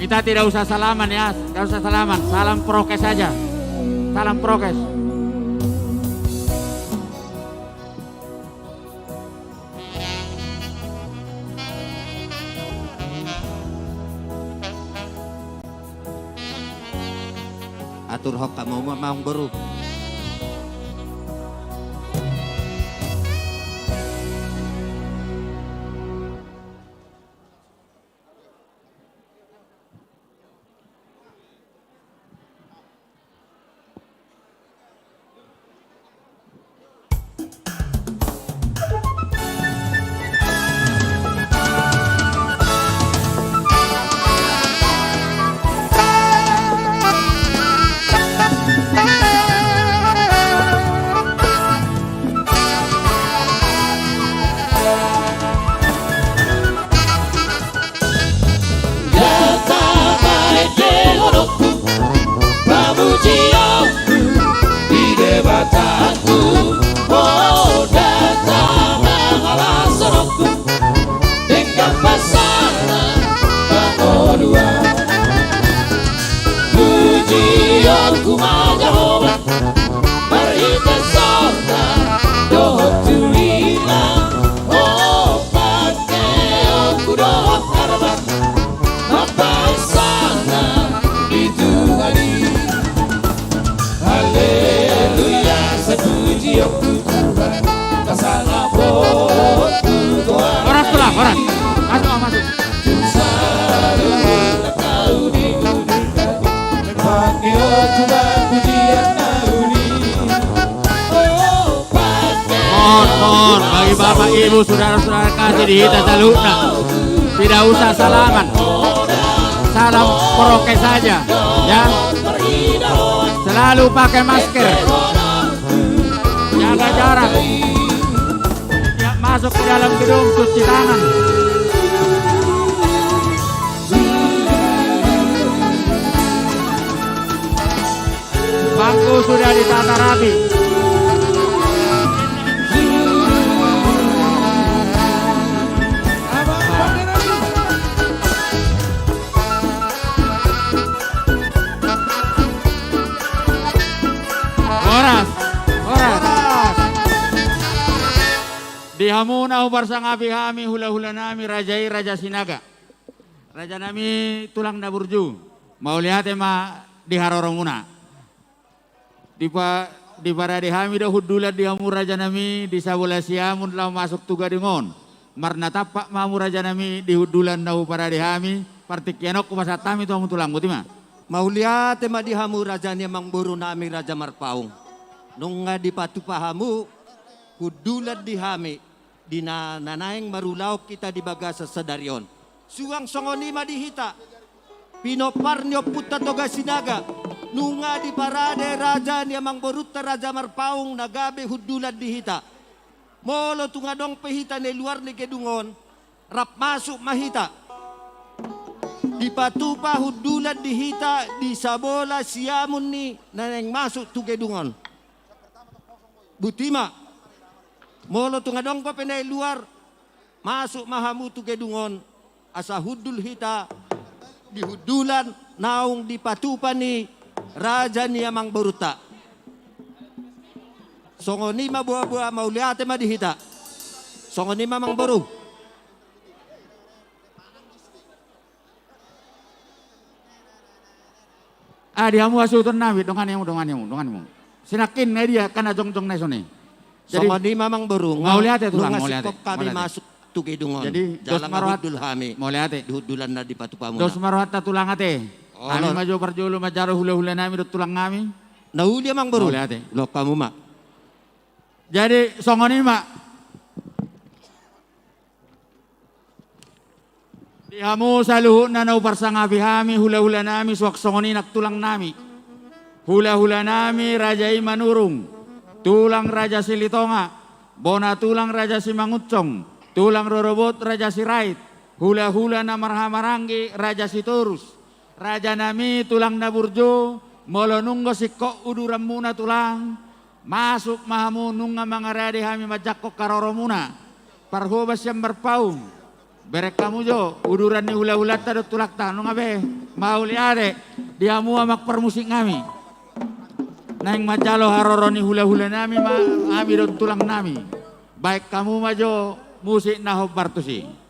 Kita tidak usah salaman ya, tidak usah salaman, salam prokes saja. Salam prokes. Atur hok kamu mau baru. Bagi bapak ibu saudara-saudara kasih di hita salutna, tidak usah salaman, salam prokes saja ya. Selalu pakai masker, jaga jarak, ya, masuk ke dalam gedung cuci tangan. Bangku sudah ditata rapi. Dihamuna ubar sang api kami hula-hula nami rajai raja sinaga. Raja nami tulang daburju. Mau lihat ema di haroromuna. Di para dihami dah hudulat dihamu raja nami di sabula siamun lau masuk tuga dengon. Marna tapak mamu raja nami di hudulan dahu para dihami. Partik yanok kumasatami tuamu tulang butima. Mau lihat ema dihamu raja ni mang buru nami raja marpaung. Nunga di patu pahamu hudulat dihami. Dina nanaeng marulaw kita di bagasa sadarion. Suang songonima dihita. Pinoparnyo puta toga sinaga. Nunga di parade raja ni amang boruta raja marpaung nagabe hudulat dihita. Molo tungadong pehita ni luar ni kedungon. Rap masuk mahita. Di patupa hudulat dihita di sabola siamun ni naneng masuk tu kedungon. Butima. Molo tungadong pa pinay luar, masuk mahamu tu gedungon, asa hudul hita, dihudulan, naung dipatupan ni raja ni amang baruta. Songoni ma buah-buah mauliate ma dihita, songoni ma mang baru. Dihamu asuton nabi, donganimu. Sinakin na dia, kana jong-jong na soni. Jadi di mamang baru mau lihat ya tulang, mau lihat. Kami masuk tuge dungon. Jadi dos marwat hudul hami. Mau lihat. Dihudulan na di patu pamu. Dos marwat tulang ate. Kami maju perjulu majaro hula-hula nami dot tulang kami. Nauli mang baru. Mau lihat. Lo kamu mak. Jadi songoni mak. Dihamu saluhun na naupar sang api kami hula-hula nami suak songoni nak tulang nami. Hula-hula nami rajai manurung. Tulang Raja Silitonga, bona tulang Raja Simangucong, tulang Rorobot Raja Sirait, hula-hula na marhamaranggi Raja Sitorus, Raja nami tulang naburjo, molonunggo sikko uduram muna tulang, masuk mahamu nunga mangarade hami majakko karoro muna, parhobas yang berpaung, Berek kamu jo, uduran ni hula-hula tadot tulak tanong abe. Mauli ade, dia mua mak permusik kami. Naing majalo haroro ni hula-hula nami, ami dot tulang nami. Baik kamu majo, musik naho bartusi.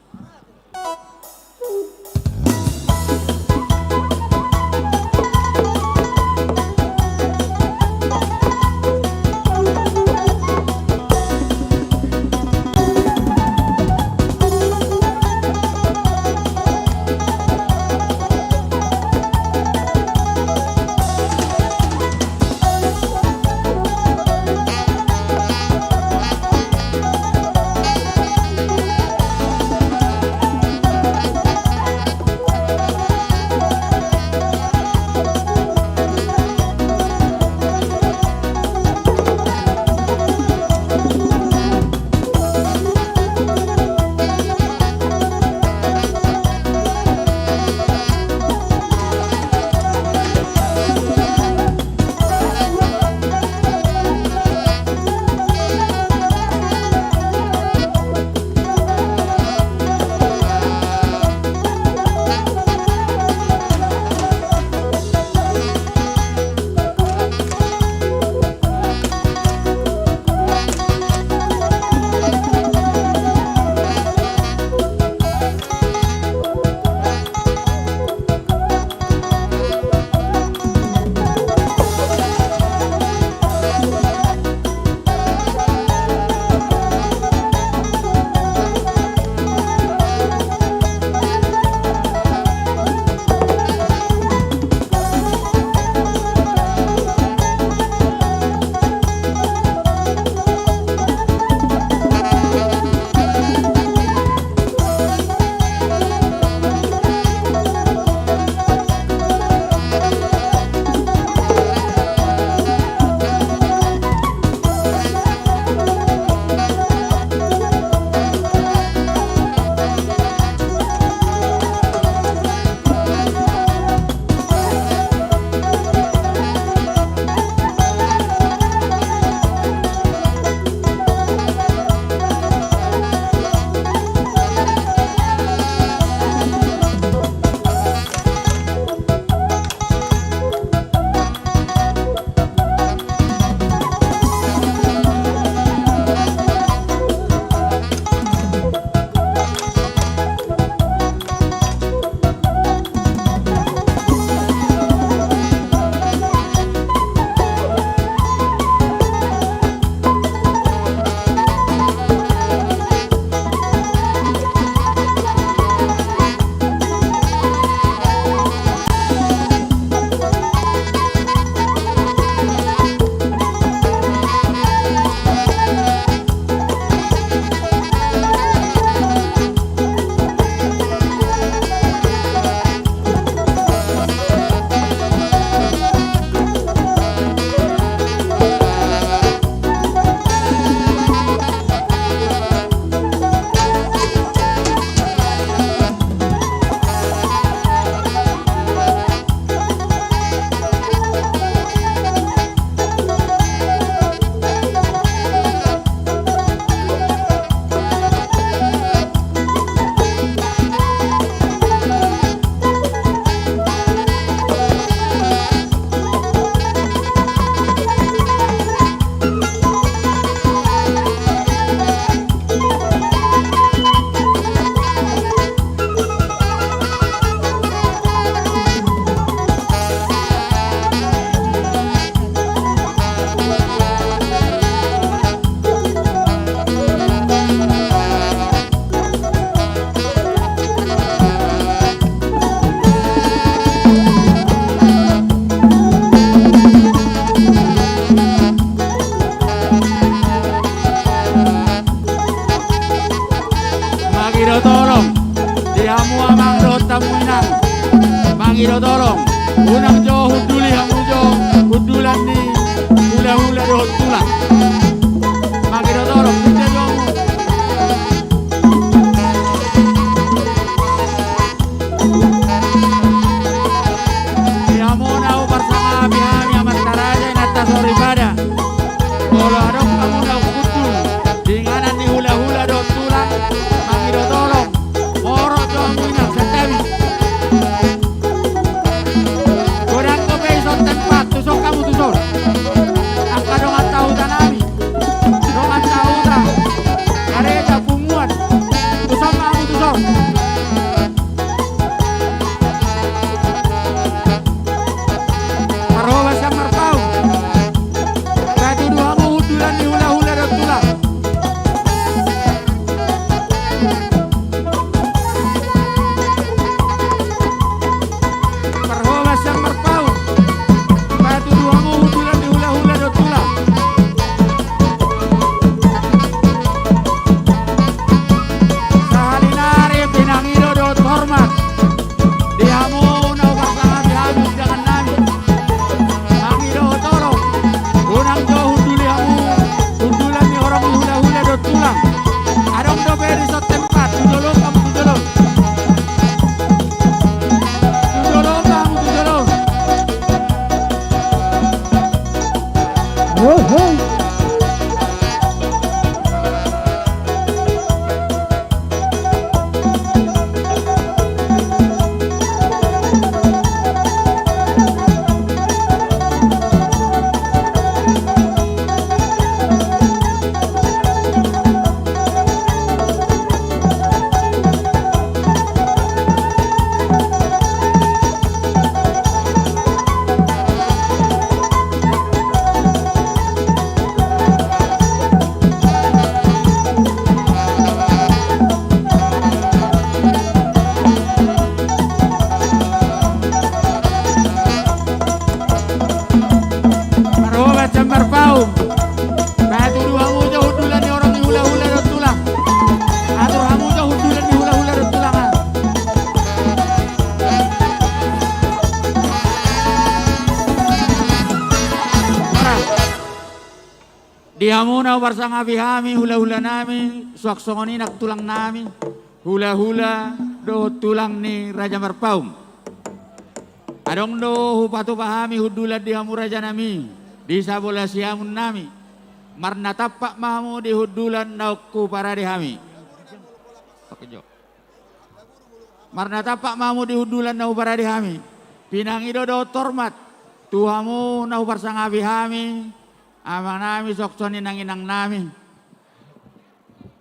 Iro tolong unang jo huduli hamu jo hudulan ni hula-hula do tulang magiro tolong kita jo Yamona bersama kami amat taraja nata sori pada kalau adok kamu na hudul dengan ni hula-hula do tulang magiro tolong Dihamuna barsang abihami hula-hula nami, suaksongoni nak tulang nami, hula-hula do tulang ni Raja Marpaung. Adong do hupatu pahami hudulat dihamu raja nami, di sabola siamun nami, marna tapak mahamu di hudulan naukku para dihami. Marna tapak mahamu di hudulan nau para dihami, pinang ido do tormat, tuhamu nau barsang abihami, amang nami soksoni nanginang nami.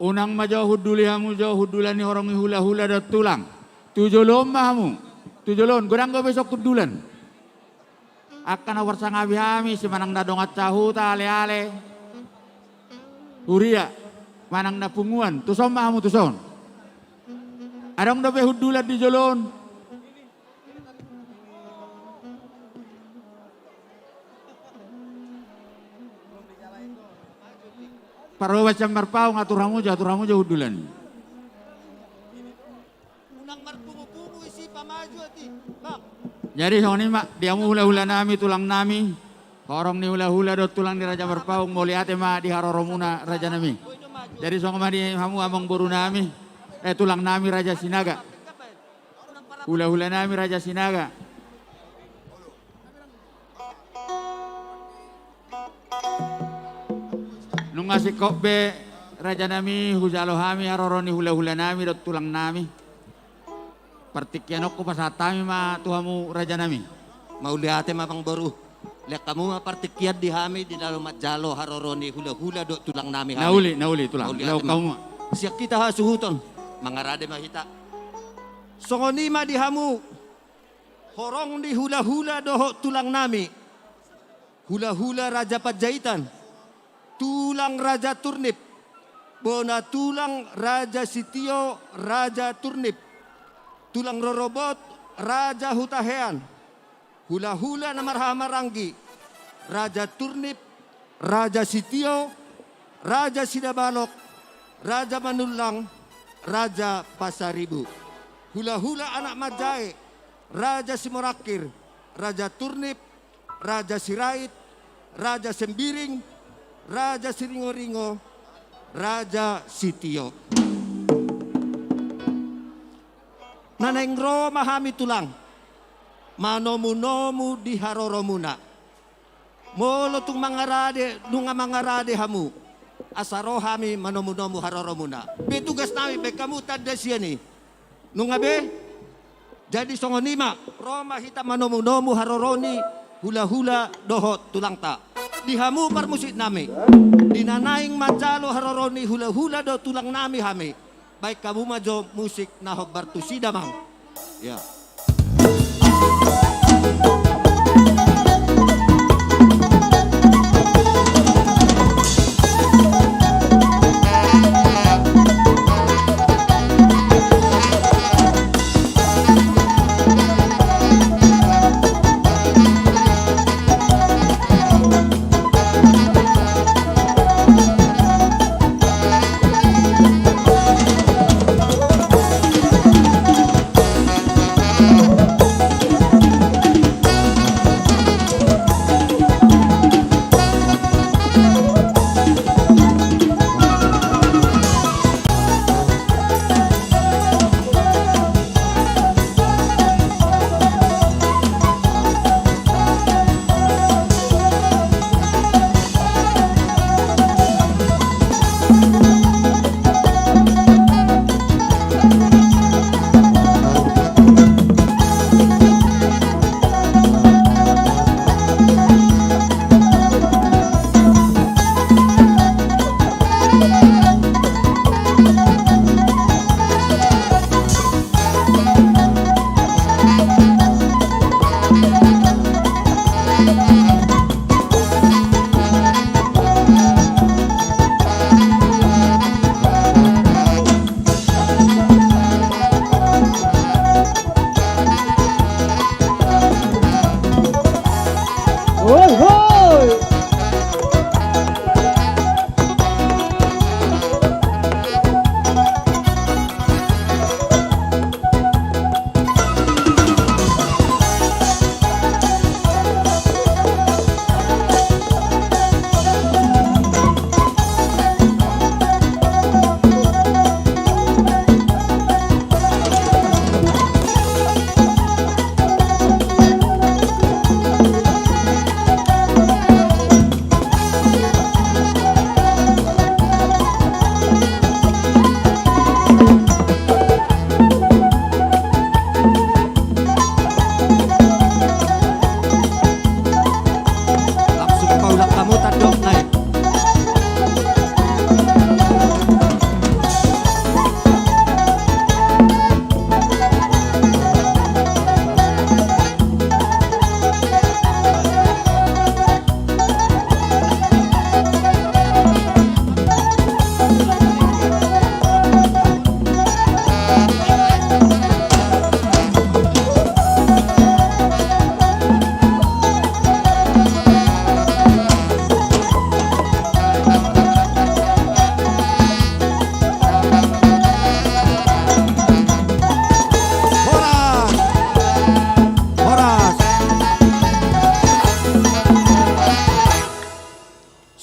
Unang majo hudulihamu jo hudulan ni orang hula-hula do tulang. Tujolom mahamu. Tujolon godang go besok hudulan. Akan awar sang abihami si manang nadongat cahuta ale-ale. Huria manang napunguan tuson mahamu tuson. Adong do be hudulan di jolon. Paro macam Marpaung aturamu jo hudulan. Unang marpungu-pungu isi pamaju ati. Bang. Jadi soni mak diamu hula-hula nami tulang nami. Horong ni hula-hula do tulang di Raja Marpaung moliate ma di haroromuna raja nami. Jadi song ma di hamu amang boru nami. Tulang nami Raja Sinaga. Hula-hula nami Raja Sinaga. Nung ngasih be raja nami hujalo hami haroroni hula-hula nami do tulang nami. Partikyanok ko pasatami ma tuhamu raja nami. Mauliate mapang boru. Lihat kamu mapartikiat di hami di dalam jalo haroroni hula-hula do tulang nami hami. Nauli tulang. Law kamu. Siak kita hasuhuton. Mangarade mahita. Songonima di hamu. Horong di hula-hula do tulang nami. Hula-hula Raja Pajaitan. Tulang Raja Turnip. Bona tulang Raja Sitio Raja Turnip. Tulang Rorobot Raja Hutahean. Hula-hula na marhamaranggi. Raja Turnip, Raja Sitio, Raja Sidabalok, Raja Manulang, Raja Pasaribu. Hula-hula anak Majai, Raja Simorakir, Raja Turnip, Raja Sirait, Raja Sembiring, Raja Siringo-ringo, Raja Sitio. Nanengro mahami tulang. Manomu-nomu di haroromuna. Molo tung mangarade, nunga mangarade hamu. Asaro hami manomu-nomu haroromuna. Betugas nami, be kamu tanda siya ni. Nunga be, jadi songonima. Roma hita manomu-nomu haroroni, hula-hula dohot tulang ta. Di hamu parmusit nami. Dinanaing majalo haroroni hula-hula do tulang nami hami. Baik kamu majo musik nahok bartusida mang. Ya.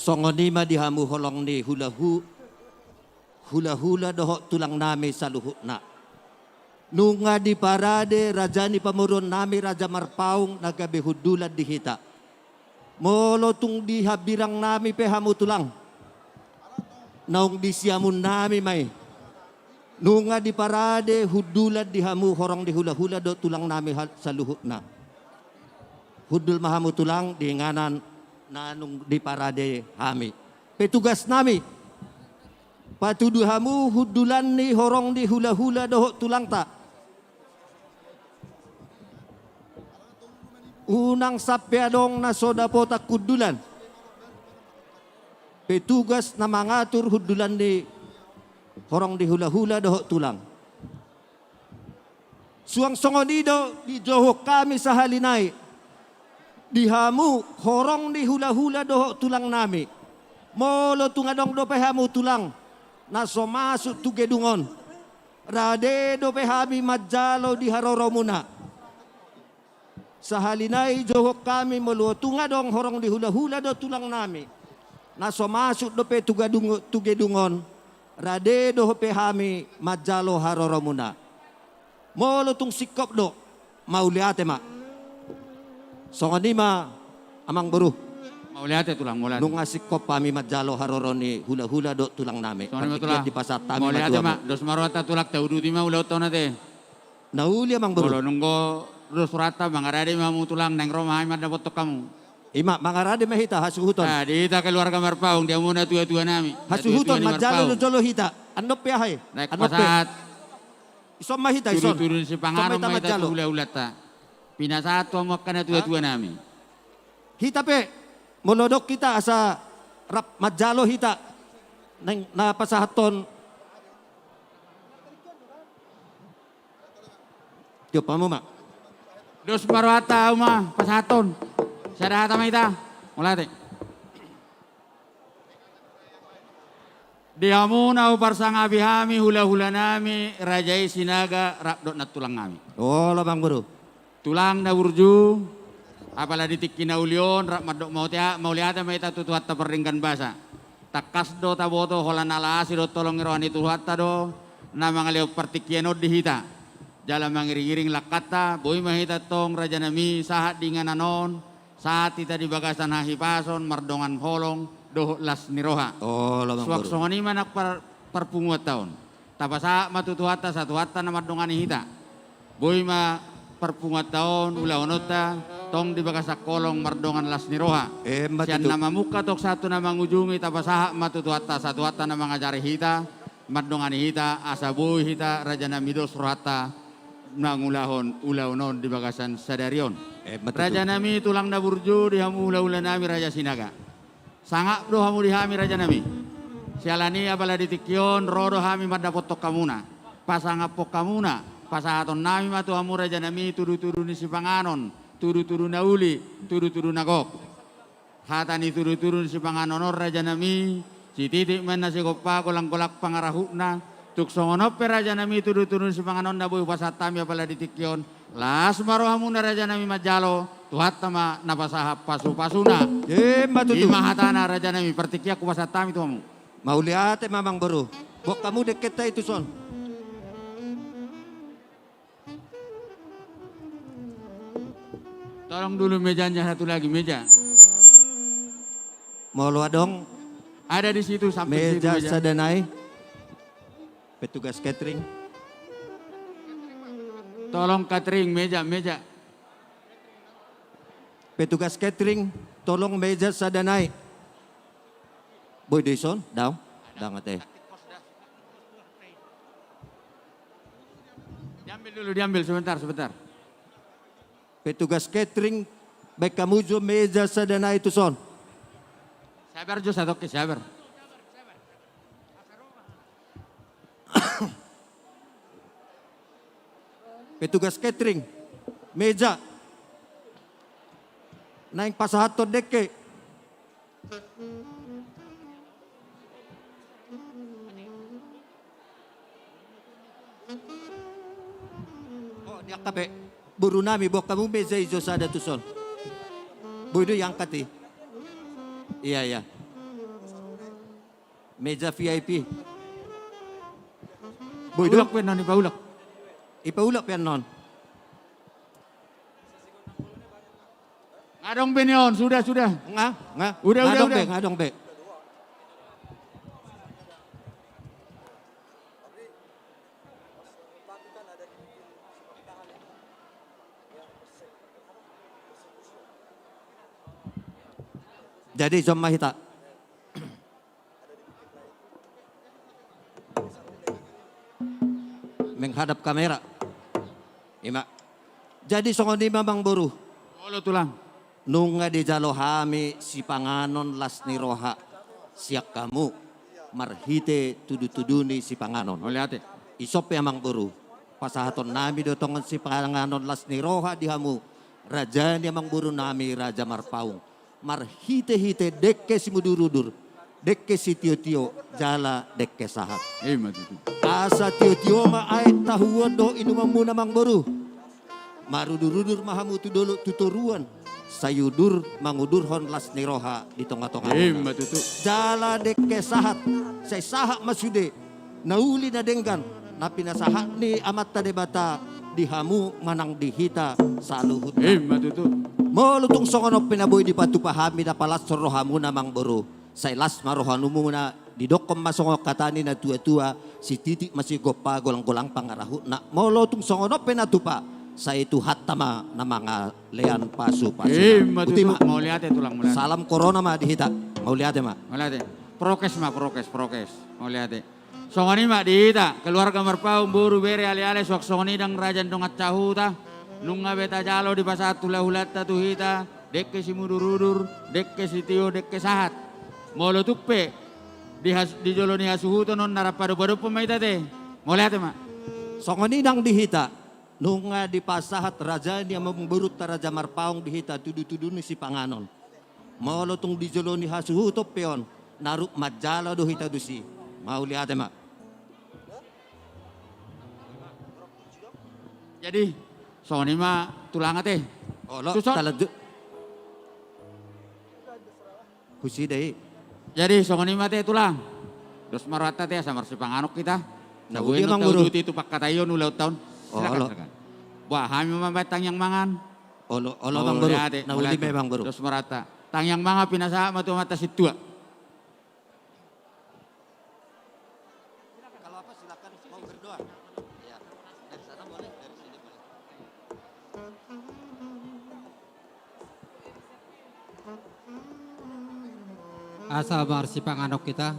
Songonima di hamu holong ni hula-hula doho tulang nami sa luhut na. Nunga di parade raja ni pamurun nami Raja Marpaung nagabihudulan di hita. Molo tung di habirang nami pe hamu tulang. Naung di siamun nami may. Nunga di parade hudulan di hamu horong di hula-hula do tulang nami sa luhut na. Hudul mahamu tulang di nganan nanung di parade hami. Petugas nami. Patudu hamu hudulan ni horong di hula-hula do tulang ta. Unang sapyadong na soda pota kudulan. Petugas na mangatur hudulan di horong di hula-hula doho tulang. Suang songonido di johok kami sa halinay. Di hamu horong di hula-hula doho tulang nami. Molo tungadong do hamu tulang. Na somasut tugedungon. Rade do hami majalo di haroro muna. Sa halinay johok kami mulutunga dong horong di hula-hula do tulang nami. Na somasut do pe tugedungon. Rade do pe hami majalo haroro muna. Molo tung sikop do mauliate ma. Songonima amang buru. Mauliate tulang mulate. Nung sikop kami majalo haroro ni hula-hula do tulang nami. Songonima tulang. Di pasat kami Mauliate ma. Dos marwata tulak ta uduti ma ulaut to nate. Nauli amang buru. Molo nunggo dos rata mangarade mamu tulang neng Roma ay madapot to kamu. Ima mangarade mahita hasuhuton. Ah, di ita keluarga Marpaung dia muna tua-tua nami. Hasuhuton majalo do jolo hita. Anop pe hay. Naik Anop pe. pasat. Isom mahita ison. Turun si panganom Somay may majalo. ulat ta. Pinasato mo ka na tua-tua nami. Hita pe. Molodok kita asa rap majalo hita. Nang napasahaton. Tiyo pa mo ma. Dos marwata uma pasaton. Sada hata maita. Mulate. Diamuna uparsang abihami hula-hula nami rajai sinaga rapdot na tulang nami. Oh, labang bro. Tulang na urju apala ditik kinaulion rap madok mauliata maita tutuhat ta perringgan basa. Takas do taboto holan ala asiro tolong irwani tuhat ta do na mga leo partikiano dihita. Jala mangiring-iring lakata, boy mahita tong raja nami sahat dengan anon, saat kita di bagasan hahipason, mardongan holong, doh las niroha. Oh, labang Suak bro. songoni manak perpunguat tahun. Tapasa matutuhata satu hata na mardongan hita. Boy ma perpunguat tahun, ula onota, tong di bagasak kolong mardongan las niroha. Sian Matutu. nama muka tok satu nama ngujungi tapasa matutuhata satu hata na mangajari hita, mardongan hita, asaboy hita, raja nami dos rohata. Nangulahon ulaunon di bagasan sadarion. Raja nami tulang na burju di hamu ula-ula nami raja sinaga. Sangak do hamu di hami raja nami. Sialani abala ditikyon rodo hami madapot tok kamuna. Pasangapok kamuna. Pasahaton nami matu hamu raja nami turu-turu ni sipanganon. Turu-turu na uli, turu-turu na gok. Hatani turu-turu ni sipanganon raja nami. Si titik man na si kopa kolang-kolak pangarahuk na. Tuk songonop raja nami turun-turun si panganon na boy pasatami apala ditikyon. Las marohamu na raja nami majalo. Tuhat tama napasahap pasu-pasuna. Matutu. Imahatana raja nami pertikya kupasatami tuamu. Mauliate mamang bro. Bok kamu deket ta itu son. Tolong dulu mejanya satu lagi meja. Molo adong Ada di situ sampai meja situ meja. sadanay. Petugas catering. Tolong catering meja. Petugas catering, tolong meja sadanay. Boy Dison, daw. Dangat eh. Diambil sebentar. Petugas catering, baik kamu jo meja sadanay itu son. Sabar jo satu ke sabar. Petugas catering, meja. Naing pasahaton deke. Oh, dia kape. Buru nami bok kamu meja ijo sada tuson. Boydo yang kati. Iya. Meja VIP. Boy, Ulak pa non, ipaulak. ipaulap yan non. Ngadong pinyon, sudah. Nga? Udah. Ngadong be. Jadi jom mahita. Menghadap kamera. Ima. Jadi songon di mamang buru. Olo tulang. Nunga di jalo hami si panganon las ni roha. Siak kamu. Marhite tudu-tuduni si panganon. Oleh ate. Isop yamang buru. Pasahaton nami dotongan si panganon las ni roha di hamu. Raja ni amang buru nami Raja Marpaung. Marhite-hite dekke si mudurudur. Dekke si tio-tio jala dekke sahat. Matutu. Asa tio-tio ma ay tahuan do inuman muna mang boru. Marudur-udur mahamu tu dulu tuturuan. Sayudur mangudur hon las niroha di tonga-tonga. Matutu. Jala dekke sahat. Say sahat masude. Nauli na denggan. Na pinasahat ni amat tadebata dihamu manang dihita sa luhut. Matutu. Molutong songono pinaboy di patupahami na palas rohamu na mang boru. Say las marohanu muna di dokom masongok katani na tua-tua si titik masih gopa golang-golang pangarahu na molotong songono penatupa sa itu hatama na mga lean pasu-pasu. Matutu. Mau lihat tulang mulai. Salam corona ma dihita. Mau lihat ma. Mau lihat. Prokes. Mau lihat. Songoni mak dihita keluarga Marpaung buru bere ale-ale sok songoni dang rajan dongat cahuta. Nunga beta jalo di pasat tulahulata tuhita. Dekke si mudur-udur. Dekke si tio dekke sahat. Molo tuppe di joloni hasuhuto non narapado-pado pemaita teh. Mau lihat mak. Songoni dang dihita. Nunga di pasahat raja ni memburut Raja Marpaung dihita tudu-tudu ni si panganon. Molotong di joloni hasuhuto peon. Naruk majala dohita dusi. Mau lihat mak. Jadi songoni mak tulang teh. Olo Susot. taladu. Kusi deh. Jadi songoni mak teh tulang. Terus marata teh sama si panganok kita. Nah, Nabuhin udah, Mang tahu Guru. duti itu pak katayon ulau tahun. Oh, olo. Wah, kami membatang yang mangan. Olo bang baru. Nah uli bang baru. Terus merata. Tang yang manga pinasa matu mata situa. Kalau apa silakan mau berdoa. Ya, dari sana boleh, dari sini boleh. Asal marsi panganok kita,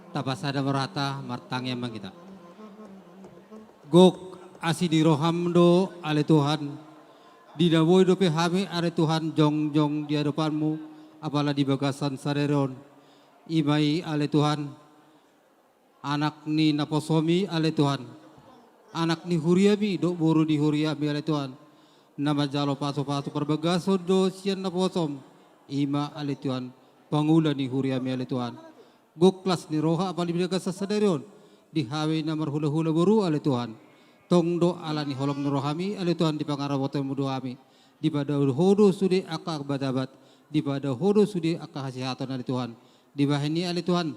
tapasada merata martang yang kita. Gok asidi rohamdo ale Tuhan, didawoi dope hami ale Tuhan jong di hadapanmu, apalah di bagasan sareron, imai ale Tuhan, anak ni naposomi ale Tuhan, anak ni huriami dok boru di huriami ale Tuhan, nama jalo paso-paso perbagaso do sian naposom, ima ale Tuhan, pangula ni huriami ale Tuhan, goklas ni roha apali bagasan sareron, dihawi na marhula-hula boru ale Tuhan. Tongdo ala ni holong nurohami ale Tuhan di pangarabotan mudoami di pada hodo sudi akak badabat di pada hodo sudi akak hasihatan ale Tuhan di bahini ale Tuhan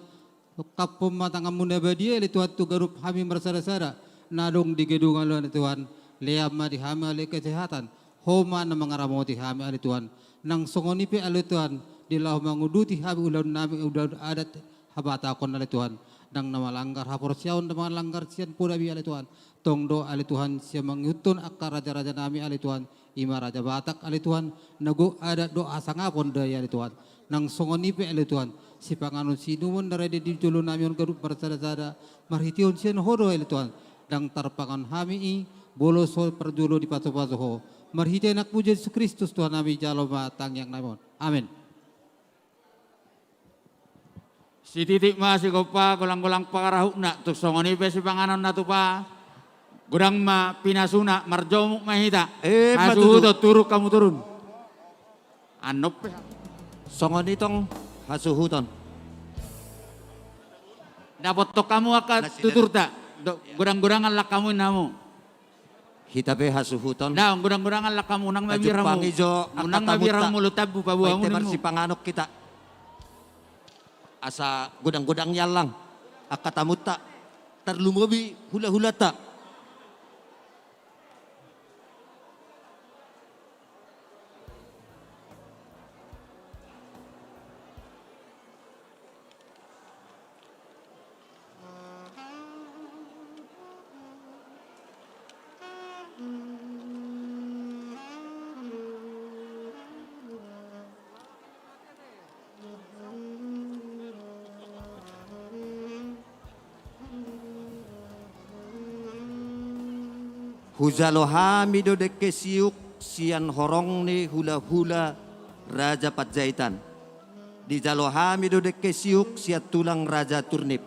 kapom matangam munabadi ale Tuhan tu garup hami bersara-sara nadong di gedungan ale Tuhan leama di hami ale kesehatan homa na mangaramoti hami ale Tuhan nang songoni pe ale Tuhan di lau manguduti hami ulan nami udah adat habata kon ale Tuhan nang nama langgar hapor siaun nama langgar sian pura bi ale Tuhan tongdo ale Tuhan siya mangutun akar raja-raja nami ale Tuhan ima raja Batak ale Tuhan nago ada doa sangapon daya ale Tuhan nang songonipe ale Tuhan si panganon sinuwon narede di julo nami on garup bersada-sada marhition sian hodo ale Tuhan dang tarpangan hami i bolo sol perjulo di paso-paso ho marhite nak puji Yesus Kristus Tuhan nami jalo matang yang namon amin. Si titik masih gopa golang-golang pakarahuk nak tuk songoni pe si panganon na tu pa. Gudang ma pinasuna marjomuk mahita. Hasuhuto turuk kamu turun. Anop pe. Songon itong hasuhuton. Dapat tok kamu akan tutur tak. Gudang-gudangan lah kamu namu. Hitabe hasuhuton. Nah, gudang-gudangan lah kamu nang mabiramu. Pangijo Nang mabiramu lutabu pabuamu Pagtemar nimo. si panganok kita. asa godang-godang yalang akatamuta tarlumobi hula-hula ta. Huzalohami do deke siuk sian horong ni hula-hula Raja Pajahitan. Di Jalohami do deke siuk sia tulang Raja Turnip.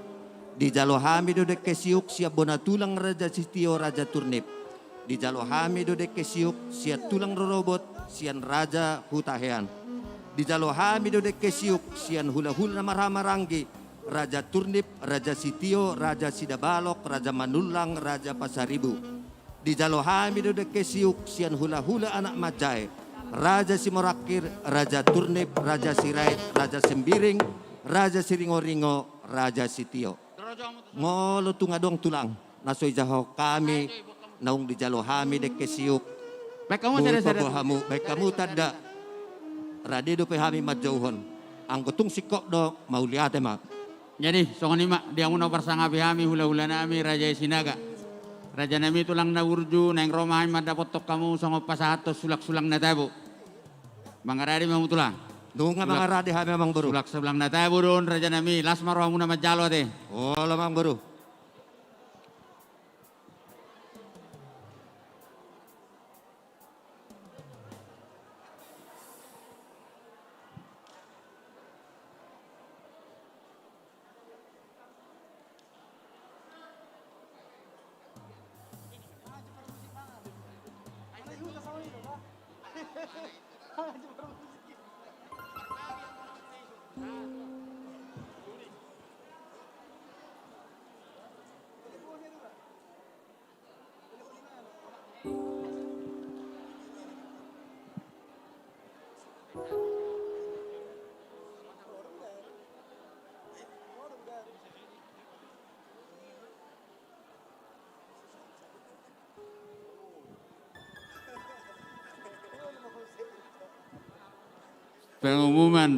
Di Jalohami do deke siuk sia bona tulang Raja Sitio Raja Turnip. Di Jalohami do deke siuk sia tulang rorobot sian Raja Hutahean. Di Jalohami do deke siuk sian hula-hula marhamaranggi Raja Turnip, Raja Sitio, Raja Sidabalok, Raja Manulang, Raja Pasaribu. Di Jalohami do deke siuk sian hula-hula anak Majai, Raja Simorakir, Raja Turnip, Raja Sirait, Raja Sembiring, Raja Siringo-ringo, Raja Sitio. Ngolo tungadong tulang, nasoy jaho kami, naung di Jalohami deke siuk. Baik kamu sada-sada. Hamu, baik kamu tanda. Rade do pehami majauhon. Ang gutung sikok do mauliate ma. Jadi songoni mak dia mau bersanga bihami hula-hula nami Raja Sinaga. Raja nami tulang na urju nang romai madapot tok kamu songo pasahato sulak-sulang na tabo. Mangarari mau tulang. Nung nga mga rade hami amang buru. Sulak sebelang na tabo don Raja nami las marwa muna majalo ate. Oh lamang buru.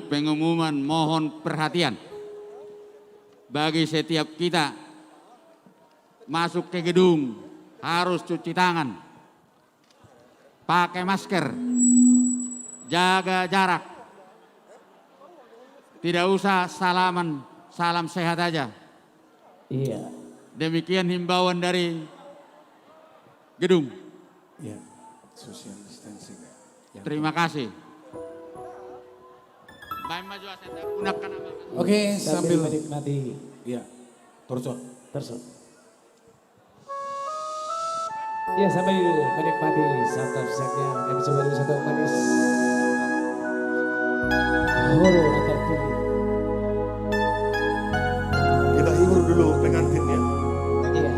Pengumuman mohon perhatian bagi setiap kita masuk ke gedung harus cuci tangan, pakai masker, jaga jarak, tidak usah salaman, salam sehat aja. Iya. Demikian himbauan dari gedung. Iya. Social distancing. Terima kasih. Oke, sambil menikmati ya, torso. Ya, sambil menikmati santap-santapnya kami coba dulu satu manis horo atau pilih. Kita hibur dulu pengantinnya. Iya.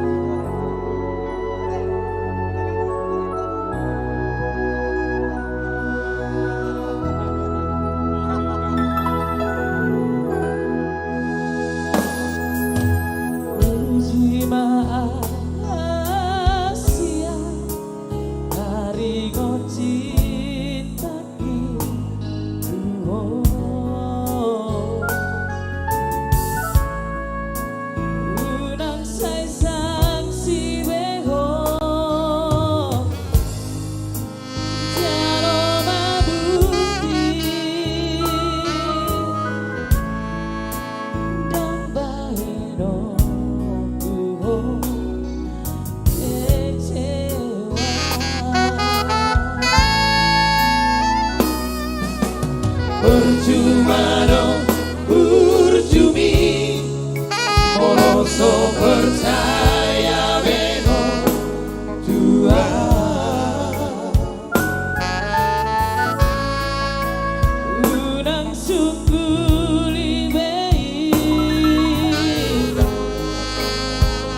Percuma dong bercumi Moroso percaya beno tua Unang suku libei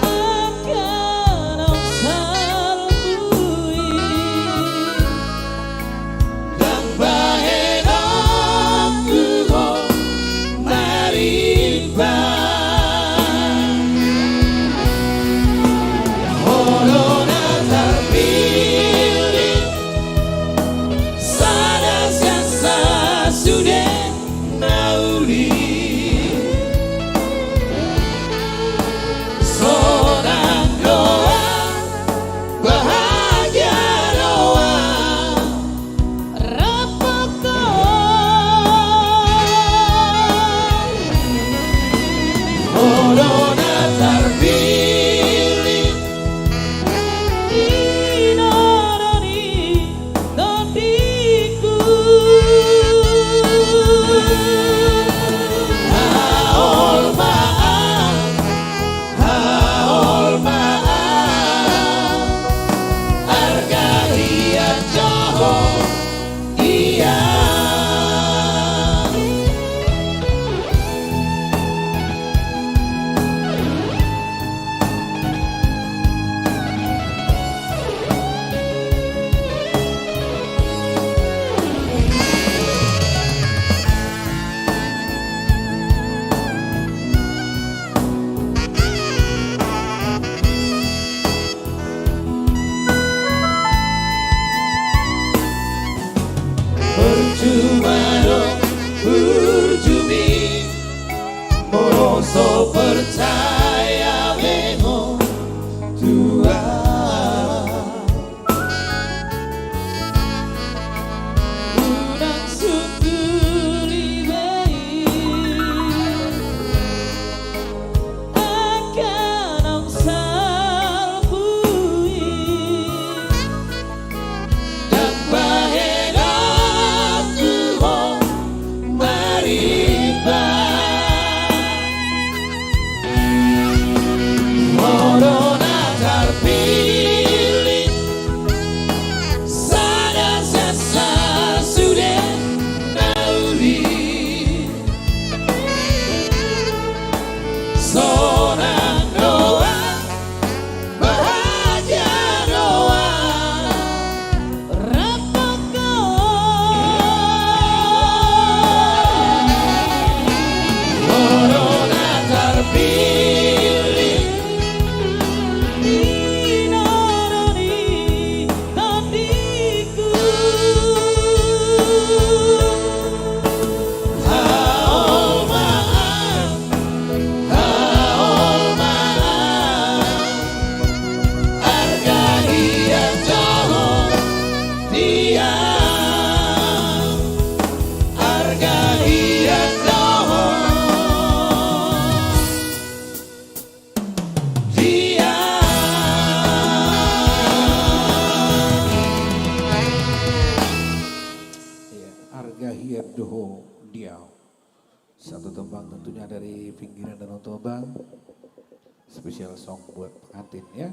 Akan ang salbui Dan bahen aku Cumaro berjumi Moroso percaya bemo Tuhan Unang sukuli baik Akan ang salpui Dan bahena tuho mariba Morona terpilih Sada sasa sudah nauri Seorang doa bahagia doa Rapoko Morona terpilih Inaroni tandiku Haol maaf Harga dia jauh dia Harga dia jauh dia Ya, Arga Hiar Doho Diau. Satu tembang tentunya dari pinggiran Danau Toba. Spesial song buat pengantin ya.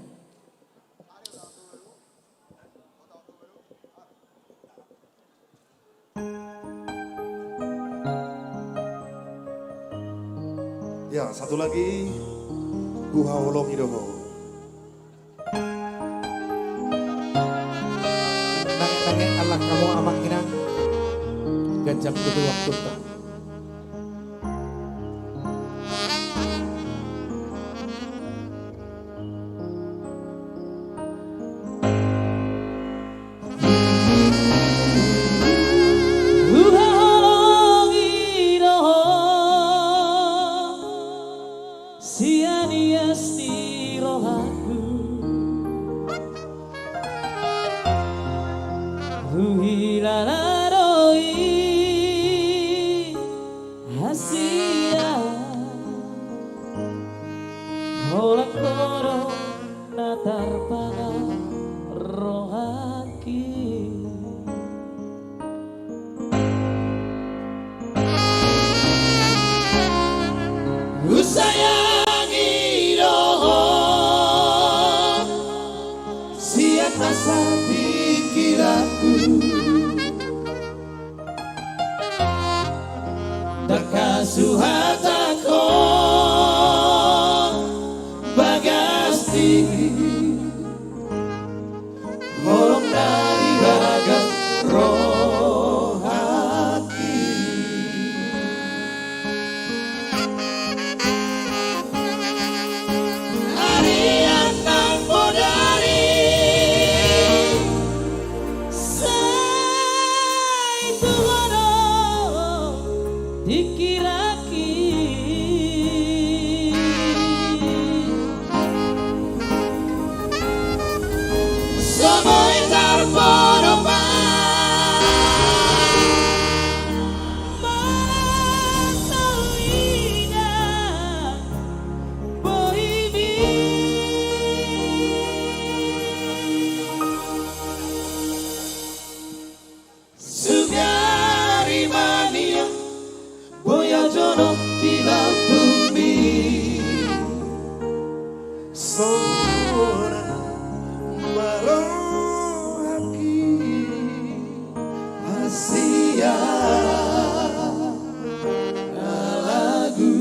Ya, satu lagi Buha Wolong Idoho. Nangek Allah kamu amak kinang Gajak kudu waktu tak Uhalong iroho Sia-nia stirohaku Huhilararoi Hasia Holak koro natar pada rohaki Usayangi roho Siap asa pikiranku Daka suhatako Bagasti Holong dari bagas rohati Harian tanpa dari Sai Tuhono dikiraki Samoy tarpono pa Manawina Bohimi Sugari mania Boya jono tila bumi Seorang marohaki Asia lagu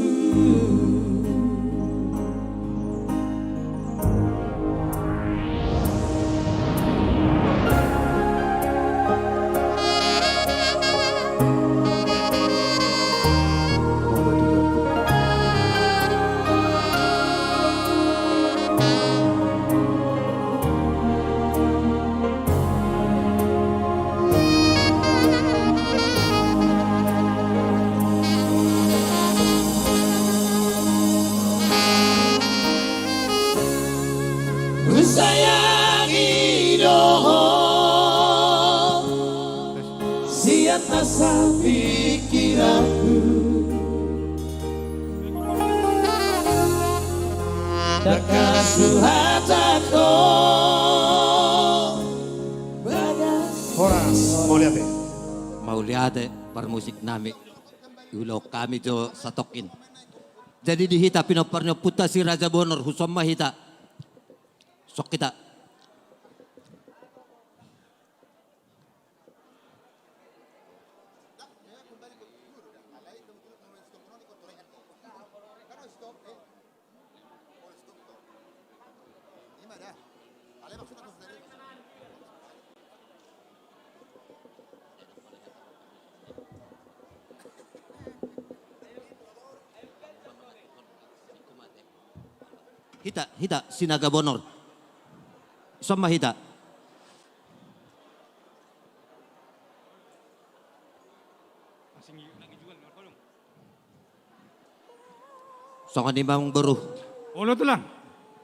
kian asa pikiranku. Dekat suhatako Horas, Mauliate. Mauliate permusik nami. Ulo kami jo satokin. Jadi dihita pinoparnya puta si Raja Bonor husoma hita. Sok kita. Hita, Sinaga Bonor. Sama hita. Songan ni Mang Beruh. Olo tulang.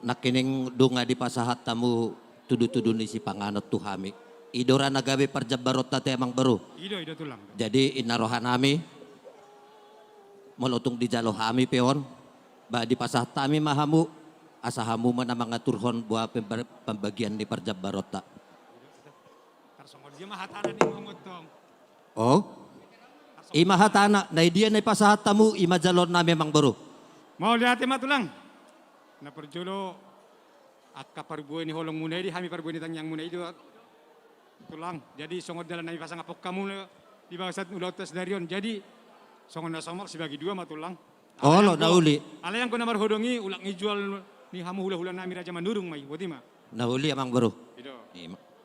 Nakining dunga di pasahat tamu tudu-tudu ni si panganot tuhami. Idora nagabe parjabarot tate Mang Beruh. Ido tulang. Jadi inarohan nami. Molotong di jalo hami peon. Ba di pasahat tami mahamu. Asahamu mana mga turhon buat pembagian di parjabarota. Oh? Imahatana, na dia na pasahat tamu imajalon na memang baru. Mau lihat matulang. Na perjolo at kaparbuay ni holong munay di hami parbuay ni tangyang munay di tulang. Jadi songod dalan na pasang apok kamu di bawah ulotas darion. Jadi songod na somok sebagi dua matulang. Oh lo nauli. Ala yang ko na marhodongi ulak ngijual ni hamu hula-hula nami Raja Mandurung mai, buat ma. Nauli amang baru. Itu.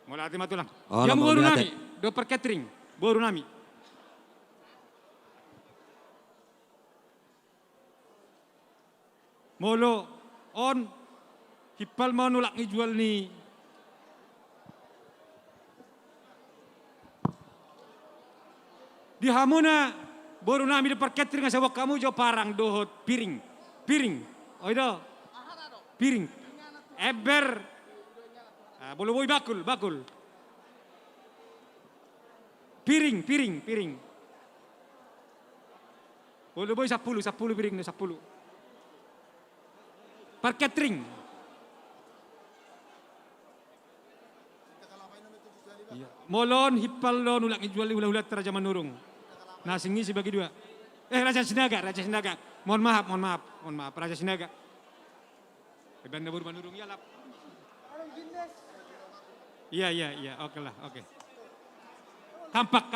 Mau latih matulang. Oh, Yang mau baru lihat, nami, do per catering, baru nami. Molo on hipal mau nulak ngijual ni. Di hamu na baru nami do per catering sa kamu jo parang dohot piring. Oh itu, piring, eber, bolu boy bakul, piring, bolu boy 10 piring 10, per catering. Molon hipal lon ulang jual ulah Raja Manurung, nasingi sebagi dua. Raja Sinaga. Mohon maaf, Raja Sinaga. Banda baru Manurung ya lap. Iya, oke lah, oke. Kampak.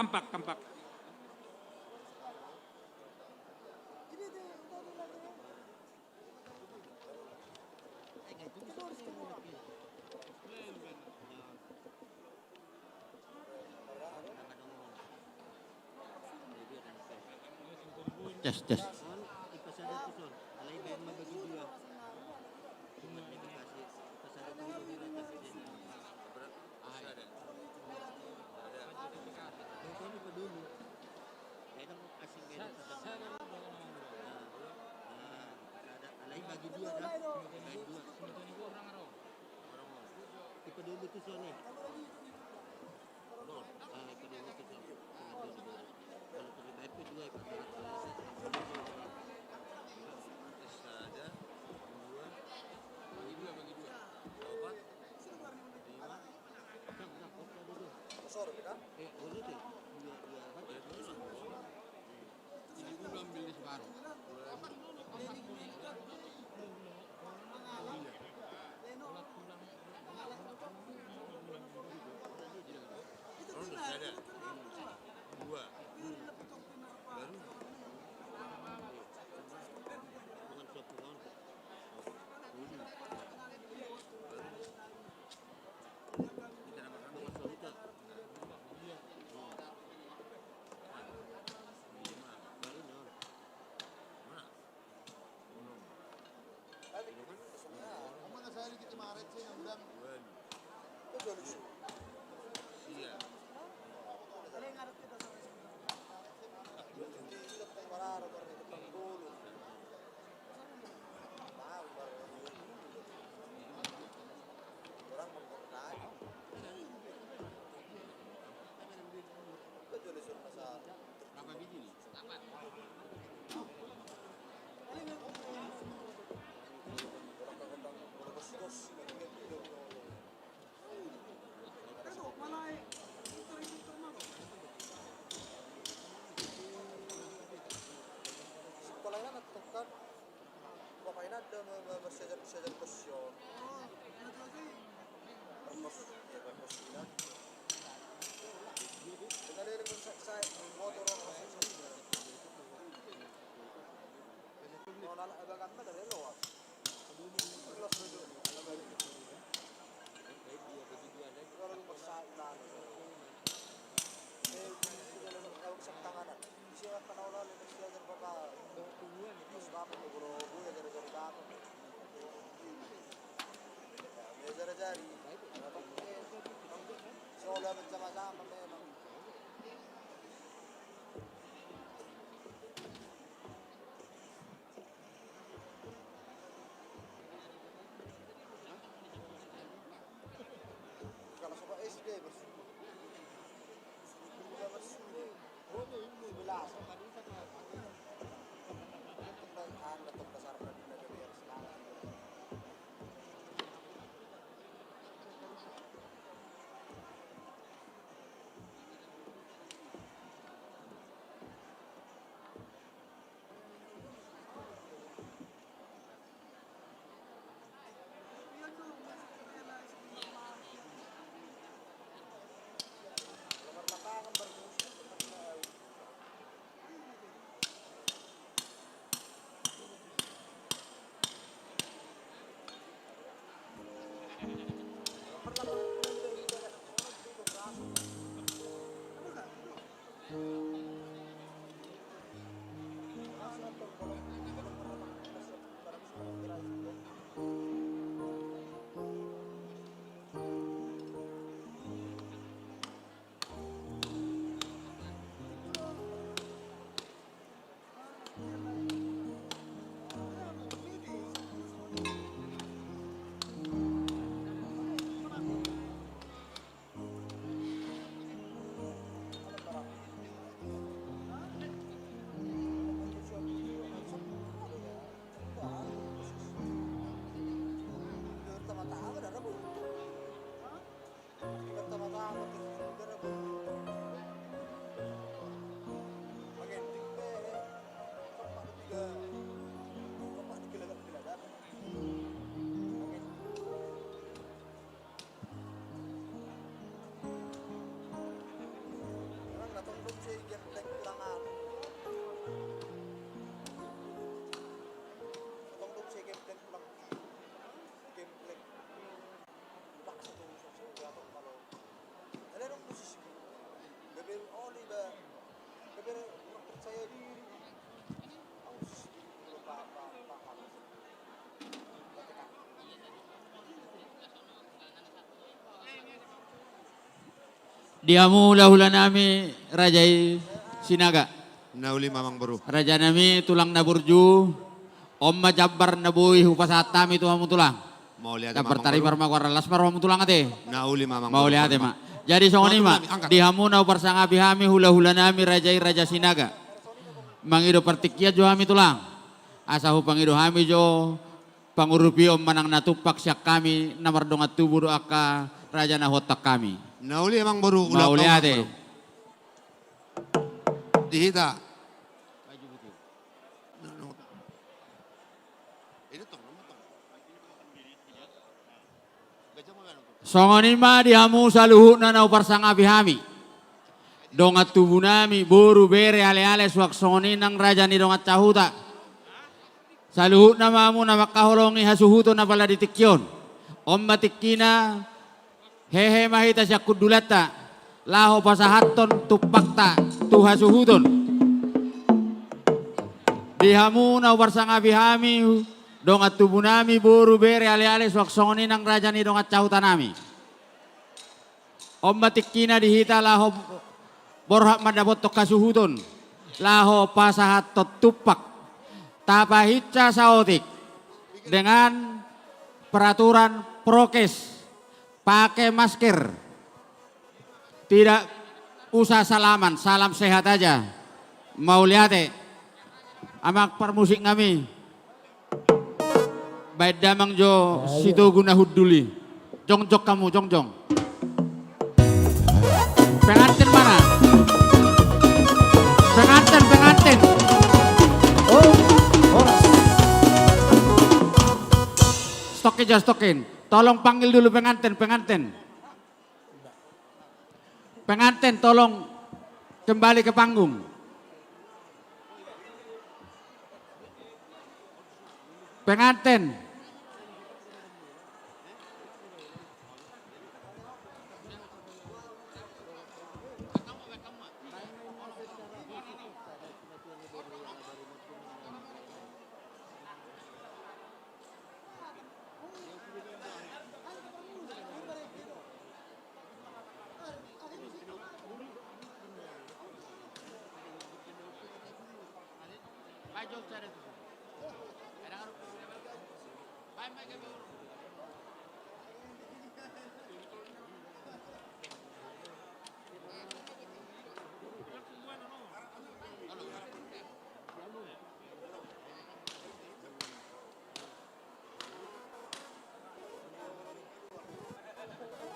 Tes. bersama-sama memang. Kalau sekolah SD bersyukur. Juga bersyukur. Oh, ini belas. Untuk dasar pendidikan dari sekarang. Diamu lahula nami Rajai Sinaga. Nauli mamang baru. Raja nami tulang naburju. Omma jabbar nabui hupasatami tuamu tulang. Mau lihat Jabbar mamang tari baru. parma kuara lasmar wamu tulang ate. Nauli mamang Mau baru. lihat mak. Jadi songoni mak. Angkat. Dihamu nau persanga bihami hula nami Rajai Raja Sinaga. Mangido partikia jo hami tulang. Asahu pangido hami jo. Pangurupi om manang natupak siak kami. Namar dongat tubuh doaka Raja nahotak kami. Nauli emang baru. Mau Ulang lihat tahun baru. Dihita. Songonima dihamu saluhu na nauparsang abihami. Dongat tubuh nami boru bere ale-ale suak songoni nang raja ni dongat cahuta. Saluhu na mamu na makaholongi hasuhuto na pala ditikyon. Om matikina hehe mahita siya kudulata. Laho pasahaton tupakta tuha suhuton. Dihamu na uparsang abihami. Dongat tubuh nami boru bere ale-ale suak songoni nang raja ni dongat cahuta nami. Om matikina dihita laho borhak madabot to kasuhuton. Laho pasahatot tupak. Tapahitca saotik. Dengan peraturan prokes. Pakai masker. Tidak usah salaman, salam sehat aja. Mau lihat amak permusik kami. Baik damang jo situ guna huduli. Jongjok kamu, jongjong. Pengantin mana? Pengantin. Stokin. Tolong panggil dulu pengantin. Pengantin tolong kembali ke panggung. Pengantin.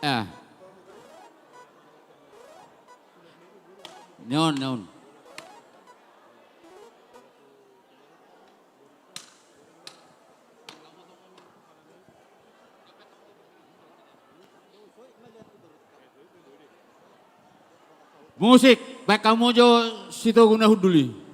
Ah. Nyon. Musik, baik kamu jo situ guna huduli.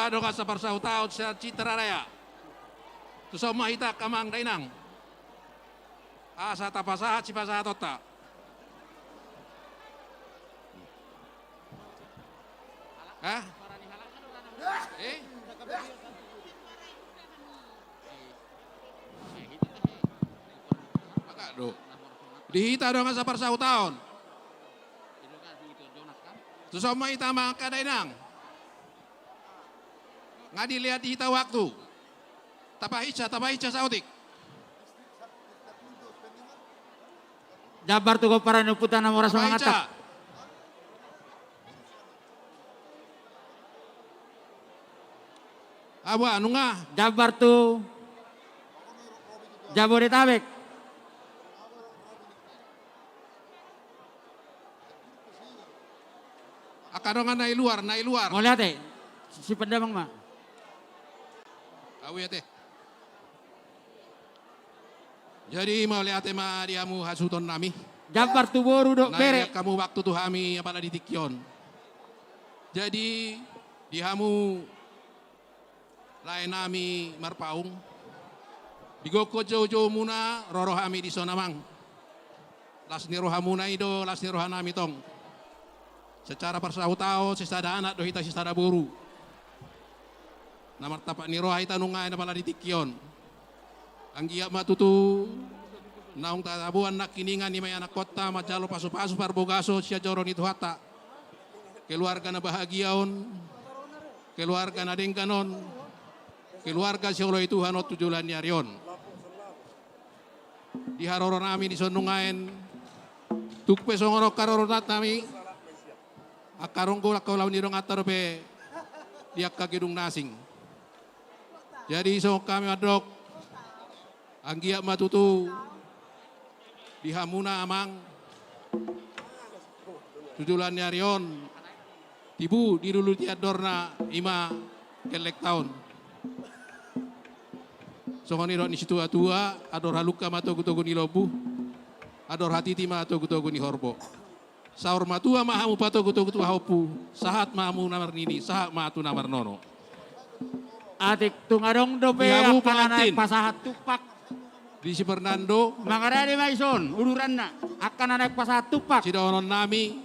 hita doka sa parsautaw sa Citra Raya. Tusaw mahita kamang dainang. Asa tapasahat si pasahatot ta. Hah? Eh? Maka do. Dihita doka sa parsautaw. Tusaw mahita mga kadainang. Nga dilihat hita waktu. Tapahitsa sa otik. Jabar tu ko para nuputan ng oras mga Tapahitsa. tak. Aba, ano nga? Jabar tu Jabodetabek. Akano nga nailuar. Mau lihat si pendamang mah. Awi ate. Jadi mau lihat tema diamu hasuton nami. Jabar tu boru dok bere. Kamu waktu tuh kami apa di Tikyon. Jadi diamu lain nami marpaung. Bigoko jauh-jauh muna roro kami di sonamang. Las ni roha muna ido, las ni roha nami tong. Secara persautao, sesada anak dohita sesada boru. Namar tapak ni roha ita nungai na pala di Tikyon. Ang giyak matutu naung tatabuan nak kiningan ni may anak kota majalo pasu-pasu parbogaso siya joron itu hata. Keluarga na bahagiaon. Keluarga na dengkanon. Keluarga siya ulo itu hanot tujulan yarion. Di haroro nami di sonungain. Tukpe songoro karoronat nami. Akarong ko lakaw nirong atarope. Diak kagidung nasing. Jadi so kami adok. Anggiak matutu. Dihamuna amang. Tujulan yarion. Tibu di dulu tiadorna ima kelek tahun. Songoni ni situ atua ador haluka mato gutogo ni lobu. Ador hatiti mato gutogo ni horbo. Saur matua mahamu pato gutogo tu hopu. Sahat mahamu namar nini, sahat matu namar nono. Atik tungadong dope Dihamu akan naik pengantin. pasahat tupak. Di si Fernando, Mangara di Maison ururan na akan naik pasahat tupak. si Donon nami,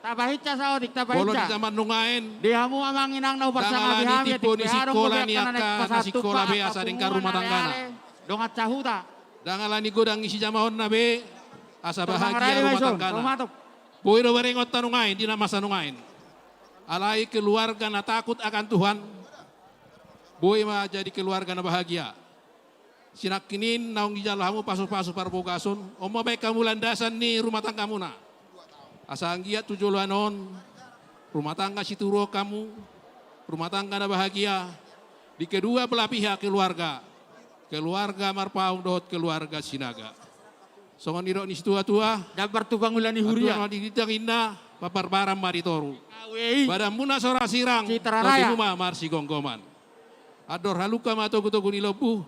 Tabahitsa sa otik bolo di tabahitsa. zaman nungain. Dihamu amang inang na upar sa Dangalani ngabi-habi tipo ni sikola ni aka na sikola be asa ding karuma tanggana. Dongat cahuta. Dangalani godang isi jamahon na be asa Mangara bahagia di rumah Maison. tanggana. Rumatok. Boy do berengot tanungain, di nama sanungain. Alai keluarga na takut akan Tuhan. Boy mah jadi keluarga na bahagia. Sinakinin naung ijalahamu pasu-pasu parbogason. Oma baik kamu landasan nih rumah tangga kamu na. Asang giat tujuanon. Rumah tangga situro kamu. Rumah tangga na bahagia. Di kedua belah pihak keluarga. Keluarga Marpaung dot keluarga Sinaga. Songon iro ni situa tua. Jabar tu bangulan ni Huria. huria. Di ditang inna papar baram maritoru. Awei. Badam muna sora sirang. Citra Raya. Topi rumah marsi gonggoman. Ador haluka matogu-togu ni lopu.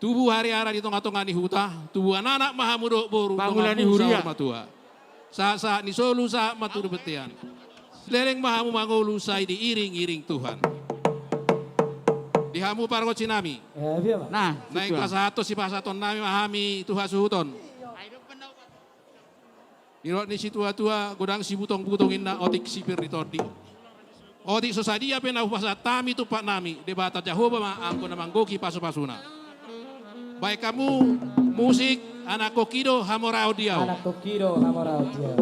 Tubuh hari-hari di tongah-tongah ni huta. Tubuh anak-anak mahamudok boru. Bangulan ni huria. Matua. Saat-saat ni solu saat maturu betian. Selereng mahamu mangolu say diiring-iring Tuhan. Dihamu pargot sinami. Biar Pak. Nah, Naik pasahato si pasaton nami mahami Tuhan suhuton. Irot ni situa tua godang si butong-butong inna otik sipir di tordi. Otik sosadia pena upasa tami tu pak nami debata Jahoba ma angko namang goki pasu-pasuna. Baik kamu musik anak kokido hamorao diau. Anak Tokido Hamorao dia.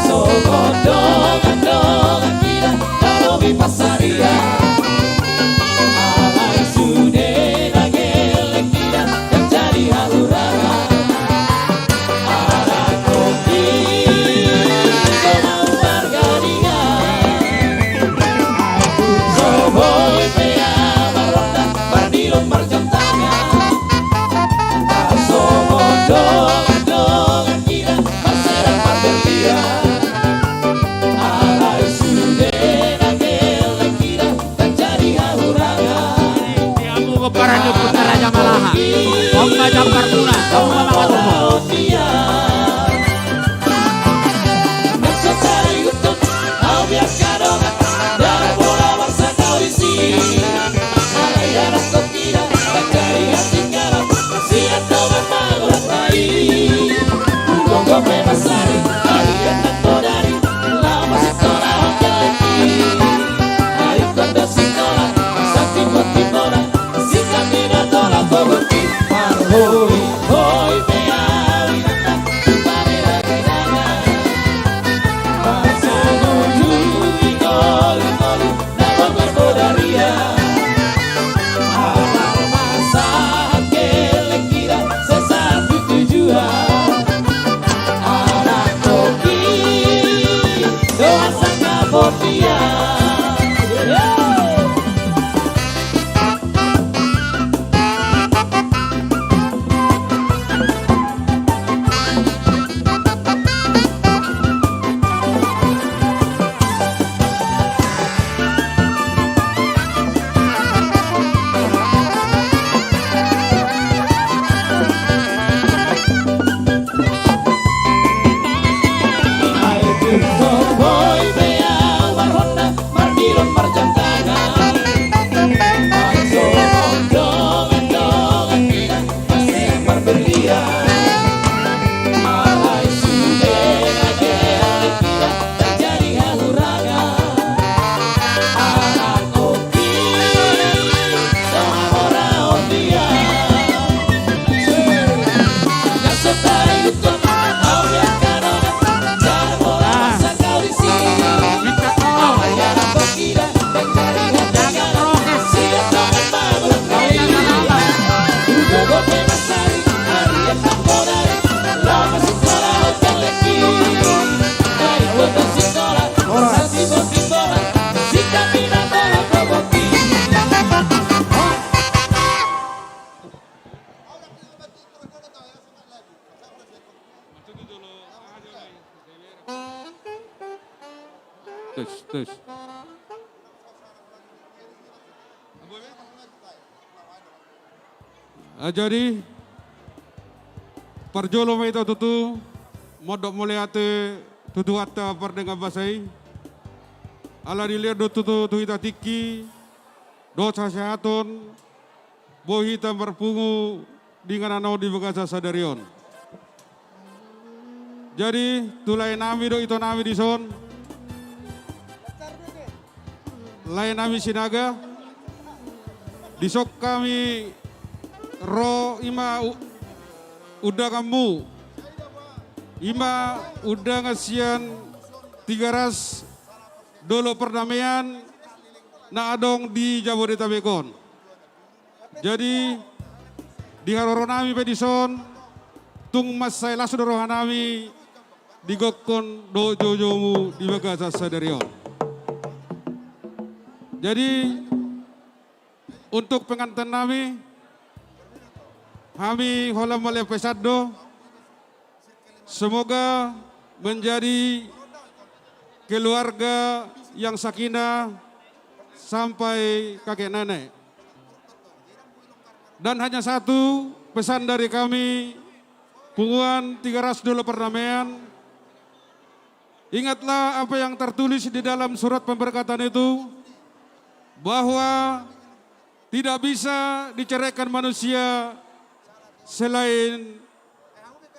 So, Kau mengatur mo. dia. Mencintai untuk kau biarkan orang dan bola bangsa kau di sini. Alai darah kau tidak dari hati garam masih atau memang orang lain. Kau bebasari dari enak dari lama sekolah hoteleki. Hari kau sekolah sakti buat timora sikap tidak tolak kau berhenti. Hoi hoi beawi tak kembali lagi nana. Masa nuju ikoli koli nama berkodaria. Alam masa hakele kira sesatu tujuan. Anak koki doa sangka botia. Boy bea warhona mardiron marjantangan. Masuk dongan kita masih berbelian. Alai sudah aja kita terjadi halurangan. Anak kopi sama orang dia. Gak setai itu kau biarkan orang dan bola masa kau di sini. Alai darah berkira dan dari hati garam siap tangan bangun kali. Udah gue bebasari hari yang tak bodari lama sekolah hotel leki. Dari kota sekolah saksi boti bola sikap minat tolak kau boti. Tes. Jadi perjolo mai tutu modok muliate tutu hatta perdengar basai ala dilihat do tutu tuhita tiki dosa sehatun bohita berpungu dengan anau di bagasa sadarion. Jadi tulai nami do itu nami di son lain nami sinaga disok kami ro ima udah kamu ima udah ngasian 300 dolo perdamaian na adong di Jabodetabekon. Jadi di haroro nami pedison tung mas saya langsung dorohan nami digokon do jojomu di bagasa sadarion. Jadi untuk pengantin kami holam oleh pesado, semoga menjadi keluarga yang sakinah sampai kakek nenek. Dan hanya satu pesan dari kami, punguan 300 dulu perdamaian. Ingatlah apa yang tertulis di dalam surat pemberkatan itu, bahwa tidak bisa diceraikan manusia selain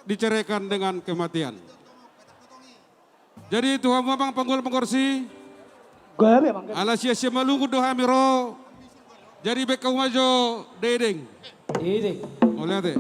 diceraikan dengan kematian. Jadi Tuhan memang panggul pengkorsi ala sia-sia malunggu doha miro. Jadi beka majo dedeng. Oleh ate.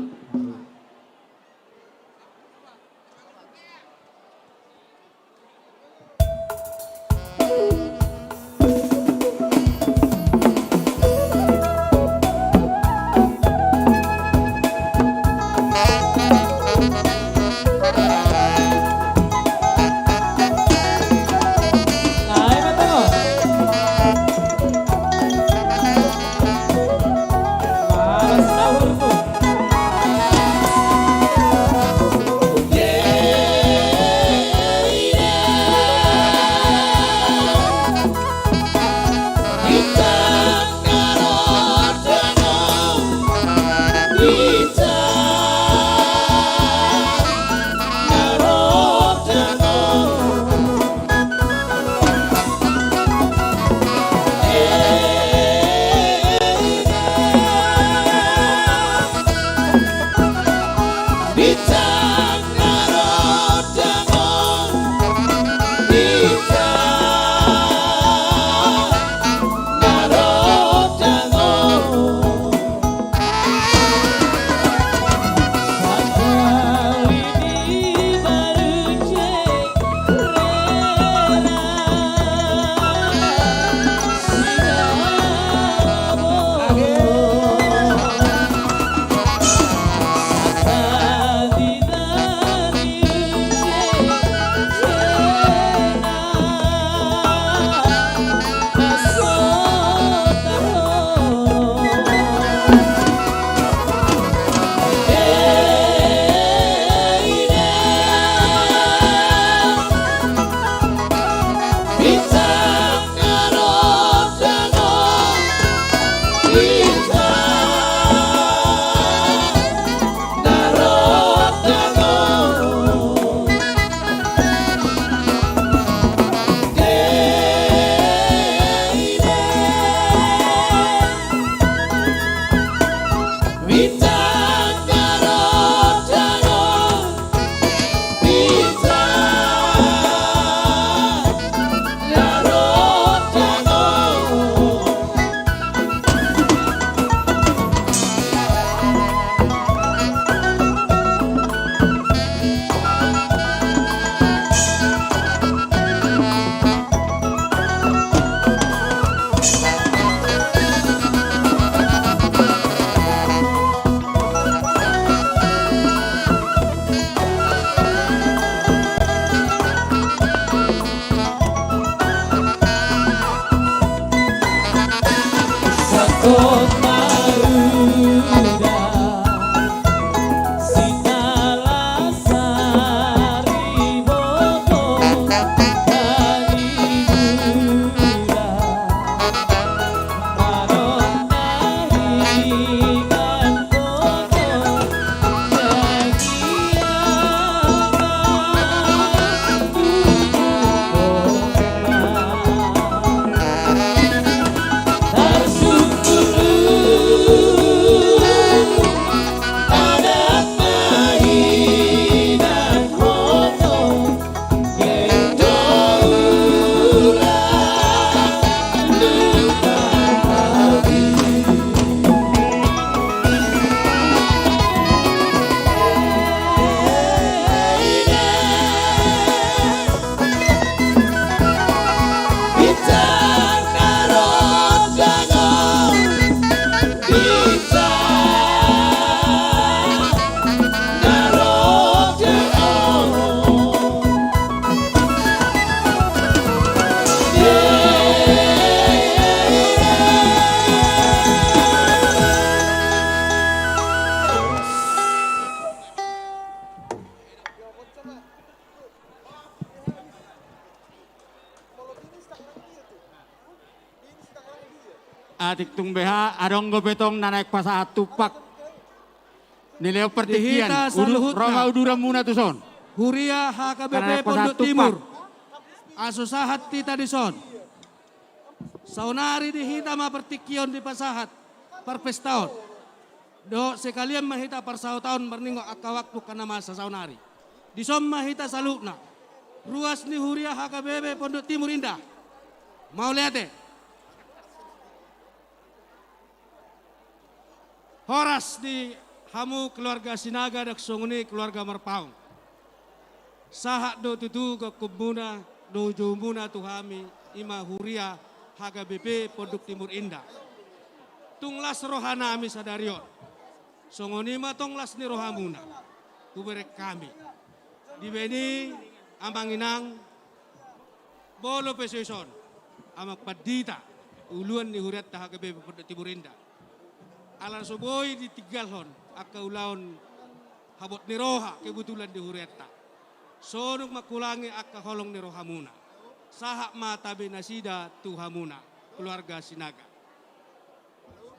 Bintang narojangon, bintang narojangon. Sakali di barucek rela, bintang narojangon, bintang narojangon. Bintang narojangon, bintang narojangon. Sakot maruda, sitala sari boto, tani buda, maron nahikan koto, adat mainan hono, gendora lupa hati. Bintang narojangon, bintang narojangon. Atik tung beha adong go betong naik pasahat tupak. Nileo pertikian. Dihita sa luhut na. Roma udura muna tuson. Huria Karena HKBP pasat Pondok tupak. Timur. Asusahat tita dison. Saunari dihita mapertikion di pasahat perpestaon. Do sekalian mahita parsau tahun berningo akka waktu kana masa saunari. Dison mahita salukna. Ruas ni Huria HKBP Pondok Timur Indah. Mau lihat deh. Horas di hamu keluarga Sinaga dak songuni keluarga Marpaung. Sahak do tutu ke kubuna do jumuna tuhami ima Huria HKBP Pondok Timur Indah. Tunglas rohana ami sadarion. Songoni ma tonglas ni rohamuna. Kuberek kami. Di beni amanginang bolo pesoison amak padita uluan ni Huria HKBP Pondok Timur Indah. Alan soboy di tigalhon akka ulaon habot ni roha kebetulan di Hureta. Sonok makulangi akka holong ni rohamuna. Sahak mata binasida tuhamuna keluarga Sinaga.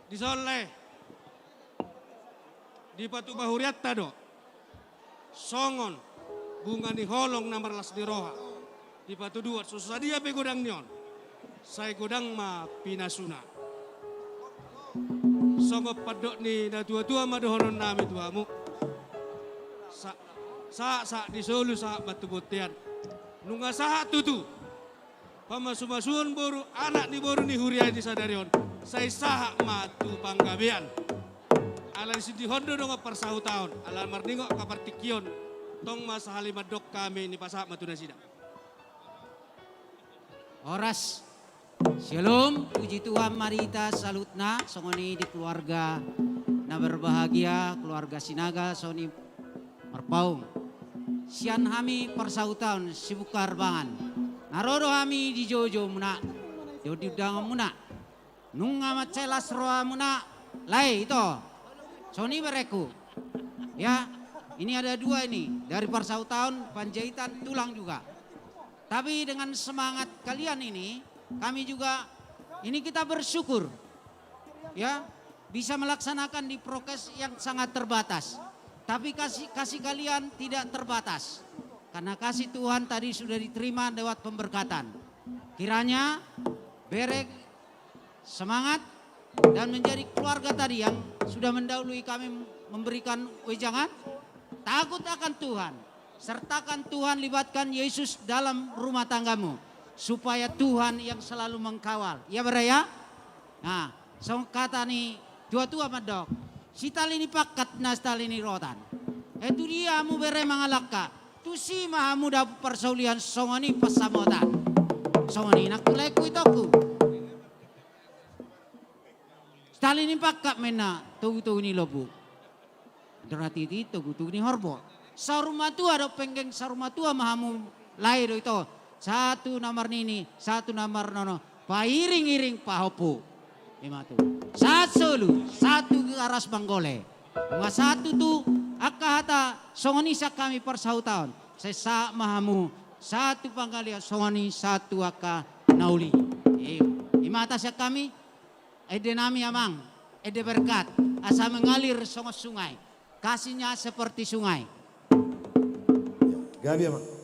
Disoleh di patu bahuriatta do. Songon bunga ni holong nomor las di roha. Di patu dua susah dia pe godang nion. Saya godang ma pinasuna. Songo padok ni na tua-tua madohonon nami tuamu. sa di Solo sa matubutian. Nunga sa tutu. Pamasumasuan boru anak ni boru ni hurian di sadarion. Saya saha matu panggabean. Alan si dihondo dong persau tahun. Alan marningo kapartikion. Tong masa halimadok kami ni pasak matu nasida. Oras. Shalom, puji Tuhan marita salutna songoni di keluarga na berbahagia, keluarga Sinaga soni merpaung. Sian hami persautan sibukar bangan. Naroro hami di Jojo muna, jodi udang muna. Nunga macelas roa muna, lai itu. Soni bereku. Ya, ini ada dua ini dari persautan Panjaitan tulang juga. Tapi dengan semangat kalian ini, kami juga ini kita bersyukur ya bisa melaksanakan di prokes yang sangat terbatas. Tapi kasih kalian tidak terbatas. Karena kasih Tuhan tadi sudah diterima lewat pemberkatan. Kiranya berek semangat dan menjadi keluarga tadi yang sudah mendahului kami memberikan wejangan. Takut akan Tuhan. Sertakan Tuhan, libatkan Yesus dalam rumah tanggamu. Supaya Tuhan yang selalu mengkawal. Ya beraya? Nah, so kata nih tua-tua madok. Si tali ini pakat nas tali ini rotan. Itu dia mu bere mangalaka. Tu si mahamu da persaulian songoni pasamotan. Songoni nak tuleku itoku. Tali ini pakat mena tugu-tugu ni lobu. Derati itu tugu ni horbo. Sarumah tua ada penggeng sarumah tua mahamu lahir itu. Satu nomor nini, satu nomor nono. Pairing-iring pahopu. Lima tu. Satu ke aras Banggole. Mga satu tu akahata songonisa kami persautan. Sesa mahamu satu panggalia songoni satu aka nauli. Imata siya kami. Ede nami amang. Ede berkat. Asa mengalir songos sungai. Kasihnya seperti sungai. Gabi Amang.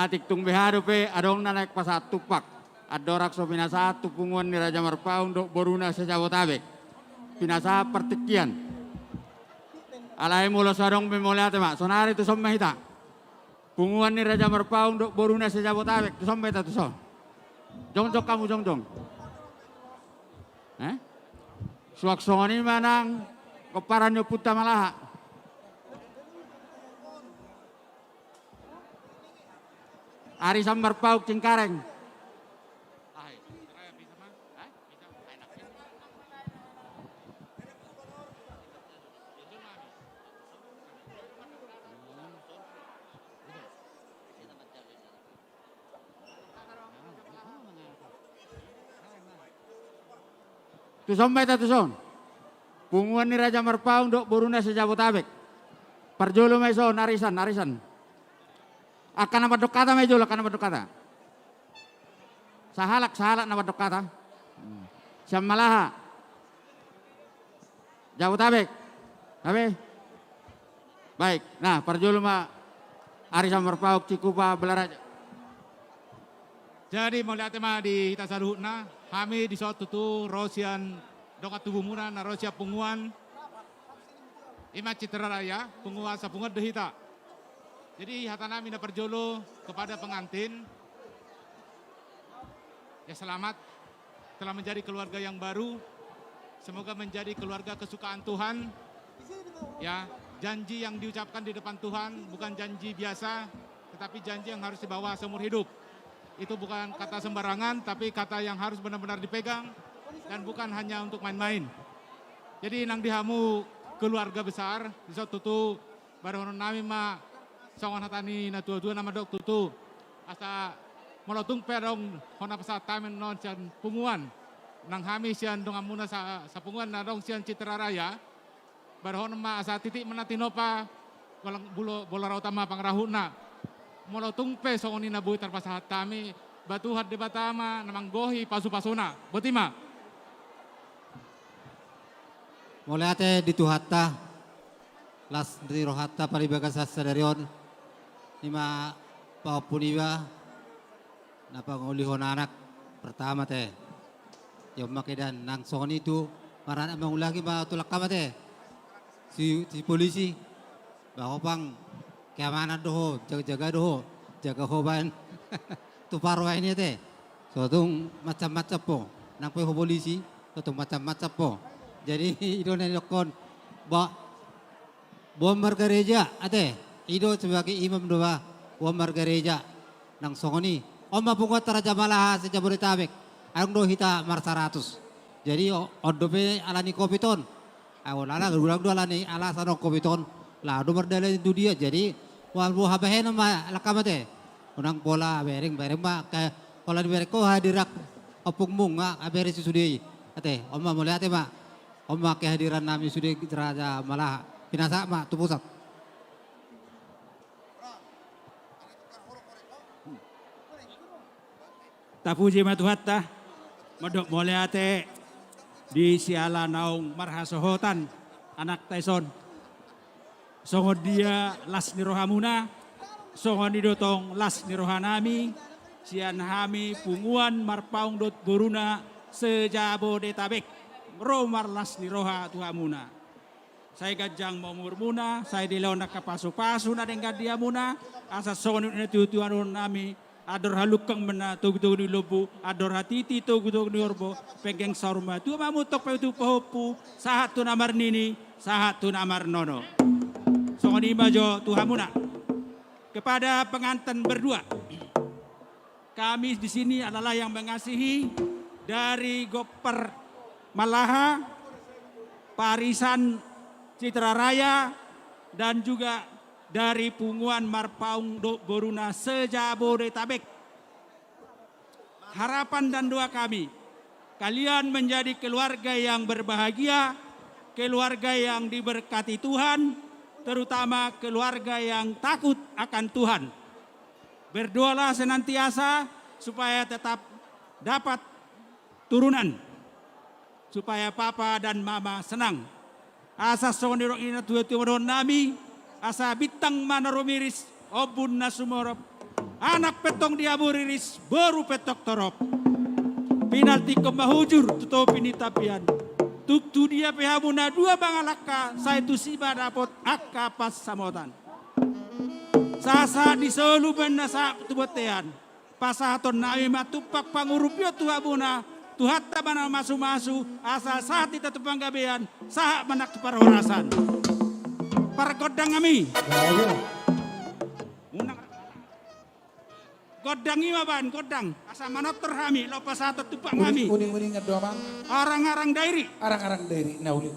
atik tung behado pe adong na naik pasatu pak. Adorak so pinasa tu punguan ni Raja Marpaung dok boruna sejabotabek. Pinasa pertikian. Alai mulo sarong pemoliate mak. Sonari tu somme hita. Punguan ni Raja Marpaung dok boruna sejabotabek. Tu somme hita tu so. Jong kamu jong. Suaksoni manang keparanyo puta malaha. Ari sambar pauk cingkareng. Tuson beta tuson. Punguan ni Raja Marpaung dok boruna sejabotabek. Parjolo meso narisan. Akan nama dok kata mejo akan nama dok kata. Sahalak nama dok kata. Syamalaha. Jabotabek. Habe? Baik. Nah, parjolo ma Arisan Marpaung Cikupa Belaraja. Jadi melihat tema di Tasaruhna, kami di suatu tu Rosian dokat tubuh muna na Rosia punguan Ima Citra Raya, punguan sapungan dehita. Jadi hata nami na perjolo kepada pengantin. Ya selamat telah menjadi keluarga yang baru. Semoga menjadi keluarga kesukaan Tuhan. Ya, janji yang diucapkan di depan Tuhan bukan janji biasa, tetapi janji yang harus dibawa seumur hidup. Itu bukan kata sembarangan, tapi kata yang harus benar-benar dipegang dan bukan hanya untuk main-main. Jadi nang dihamu keluarga besar, bisa tutu baru nami ma sawan hatani na tua nama dok tutu asa molotung perong hona pasat tamen non sian punguan nang hami sian dong amuna sa punguan na dong sian Citra Raya baru hona ma asa titik menatinopa bola utama pangrahuna molotung pe songoni na buhi terpasahat kami batuhat di batama namang gohi pasu-pasuna botima Mulai ate dituhatta las dari rohatta paribagasa sadarion lima paupuniwa napangulihon anak pertama teh yung makidan nang songoni itu marana mangulagi ba tulak kama teh si polisi baho pang keamanan doho jaga hoban tu parwa ini teh sotung macam-macam po nang pe polisi sotung macam-macam po jadi ido nelokon bomber gereja ate ido sebagai imam doa bomber gereja nang songoni oma pungot Raja Malaha sa Jabodetabek ayong do hita mar 100 jadi odope alani kopiton awalala gulang do alani ala sanok kopiton lado berdala itu dia jadi wal buah bahen ma lakamate unang pola bereng ma ka pola bereng ko hadirak opung munga abere susudi ate oma mulai ate ma oma kehadiran nami sudah Raja Malaha pinasa ma tu pusat tapuji matuhatta modok mulai ate di siala naung marhasohotan anak Tyson songon dia las nirohamuna songon didotong las nirohanami sian hami punguan Marpaung dot boruna sejabodetabek romar las niroha tuhamuna saya gajang mau murmuna saya dilawan kapasu-pasu na dengan dia muna asa songon itu tuhan nami ador halukang mena tug-tug ni lobu ador hatiti tug-tug ni orbo pegeng sarma tu mamutok pa itu pahopu sahat tu namar nini sahat tu namar nono songoni majo tuhamuna kepada pengantin berdua kami di sini adalah yang mengasihi dari Goper Malaha Parisan Citra Raya dan juga dari punguan Marpaung Boruna sejabodetabek. Harapan dan doa kami, kalian menjadi keluarga yang berbahagia, keluarga yang diberkati Tuhan, terutama keluarga yang takut akan Tuhan. Berdoalah senantiasa supaya tetap dapat turunan, supaya papa dan mama senang. Asa sonirok ina tuwa nami, asa bitang manaromiris obun na sumorop anak petong dia buriris baru petok torok. Pinalti kembahujur tutup pinitapian. Tuktu dia pehamuna dua bangalaka saya tu siba dapot akka pas samotan. Sasa di selu benasa tubetean. Pasahaton nawi matupak pangurupyo tuhabuna. Tuhatta mana masu-masu asa saat kita tupang gabean sahak manak tuparorasan. Para godang kami. Unang godang imaban godang asa manotor kami lo pasata tupak kami. Uning-uning ngadua bang. Arang-arang dairi. Arang-arang dari nauli.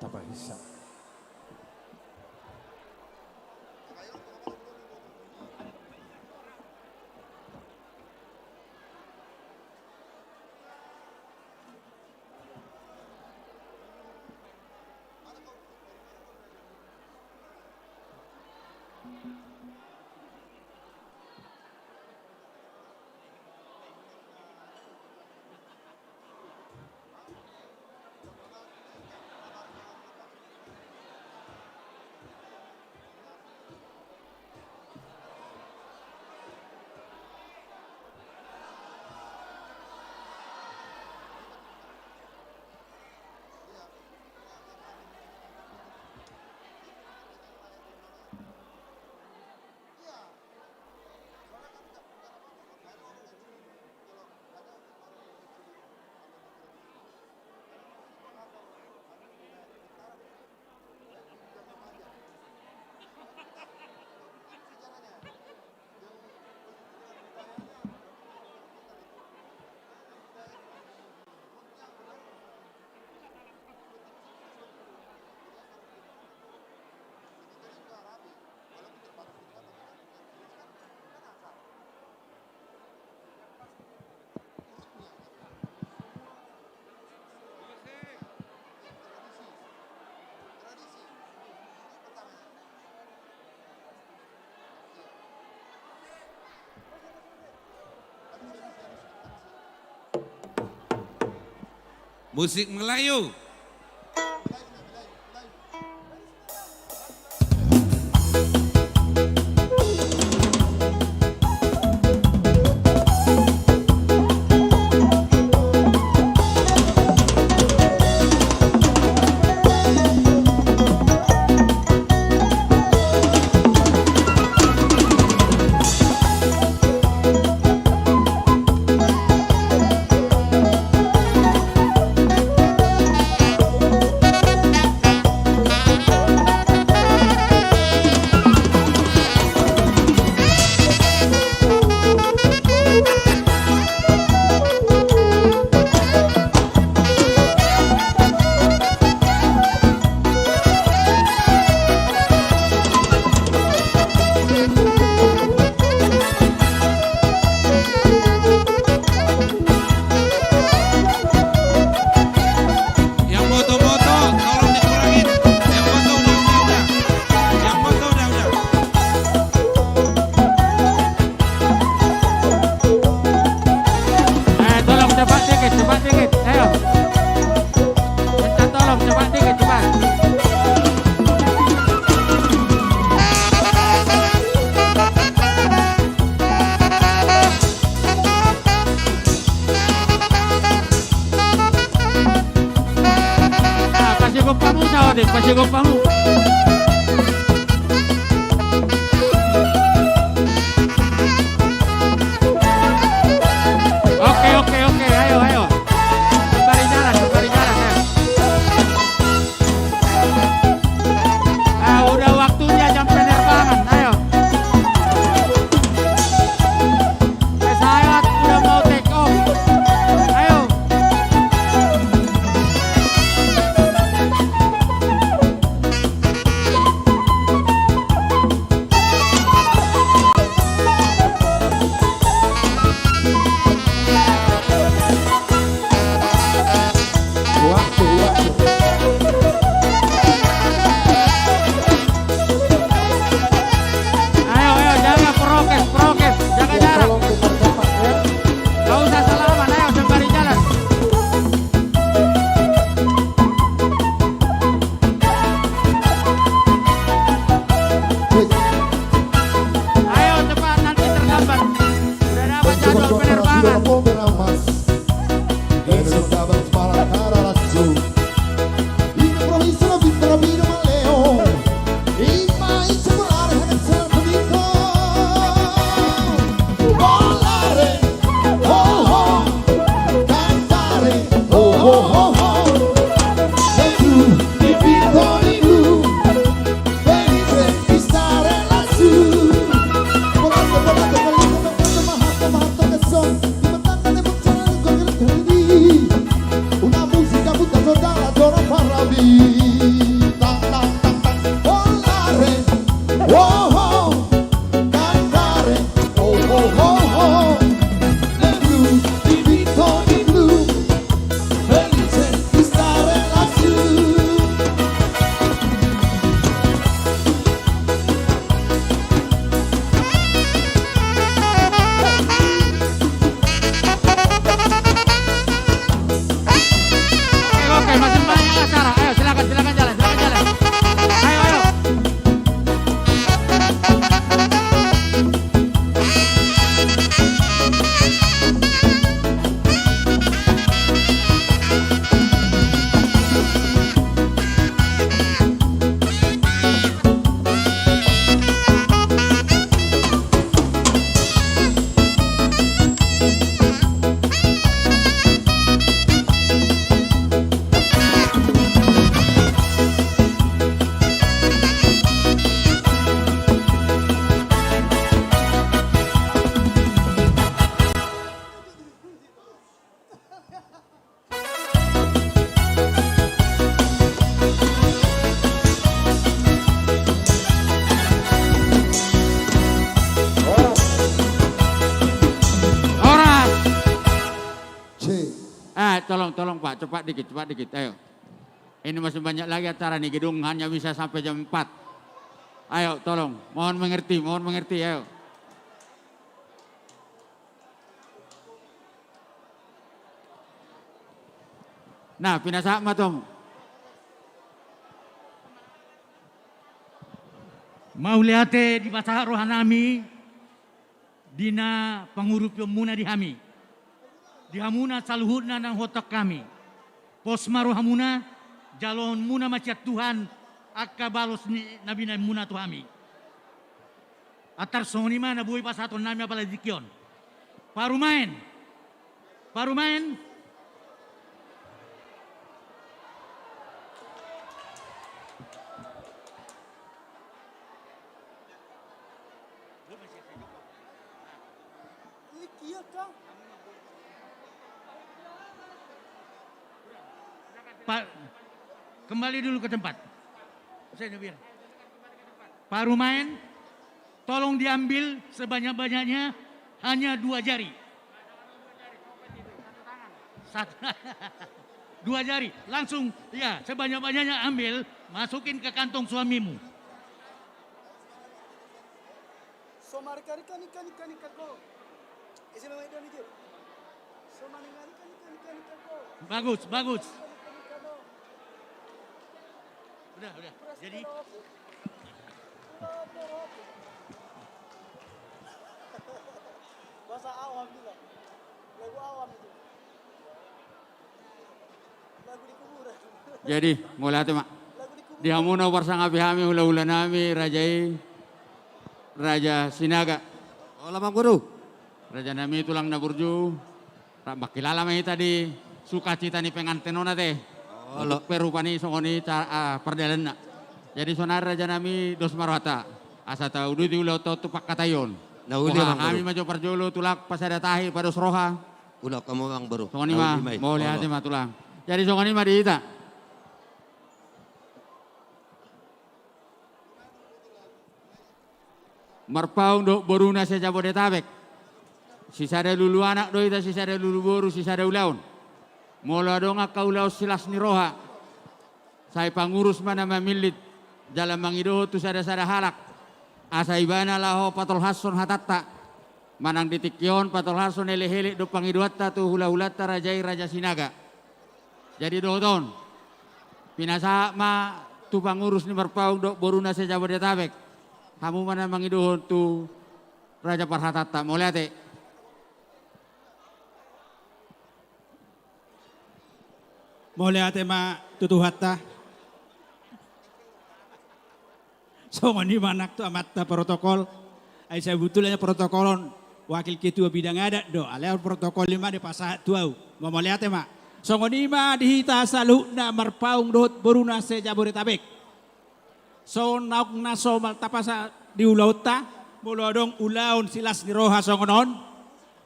Tapahisa. Musik Melayu. Pasir Gopamu. Oke, ayo. Kembali jalan ya. Udah waktunya jam penerbangan, ayo. Pesawat udah mau take off. Ayo. Oh oh, cantare. Oh oh oh oh. Nel blu, divito di blu, felice di stare lassù. Oke, masih banyak acara. Ayo silakan jalan. Ayo, ayo. Orang. Tolong Pak, cepat dikit, ayo. Ini masih banyak lagi acara nih, gedung hanya bisa sampai jam 4. Ayo, tolong, mohon mengerti, ayo. Nah, pinasa matong. Mau lihat di masa rohanami dina pengurus pemuna di Hami. Di Hamuna saluhutna nang hotak kami. Posmaru Hamuna jalon muna maciat Tuhan akka balos ni nabi muna tu Hami. Atar soni mana bui pasaton nami apalagi dikion. Parumain. Pak, kembali dulu ke tempat. Saya bilang. Parumain, tolong diambil sebanyak-banyaknya hanya 2 jari. 2 jari, langsung ya sebanyak-banyaknya ambil, masukin ke kantong suamimu. Bagus. Udah. Jadi Bahasa awam juga. Lagu awam itu. Lagu di kuburan. Jadi, mulai hati mak. Di Hamuna warsang abihami hula-hula nami Raja Sinaga. Olah Mang Guru. Raja nami tulang naburju. Bakilala mai tadi sukacita ni pengantenona teh. Untuk perupani songoni perjalanan. Jadi sonar raja nami dos marwata. Asata udu di ulau tu pak katayon. Nah uli Mang Kami Guru. maju perjolo tulak pasada tahi pada sroha. Ulah kamu Mang Guru. Songoni mah mau lihat mah tulang. Jadi songoni mah diita. Marpaung do boruna sa Jabodetabek. Sisada lulu anak do ita sisada lulu boru sisada ulaun. Mola do nga kaulau silas ni roha. Saya pangurus mana mamilit dalam mangido tu sada halak. Asa ibana laho patol hason hatatta. Manang ditikyon patol hason hele do pangiduatta tu hula-hulatta rajai Raja Sinaga. Jadi do ton. Pinasa ma tu pangurus ni marpaung do boruna sa Jabodetabek. Kamu mana mangido tu Raja Parhatatta, mau lihat eh? Mau lihat ma tutuhatta. So ngoni manak tu amatta protokol. Ay saya butulnya protokolon wakil ketua bidang adat do. Alea protokol 5 di pasah tuau. Mau lihat ma. So ngoni ma dihita salukna marpaung dot boruna se Jabodetabek. So nauk naso maltapasa di ulauta mulodong ulaun silas ni roha songonon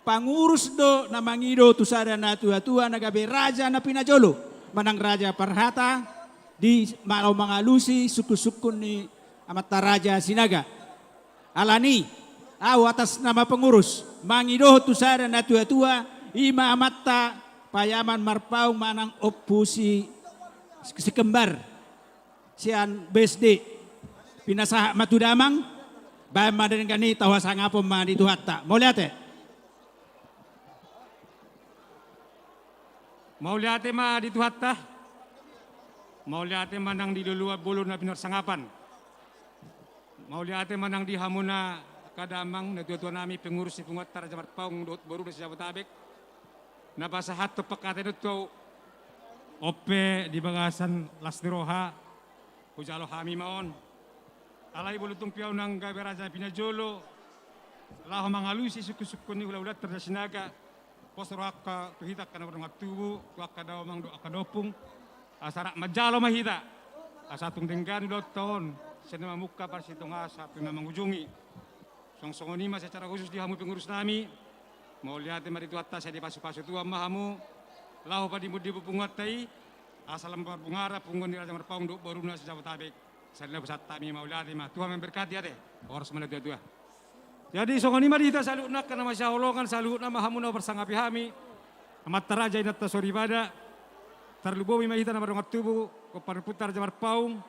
pangurus do namangido tusada na tua nagabe raja na pinajolo manang Raja Parhata di malau mangalusi suku-sukun ni Amata Raja Sinaga. Alani, atas nama pengurus, mangidoh tusara na tua-tua, ima amata payaman marpaung manang opusi si kembar, sian BSD, pinasah matudamang, bayan madan gani tawasang apom mani tuhatta. Mau lihat ya? Mau lihat ma di tuhatta? Mau lihat manang di dulu bulu na pinarsangapan? Mau lihat manang di hamuna kadamang na tuwa nami pengurus si pungat Raja Marpaung dot baru na siya Batabek. Nabasahat to pagkate to ope di bagasan Las Niroha hujalo hami maon. Alay bulutong piaw ng gabi Raja Pinajolo. Laho mangalusi suku-suku ni ulat terda sinaga. Posro akka tuhitak kana barang tubu, tuaka daw mang do akadopung. Asara majalo mahita. Asatung denggan ulot taon. Sena mamuka para sitong asa pinamangujungi. Songsongoni mas secara khusus dihamu pengurus nami. Mau lihat mari tu atas saya di pasu-pasu tua mahamu. Lahu pa di mudi pungat tai. Asal lembar bungara pungon di Raja Marpaung do baru na sejauh tabek. Saya besar kami mau lihat mah Tuhan memberkati ya deh. Orang semana dua-dua. Jadi songoni mari kita salut nak karena masya Allah kan salut nama hamu na bersangapi hami. Amat teraja ina tasori pada. Terlubowi mahita na barongat tubuh kepada putar Raja Marpaung.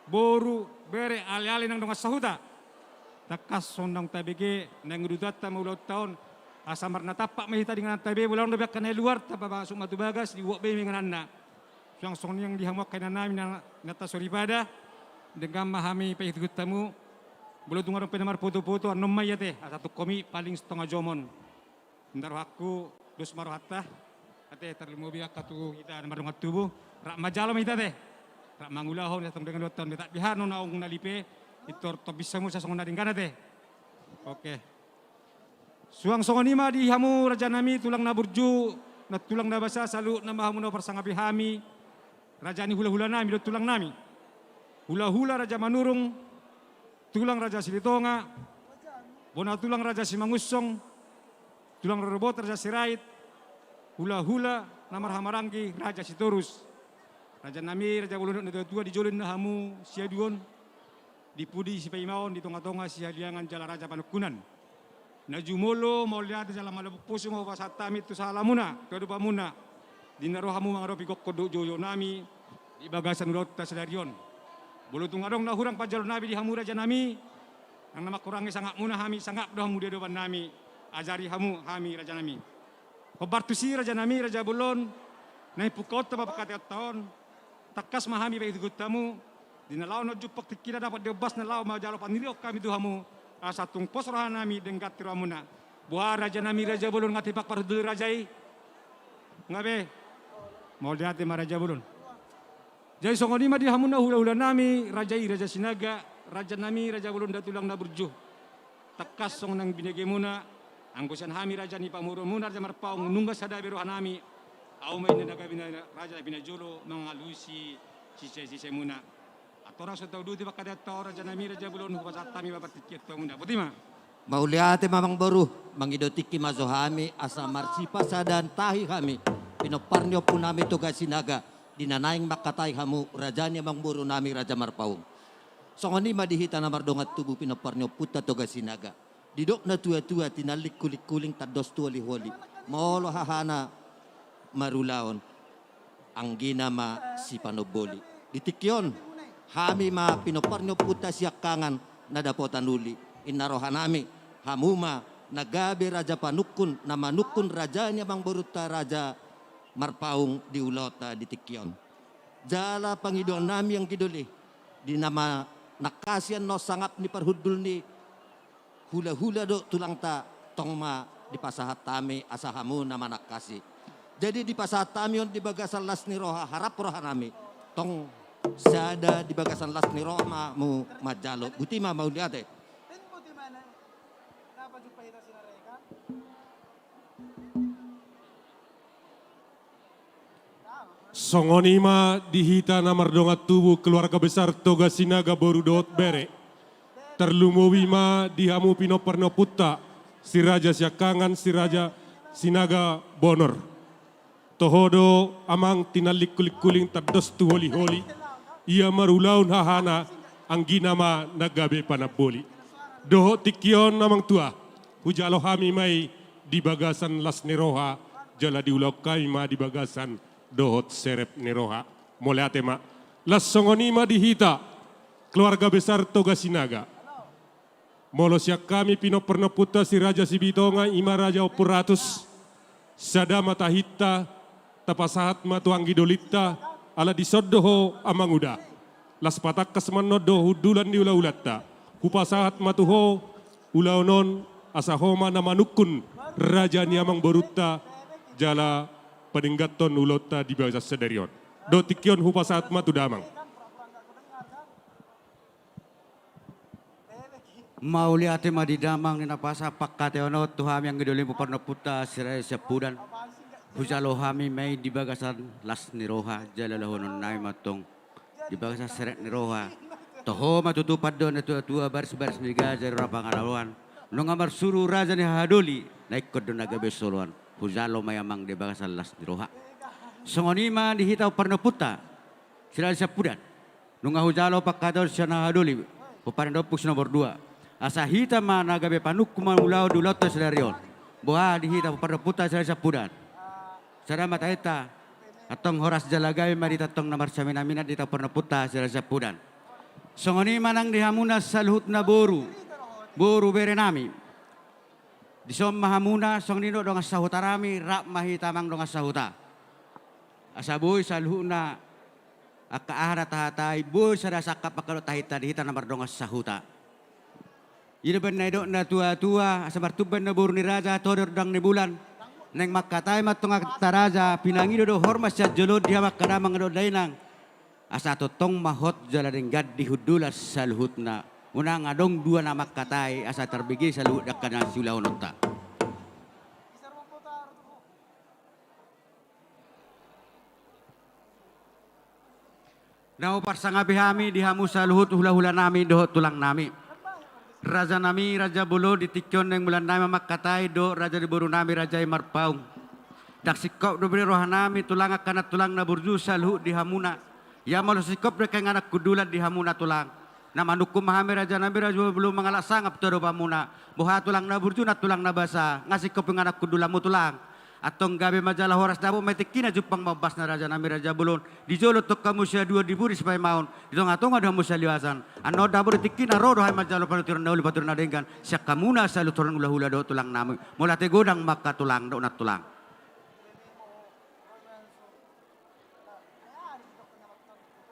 Boru bere ali-ali nang dongas sahuta. Takas sondang tabege nang udata maulau tahun asamar na tapak mahita dengan tabe bulan lebih akan luar tapa masuk matu bagas di wok be dengan anna. Yang song yang dihamak kena nami nata soribada dengan mahami pe itu tamu. Bulu tungar penamar foto-foto anom mayate satu komi paling setengah jomon. Ndar aku dos marohatta ate terlimu biak katu kita nomor tubuh rak majalo mahita teh. Rak mangulahon datang dengan dotan betak bihano naung nalipe itu to bisa mo sa songon na dingkana teh. Oke. Suang songonima di hamu raja nami tulang na burju na tulang na basa salu na mahamu na persangapi hami. Raja ni hula-hula nami do tulang nami. Hula-hula Raja Manurung, tulang Raja Silitonga, bona tulang Raja Simangusong, tulang Robot Raja Sirait, hula-hula namar Hamarangi Raja Sitorus. Raja nami Raja Bulunok na tua dijolin na hamu siaduon. Dipudi si Paimaon di tonga-tonga si haliangan jala Raja Panukunan. Na jumolo mau lihat jala malabuk puso mau pasatami tu salamuna, kedupa muna. Di narohamu mga ropi kodo joyo nami di bagasan ulot ta sedarion. Bulutung adong na hurang pajalo nabi di hamu Raja nami. Ang nama kurangi sangak muna hami sangak doh hamu depan nami. Ajari hamu hami Raja nami. Kobartusi Raja nami Raja Bulon. Nai pukot ta papakati tahun. Takas mahami pa itugutamu. Dinalaw na jupak tikira dapat diobas na law majalo paniriok kami tuhamu satung posrohan nami denggat tiramuna buah Raja nami Raja Bulun ngatipak parudul rajai ngabe mau lihat ma Raja Bulun jadi songoni ma di hamuna hula-hula nami rajai Raja Sinaga Raja nami Raja Bulun datulang na burjuh takas song nang binegemuna angkusan hami Raja ni pamurumuna Raja Marpaung nunggas sada beruhan nami au may naga Raja Pinajolo mangalusi sise muna Atora sa tawdo di ba kada tora Raja nami Raja Bulun hubasat tami babatikit to muna. Buti ma. Mauliate mamang boru mangidotiki mazohami asa marsipa sadan tahi kami pinoparnyo punami tugas sinaga dinanaing makatay hamu rajanya mang boru nami Raja Marpaung. Songoni madihita na mardongat tubuh pinoparnyo puta tugas sinaga. Didok na tua-tua tinalik kulik-kuling tados tuali holi. Molo hahana marulaon ang ginama si Panoboli. Ditikyon hami ma pinoparnyo puta siya kangan na dapotan uli. Inarohan nami hamuma nagabi Raja Panukun na manukun rajanya bang boruta Raja Marpaung di ulota di Tikyon. Jala pangidoan nami yang kiduli di nama nakasian no sangap ni parhudul ni hula-hula do tulang ta tongma di pasahat tami asahamu nama nakasi. Jadi di pasahat tami on di bagasan Las Niroha harap rohan nami tong sada di bagasan Las Niroha mu majalo buti ma mau lihat eh. Songonima dihita na mardongat tubuh keluarga besar Toga Sinaga Borudot Bere. Terlumowima dihamu pinoparno putta si Raja Siakangan si Raja Sinaga Bonor. Tohodo amang tinalik kulik-kuling tados tu holi-holi. Ia marulaun hahana angginama nagabe panaboli. Doho tikion namang tua, hujalo hami mai di bagasan las niroha, jala diulau kami ma di bagasan dohot serep niroha. Moleate ma, las songonima dihita, keluarga besar Toga Sinaga. Molosyak kami pino perno puta si Raja Sibitonga ima Raja Opuratus, sada matahita, tapasahat matuang gidolita, ala disodoho amanguda. Las patak kasmanodo hudulan di ula-ulatta. Kupasahat matuho ulaonon asahoma namanukun Raja Niamang Boruta jala peninggaton ulota di bawah sederion. Do tikion hupasahat matu damang. Mauli ate madidamang ni napasa pakkate ono tuhami yang gedolim puparno puta sirai sepudan. Hujalo hami may di bagasan las niroha jala lahonon nai matong di bagasan seret niroha. Toho matutupad doon na tua baris-baris miga jari rapangalawan. Nung amar suru raja ni hadoli naik kodon nagabe soluan. Hujalo mayamang di bagasan las niroha. Songonima dihitaw parno puta sirai sepudan. Nung hujalo pakkador siya na hadoli. Puparindopus nomor 2. Asa hita ma nagabe panuk kumaulau duloto sedarion. Boha dihita pada puta saya sapudan. Sada mataita atong horas jalagay marita tong namar samina-mina dita pernah puta saya sapudan. Songoni manang dihamuna saluhut na boru. Boru berenami. Disom mahamuna song nino dong sahutarami rak mahitamang dong sahuta. Asaboy saluhuna akaahara tahatai boy sada sakap pakalo tahita dihita namar dong sahuta. Ida benai dok na tua-tua asamar tuban na boru ni raja todor dang ni bulan. Neng makatay matong akta raja pinangido do hormat sa jolod dia makadamang do dainang. Asa totong mahot jala denggad dihudulas sa luhut na. Unang adong dua na makatay asa terbigi sa luhut dak kana siulaw nonta. Nau parsangabi hami dihamu sa luhut hula-hula nami dohot tulang nami. Raja nami Raja Bolo ditikyon ng bulan nami makatay do Raja di Boru nami Raja Marpaung. Dak sikop do beri rohan nami tulang akan tulang na burju sa luhut dihamuna. Ya malu sikop do kay anak kudulat dihamuna tulang. Namanukum mahami Raja nami Raja belum mengalak sangap todo pamuna. Boha tulang na burju na tulang na basa. Ngasikop ng anak kudulamu tulang. Atong gabi majalah horas dabo may tikina jupang mabas na Raja nami Raja Bulon. Di jolo tok kamu sia dua diburi supaya maun. Itong atong ada musia liwasan. Ano dabo tikina rodo hay majalo panuturan dauli paturan nadengkan. Siak kamuna sa luturan hula-hula do tulang nami. Mula te godang maka tulang do na tulang.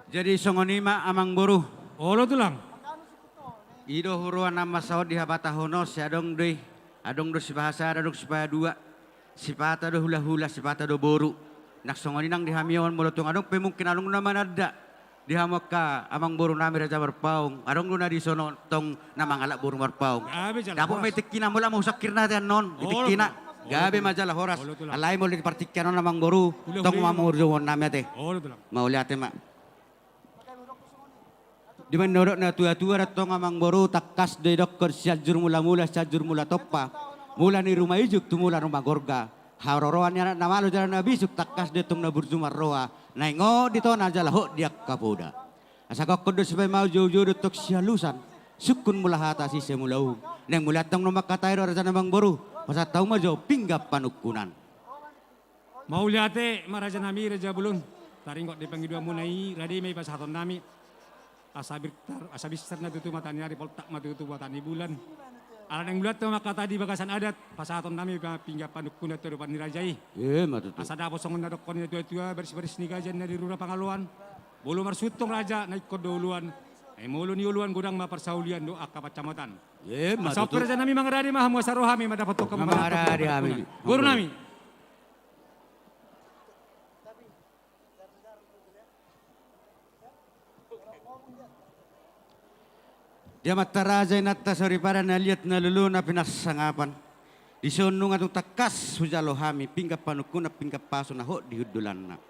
Jadi songonima amang boru. Olo tulang. Ido huruan nama saud di habata hono si adong deui. Adong do si bahasa adong supaya dua. Sipata do hula-hula sipata do boru. Nak songoni nang dihamion molotong adong pemungkin adong naman ada. Dihamak ka amang boru nami Raja Marpaung. Adong na di sono tong namang alak boru Marpaung. Dapo may tikina mula mau sakir natin non. Itikina. Gabi majalah horas. Alay mo di partikyan non namang boru. Tong mamurjowon nami ate. Mau lihat ma. Di menurut na tua-tua ratong amang boru takas de dokter syajur mula-mula syajur mula topa. Mula ni rumah ijuk tu mula rumah gorga. Haroroan yang nama lo jalan nabi suk takas detung na burjumar roa. Naingo dito na jala ho dia kapoda. Asa kok kudu supaya mau jauh-jauh detok sialusan. Sukun mula hata si semulau. Neng mula tong nomak katai ro raja namang boru. Masa tau ma jo pinggap panukunan. Mau liate maraja nami Raja Bulun. Taringkot di pangidua munai radi may pasaton nami. Asabis na tutu matani ari poltak matutu matani bulan. Alam yang bulat tu maka tadi bagasan adat pasaton nami pinggap panukuna tu depan nirajai. Matutu. Asa dapo songon nadok kon tua-tua bersih-bersih ni gajan dari rura pangaluan. Bulu marsutong raja naik kodoluan. Mulu ni uluan gudang maparsaulian do akap kecamatan. Matutu. Sopir raja nami mangradi mah muasarohami madapat to kamu. Mangradi kami. Guru nami. Dia mata raja natta sori para naliat na lulu na pinasangapan. Di sonung atong takas hujalo hami pinggap panukuna pinggap paso na ho di hudulan na.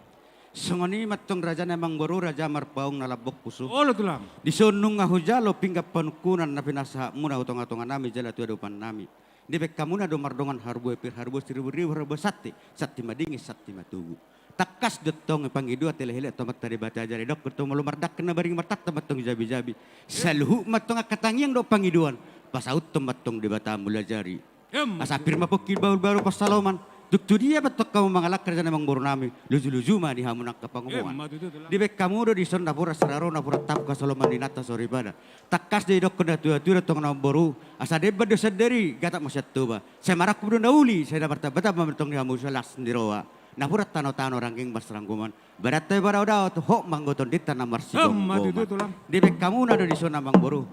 Songoni matong raja namang boru Raja Marpaung na labok puso. Olo tulang. Di sonung nga hujalo pinggap panukunan na pinasa muna utong-atongan nami jala tu adupan nami. Di bek kamuna do mardongan harbo pir harbo 1000 harbo sati madingis sati matugu. Takas detong pangidu atelehele tomat tari bata jari dok ketemu lu mardak kena baring martak tempat tong jabi-jabi. Saluhu matong akatangiang dok pangiduan. Pasaut tempat tong di bata mula jari. Asapir mapokil baru-baru pas Saloman. Duk tu dia betok kamu mangalak kerja namang boru nami. Luju-luju mah di hamunak kapangumuan. Di bek kamu do di son dapura seraro napura tap ka Saloman di nata sori pada. Takas di dok kena tua-tua tong nam boru. Asa debat dosa dari gatak masyat tuba. Saya marak kudu nauli. Saya dapat bata mamentong di hamu salas sendiroa. Napura tano-tano rangking mas rangkuman. Barat tay bara udah hok manggoton di tanah marsigong. Di bek kamu nado di son namang boru.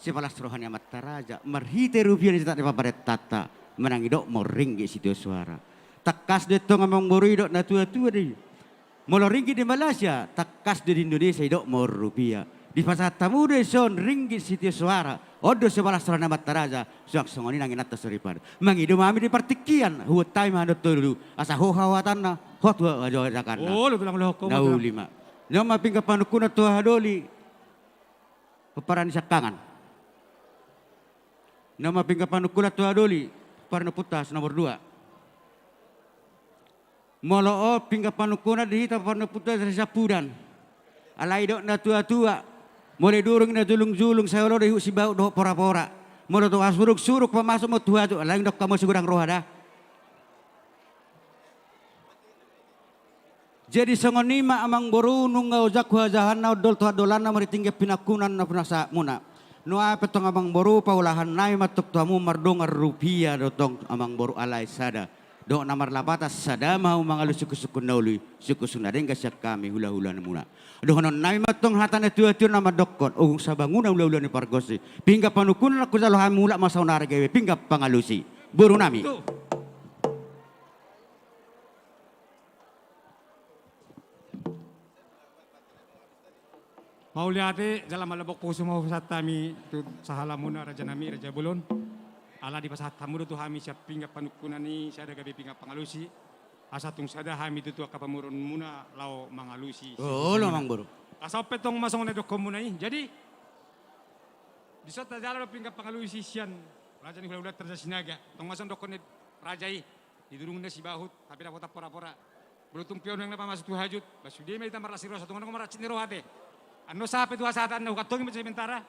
Si palas rohani amat taraja. Marhite rupiah di tak di paparet tata. Menangi dok mau ringgi situ suara. Takas de tong amang borui dok na tua-tua deh. Molo ringgi di Malaysia, takas di Indonesia dok mau rupiah. Di pasar tamu de son ringgi situ suara. Odo sebalas serana mataraja, suak songoni nangin atas soripan. Mangido mami di partikian, huat time handot dulu. Asa ho hawatan na, hot wa ajo jakarna. Oh, lu tulang lo kau. Nau lima. Nyama pingka panukuna tua hadoli. Peparan sakangan. Nama pingka panukuna tua hadoli. Parna putas nomor 2. Molo pingga panukuna dihita parna putas dari sapudan. Alai dok na tua-tua. Mulai durung na julung-julung saya lo dehu si bau dok pora-pora. Molo to asuruk-suruk pamasuk mo tua tu. Alai dok kamu segudang roh ada. Jadi songonima amang boru nungau jak wajahan na dol tuha dolana maritingge pinakunan na punasa muna. Noa petong amang boru paulahan nai matuk tuamu mardongar rupiah dotong amang boru alai sada. Dok namar labatas sada mau mangalu suku-suku naului. Suku sunadeng kasyak kami hula-hula muna. Doh non nai matong hatane tua-tua nama dokon. Ung sabanguna hula-hula ni pargosi. Pingga panukun aku salohan mula masau nargewe. Pingga pangalusi. Boru nami. Mau lihat dalam malabok puso mau saat kami tu sahalamuna raja nami raja bulon. Ala di pasat tamu tu kami siap pinggap panukunan ni saya ada gabi pinggap pangalusi. Asatung sada kami tu kapamurun muna lau mangalusi. Oh lo mang boru. Asal petong masong na dok komunai. Jadi di saat jalan pinggap pangalusi sian raja ni hula-hula terja sinaga. Tong masong dok konet rajai di durung na si bahut tapi dapat pora-pora. Belutung pion yang napa masuk tu hajut. Basudi may tamar lasiro sa tungan ko maracit ni rohate. Ano sapi tu asatan na ukatong mo sementara.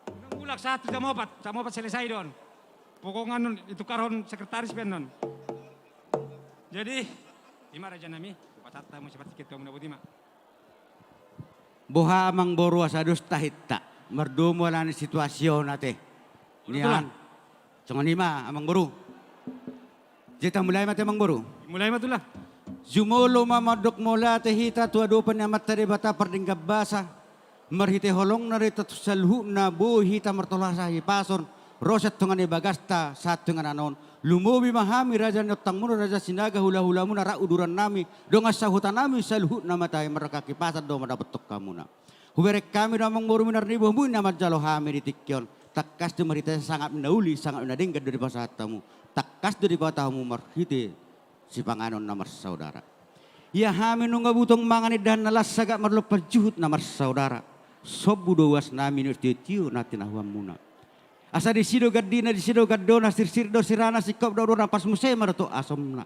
Unang ulak satu sa mopat selesai don. Pokongan nun itu karon sekretaris pen nun. Jadi lima raja nami, patata mo seperti kita mo na Boha amang boru asadus tahita. Merdomo lan situasyon ate. Nian. Songon lima amang boru. Jeta mulai mate amang boru. Mulai matulah. Jumolo mamadok mola tehita tua dopan amat tadi bata perdinggap basa. Merhite holong nari salhu na buhita mertolah sahi pason. Roset tungane bagasta saat tungan anon. Lumobi mahami raja nyotang muna raja sinaga hula-hula muna ra uduran nami. Donga sahutan nami salhu na matai mereka kipasan do madapat tok kamuna. Huberek kami namang boru minar nibo mu nama jalo hami di tikyon. Takas tu merhite sangat menauli sangat menadengkat dari pasatamu. Takas dari batamu merhite. Si panganon namar saudara. Ya hami nungga butong mangani dan nalas sagak marlo perjuhut namar saudara. Sobu doas nami nurtiu natin ahwam muna. Asa di sido gadina di sido gadona sir do sirana sikop do pas musai marato asomna.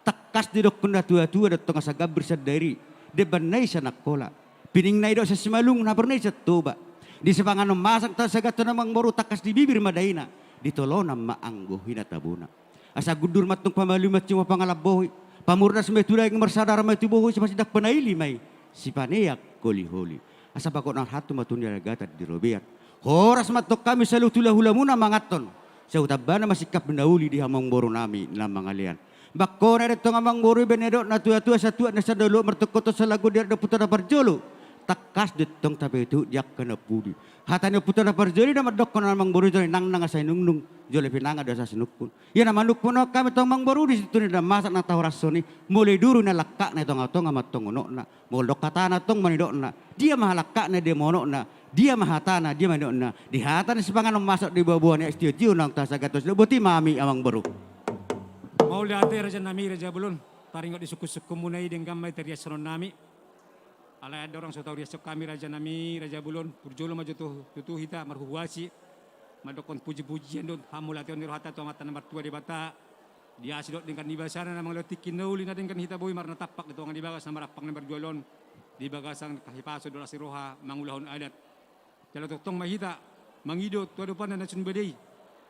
Takas di dok kunda tua-tua datong asa gabir sadari. Deban nai sanak kola. Pining nai do sa simalung na pernai sa toba. Di sepanganon masak ta sagato namang boru takas di bibir madaina. Ditolona maanggo hinatabuna. Asa gudur matong pamalu matyo pangalaboy. Pamurnas may tulay ng marsadara may tubuhoy sa masidak panaili may. Si paneyak koli-holi. Asa bakot ng hatu matunya nagatad di Robert. Horas matok kami sa lutula-hula muna mangaton. Sa utaba na masikap nauli di hamang boro nami na mga lian. Bako na rito nga mang boro benedok na tuwa-tuwa sa tuwa na sa dalo martukoto sa lago di puta na parjolo. Takas ditong tabi itu diak kena pudi. Hatanya puta na parjoli na madok ko na mang boro joli nang nangasay nungnung. Jole pinanga dosa sinukun. Ya nama nuk puno kami tong mang baru di situ ni dah masak na tahu rasoni. Mulai dulu na lakak na tong atong amat tong unok na. Moldok kata na tong manidok na. Dia mah lakak na dia monok na. Dia mah hatana dia manidok na. Di hatan sepangan masak di bawah ni estiu nang tasa gatos. Lebuti mami amang baru. Mau lihat raja nami raja bulun. Taringot di suku-suku munai dengan gamai teriak seron nami. Alai ada orang sotau riasok kami raja nami raja bulun. Purjolo maju tuh hita marhuwasi. Madokon puji-pujian don hamulation ni rohata tu mata nomor 2 di bata Dia asidot dengan di basana namang letikin nauli na dengan hita boy marna tapak ito ang di bagas na marapang na berjualon di bagasan kahipaso dola si roha mangulahon adat. Jalo totong mahita mangido tuado pa na nasun badai.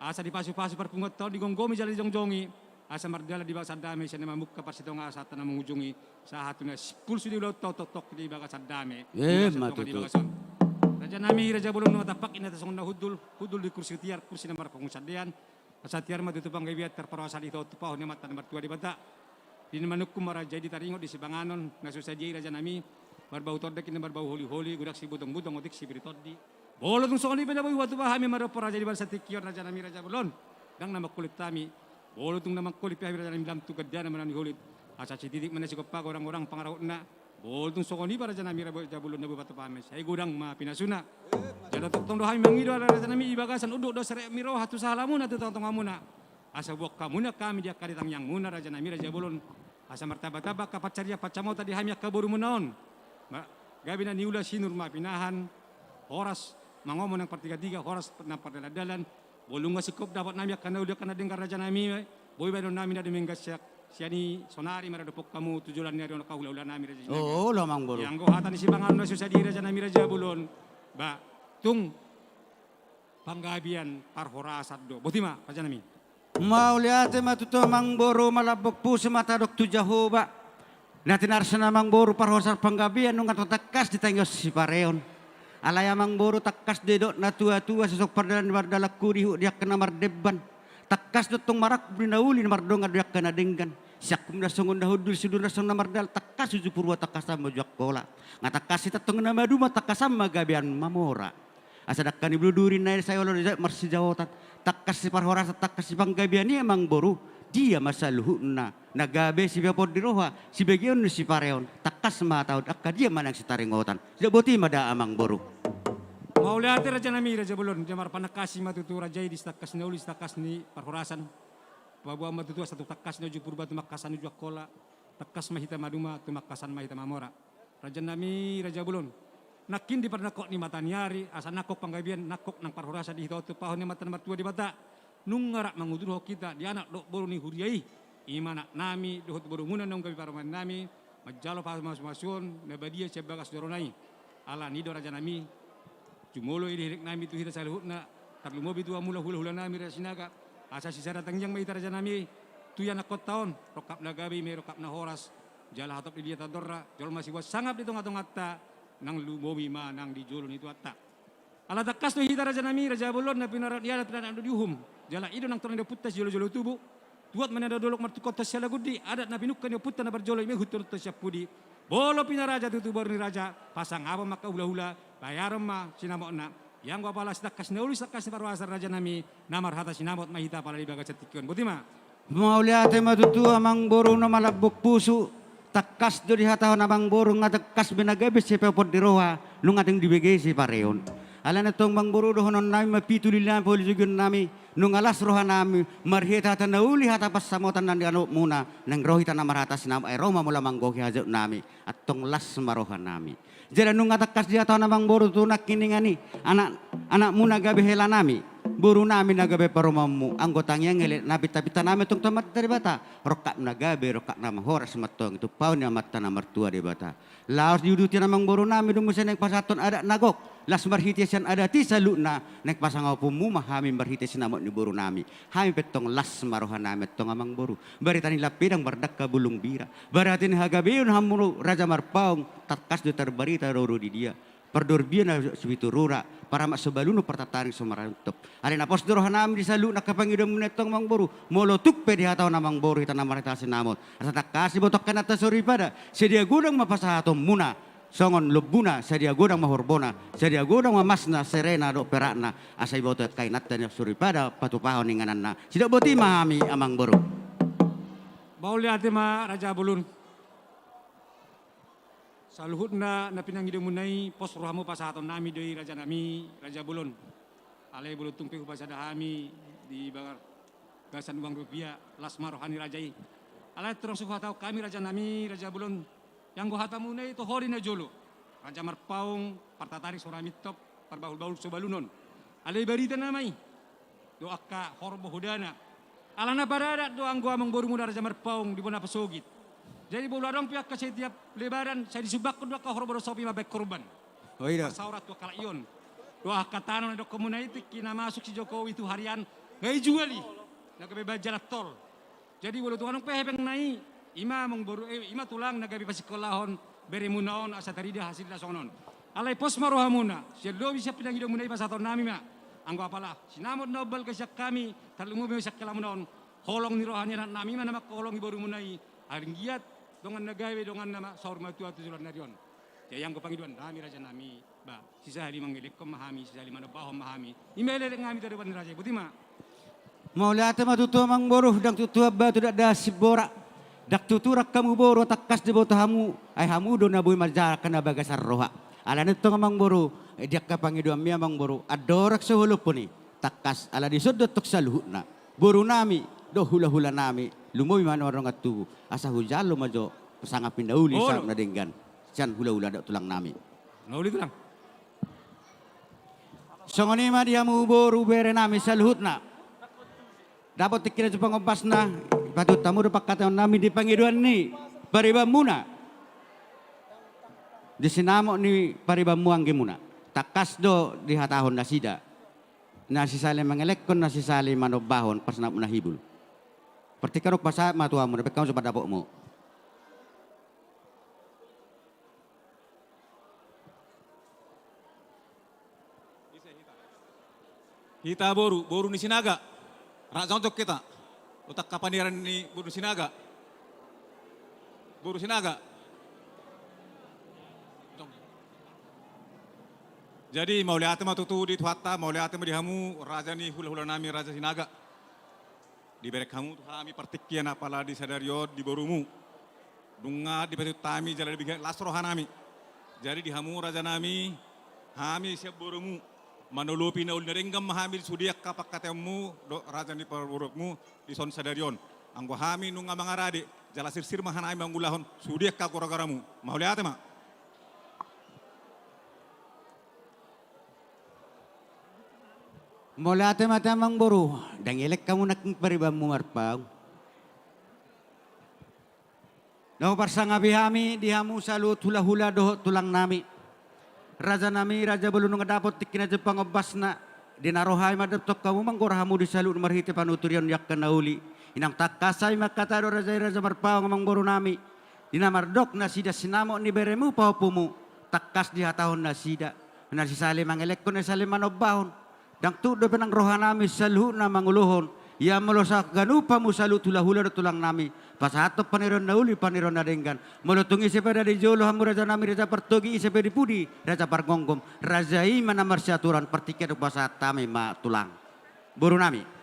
Asa di pasu-pasu perpungot tao di gonggomi jala di jongjongi. Asa mardala di bagasan dame siya na mamuk kapar sitong asa na mangujungi sa hatun na pulso di ulo tao totok di bagasan dame. Matuto. Raja nami raja bulon no tapak ina tasong na hudul di kursi tiar kursi na marapang sadian. Asa tiar matutupang gabiat terparosa di tao tupaw ni mata nomor 2 di bata. Di manukum maraja di taringot di sibanganon nasusaji raja nami barbau tordek ina barbau holi-holi gudak si butong-butong otik si biritodi. Bolo tung sokoni pena boy watu bahami marapo raja di balsa tikior raja nami raja bulon. Dang nama kulit tami. Bolo tung nama kulit pihak raja nami dalam tugadya na manani hulit. Asa si titik mana si kopag orang-orang pangaraut na. Bol tung sokoni para jana mira jabulun na bupati pames. Ay gudang ma pinasuna. Jada tong dohay mangido ala jana mi ibagasan uduk do sere miro hatu salamun atu tong amuna. Asa buak kamuna kami dia karitang yang muna raja nami raja bulun. Asa martaba-taba kapat caria pacamo tadi hamia kaburu menaon. Gabi na niula sinur ma pinahan. Horas mangomong ng partiga-tiga horas na pardaladalan. Bolong nga sikop dapat nami kana udah kana dengar raja nami. Boy ba nami na demenggasyak. Siani sonari maradopok kamu tujulan ni aron kaula-ula nami raja. Oh, lamang boro. Yang gohatan si bangan na susadi raja nami raja bulon. Ba tung panggabian parhorasad do. Botima raja nami. Mauliate matuto mang boro malabok po sa mata dok tu Jehovah. Natin arsana mang boro parhorasad panggabian nung atakas ditangos si pareon. Alaya mang boro takas dedok na tua-tua sesok pardalan bardalak kurihu dia kena mardeban. Takas dotong marak binauli na mardong adyak kana denggan. Siakum na songon dahudul sudur na song na mardal takas uju purwa takas sama juak kola. Nga takas itatong na maduma takas sama gabian mamora. Asa dakkan ibludurin na saya olo marsi jawotan. Takas si parhora sa takas si panggabian ni emang boru. Dia masaluhu na nagabe si bapod di roha si bagion si pareon. Takas matawad akka dia manang si taringotan. Tidak boti mada amang boru. Mauliate raja nami raja bulon jamar panakasi matutu raja di takas nauli takas ni parhorasan. Bawa matutu satu takas na uju purba tumakasan uju kola. Takas mahita maduma tumakasan mahita mamora. Raja nami raja bulon. Nakin di pernakok ni mataniari asa nakok panggabian nakok nang parhorasan di hito pahon ni mata nomor 2 di bata. Nung ngarak manguduro kita di anak dok boru ni huriai. Imana nami dohot boru muna nong gabi paraman nami. Majalo pas mas-masun nabadia sebagas doronai. Ala nido raja nami. Jumolo ini hirik nami tu hita saluhutna. Tapi mobi tu amula hula-hula nami rasinaga. Asa sisa datang yang maita raja nami. Tu yang nakot tahun. Rokap na gabi me rokap na horas. Jala hatop di dia tadorra. Jol masih was sangap di tong-tong atta. Nang lumobi ma nang di jolon itu atta. Ala takas tu hita raja nami raja bulon na pinarat dia pinan ando diuhum. Jala ido nang torang putas jolo-jolo tubuh. Tuat mana ada dolok martukot tas siala gudi. Adat na pinukkan dia putta na berjolo me hutun tas siapudi. Bolo pinaraja tu bor ni raja. Pasang apa maka hula-hula. Bayaran ma sinamot na. Yang gua pala sitakas na ulis takas ni parwasar raja nami. Namar hata sinamot mahita pala di bagas cetikon. Butima. Mauliate matutu amang boro na malabok puso. Takas do di hatahon amang boro nga takas binagabis si pepot di roha. Nung ating dibigay si pareon. Ala na tong bang boro dohonon nami mapitulil na polijugun nami. Nung alas roha nami marhita hata na uli hata pas samotan na ano muna. Nang rohita na marhata sinam ay roma mula manggoki hazot nami. At tong las maroha nami. Jadi nung atakas dia tahu namang boru tu nak kini ngani anak mu nagabe hela nami boru nami nagabe paromamu anggotanya ngelit nabi tapi tanami tung tomat dari bata rokak nagabe rokak nama horas matong itu pau ni amat tanah mertua di bata laos diuduti namang boru nami dumu naik pasaton ada nagok las marhitiasan ada ti saluna naik pasang apumu mahami marhitiasan amot ni boru nami hami petong las marohan nami tong amang boru baritani lapidang bardak ka bulung bira baratin hagabeun hamuru raja marpaung takas do terbarita roro di dia perdorbian na subitu rura para mak sebaluno pertataring sumarantop ari na pos dorohan nami di salu nakapangidom netong mang boru molotuk pe di hataw namang boru hita namarita sinamot asa takasi botok kanata sori pada sedia gudang mapasahatom muna songon lubuna sedia gudang mahorbona sedia gudang mamasna serena do perakna asai botot kainat dan sori pada patupahon ningananna sidak boti mahami amang boru Mauliate ma raja bulun. Saluhut na pinanggido munay pos rohamu pasaton nami doi raja nami raja bulun. Alay bulun tumpi pasada hami di bagar gasan uang rupiah lasma rohani rajai. Alay terus tau kami raja nami raja bulun yang gua hatamu munay itu hori na jolo. Raja marpaung partatari soramitop parbaul-baul sobalunon. Alay barita namai. Doaka horbo hudana. Alana baradat doang gua mengboru muda Raja Marpaung di Bona Pesogit. Jadi bola dong pihak ke setiap lebaran saya disubak kedua ke horoboro sopi mabek korban. Oh iya. Saurat tua kalaion. Doa katano do komuniti kina masuk si Jokowi itu harian ngai juali. Nagabe bajalat tol. Jadi bola tuanong pehepeng nai. Ima mengboru ima tulang nagabe pasikolahon bere munaon asa tarida hasil sonon. Alai pos marohamuna. Selo bisa pinang hidup munai pasaton nami ma. Anggo apalah. Sinamot nobel kesyak kami talungu be sak kalamunon. Holong ni rohani nami mana mak holong iboru munai. Aring giat dongan nagawe dongan nama saur matua tu julan narion. Yang ko pangiduan nami raja nami ba sisa hali mangilik ko mahami sisa hali mana bahom mahami. Imele ngami tadi ban raja butima. Maula te matutu mang boruh dang tutu abba tu dak dasib bora. Dak tuturak kamu boro takkas de bota hamu ai hamu do na boy marja kana bagasar roha. Ala nito mang boru diak ka pangiduan mi mang boru adorak sehulupuni takkas ala disodot tok saluhna. Boru nami do hula-hula nami lumoy man warong atu asa hujalo majo pasanga pindauli sa nadenggan can hula-hula dak tulang nami nauli tulang songoni ma dia mu boru bere nami saluhutna dapat tikira jepang opasna patut tamu do pakkatan nami di pangiduan ni paribamuna di sinamo ni paribamu angge muna takas do di hatahon nasida nasi sale mangelekon nasi sale manobahon pas na hibul pertikaro pasat matuamu dapat kamu sempat dapokmu. Hita boru ni sinaga. Raja untuk kita. Utak kapaniran ni boru sinaga. Boru sinaga. Jadi mau lihat matutu di tuhatta, mau lihat di hamu raja ni hula-hula nami raja sinaga. Di berek kamu tuh kami pertikian apalah di sadario di borumu. Dunga di batu tami jalan lebih lasroh nami. Jadi di hamu raja nami, kami siap borumu. Manolopi na ulnarenggam mahamil sudiak kapak katemu do raja ni perurukmu di son sadarion. Anggo kami nunga mangarade jala sir mahanai manggulahon sudiak kakuragaramu. Mau lihat ma? Mula te matamang boru, dangilek kamu nak paribamu marpau. No parsang abihami dihamu salut hula-hula doh tulang nami. Raja nami raja belum ngedapot tikina Jepang obasna. Dinarohai madaptok kamu manggorahamu di salut marhite panuturion yak kanauli. Inang takasai makataro raja marpau ngamang boru nami. Dinamardok nasida sinamo ni beremu paupumu. Takas di hatahon nasida. Nasi sale mangelekon sale manobahon. Dang tu do penang rohanami saluh na manguluhon. Ya melosak ganupa musalu hula-hula do tulang nami. Pasato paniron nauli paniron nadenggan. Molotungi sepeda di jolo hamu raja nami raja pertogi sepeda di pudi raja pargonggom. Raja mana marsyaturan pertiket do pasata ma tulang. Boru nami.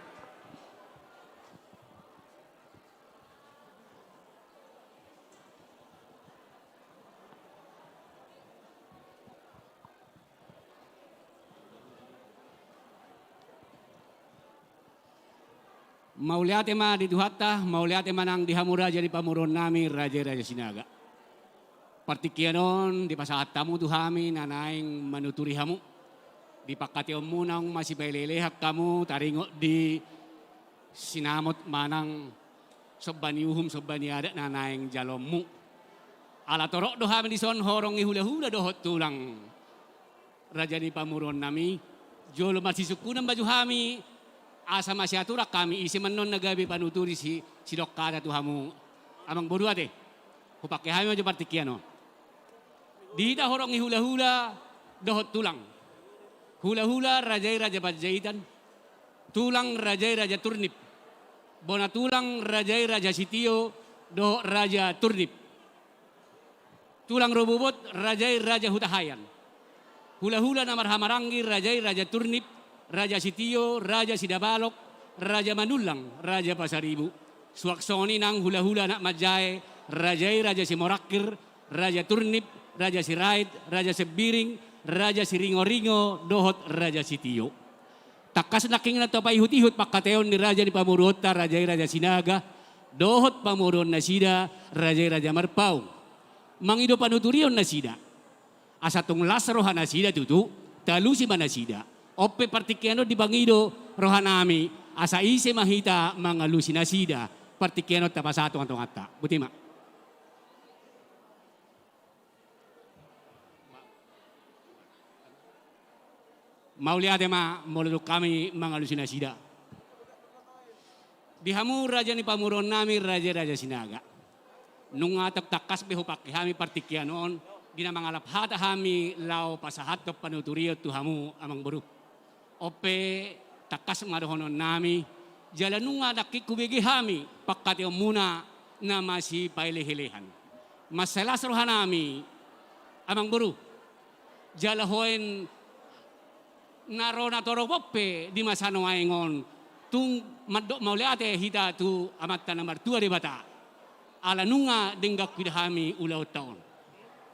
Mauliate ma di Duhatta, mauliate manang di Hamura jadi pamuron nami raja-raja sinaga. Partikianon di pasaat tamu tu kami nanaing manuturi hamu. Di pakation munang masih bailelehak kamu taringok di sinamot manang sobaniuhum sobani adat nanaing jalommu. Ala torok do kami di son horong hula-hula dohot tulang. Raja di pamuron nami, jolo masih sukunan baju kami. Asa masyatura kami isi menon nagabi panuturi si dokkada tu hamu amang boru ate upake hami aja partikiano dita horongi hula-hula dohot tulang hula-hula raja Panjaitan tulang raja Turnip bona tulang raja Sitio do raja Turnip tulang robobot raja Hutahayan hula-hula namar hamarangi raja Turnip Raja Sitio, Raja Sidabalok, Raja Manulang, Raja Pasaribu. Suaksoni nang hula-hula nak majai, raja Simorakir, Raja Turnip, Raja Sirait, Raja Sebiring, Raja Siringo-ringo, dohot Raja Sitio. Takas naking na tapay hut-ihut pakateon ni Raja ni Pamurota, Raja Sinaga, dohot pamuron na sida, Raja Marpau. Mangido panuturion na sida. Asatong lasrohan na sida tutu, talusi man na sida. Ope partikiano di Bangido rohanami asa ise mahita mga lusinasida partikianot tapasato ang tungata. Buti ma. Mauliade ma molodok kami mga lusinasida. Dihamu raja ni pamuron nami raja-raja sinaga. Nung atak takas behupak kami partikianon, ginamang hata hami lau pasahat to panuturiyo tuhamu amang buru. Ope takas madohonon nami, jalan nung atak kikubigi hami, pakatyo muna na masih pailehilehan. Masalas rohan nami amang buru. Jalahoen naro na toropope di masano aingon tung madok mauliate hita tu amat na martua di bata ala nunga denggak kudahami ulau taon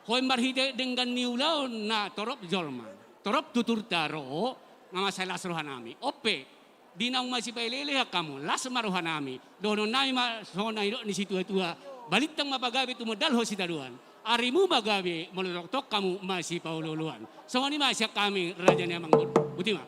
hoy marhite denggan ni ulau na torop jolma torop tutur taro nga masalas rohanami ope di nang masih pailele kamu las marohanami dono nai ma sona iro ni situ tua balitang mapagabi tumodal ho sitaduan arimu magabi molodok kamu masih paululuan so ni masih kami raja ni amang buti ma.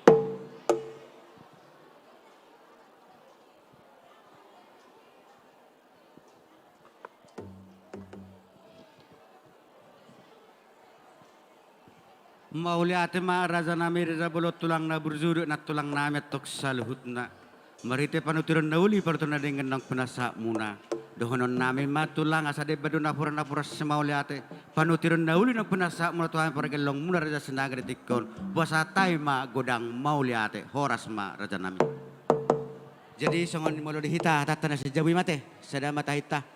Mauliate ma raja nami reza bolot tulang na berzuduk na tulang nami tok saluhut na. Marite panuturan na uli partuna dengan nang penasa muna. Dohonon nami ma tulang asade badu napura semauliate. Panuturan na uli nang penasa muna tuhan paragelong muna raja senaga detikon. Buasa tai ma godang mauliate horas ma raja nami. Jadi songon molo dihita tatana sejawi mate sada mata hita.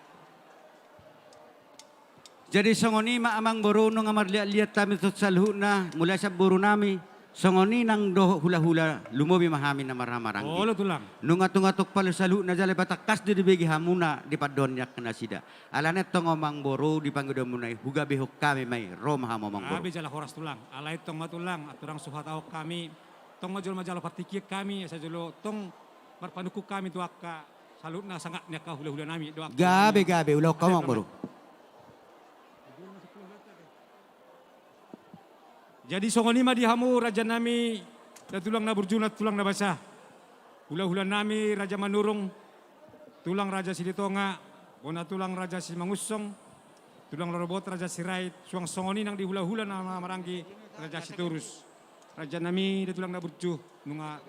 Jadi songoni ma amang boru nung amar liat kami tut salhuna mulai sa boru nami songoni nang do hula-hula lumobi mahami na marhamarang. Oh lo tulang. Nung atung-atuk palu salhuna jale batakas di begi hamuna di padonyak kena sida. Alanet tong omang boru di panggoda munai huga behok kami mai rom hamo mang boru. Abi jala horas tulang. Alai tong matulang aturang suhatau kami tong majalo partikir kami asa jolo tong marpanuku kami doaka salutna sangat nyaka hula-hula nami doaka. Gabe ulau kau mang boru. Jadi songoni ma dihamu raja nami da tulang na burjuna tulang na basah. Hula-hula nami raja manurung tulang raja Silitonga, bona tulang raja Simangusong, tulang lorobot raja Sirait, suang songoni nang di hula-hula na maranggi raja Siturus. Raja nami da tulang na burju nunga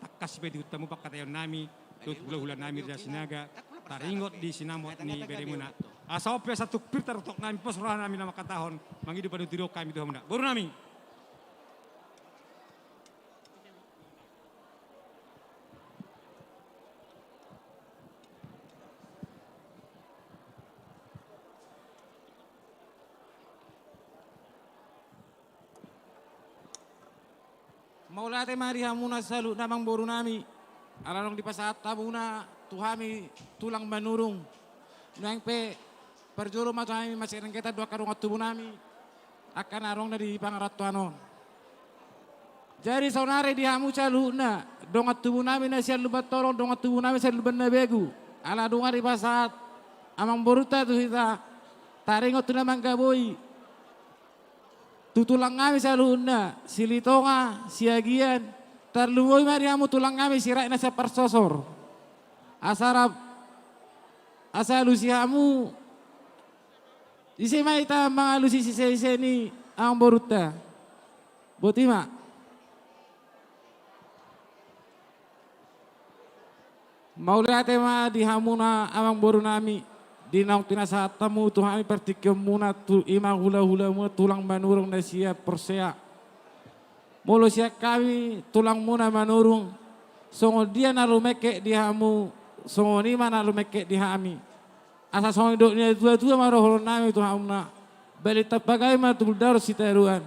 takas be di utamu pakatayon nami, tut hula-hula nami raja Sinaga, taringot di sinamot ni Beremuna. Asa ope satu pirtar tok nami pos rohan nami nama katahon, mangidu padu tiro kami tuh muna. Baru nami. Maulate mari hamuna salu namang boru nami. Alalong di pasat tabuna tuhami tulang manurung. Nang pe perjuru matami masih kita dua karungat tubuh nami. Akan arong na di pangarat tuanon. Jadi saunare di hamu salu na dongat tubuh nami na siya lubat tolong dongat tubuh nami siya lubat na begu. Ala dunga di pasat amang boruta tu kita taringot tu namang gaboy. Tutulang kami saluna, Silitonga, Siagian, terlumoy mariamu tulang kami sirai na sa persosor. Asarap, asa lusihamu, isi maita mga lusi sisa ni ang boruta. Botima. Maulate ma dihamu na amang boru nami. Di naung tinasa tamu Tuhan pertikiam muna tu imang hula-hula muna tulang manurung na siya persea. Mulu siya kami tulang muna manurung. Songo dia na lumeke di hamu. Songo ni mana lumeke di hami. Asa songo idoknya dua-dua maroholo nami Tuhan muna. Bali tapagai ma tuldaro si teruan.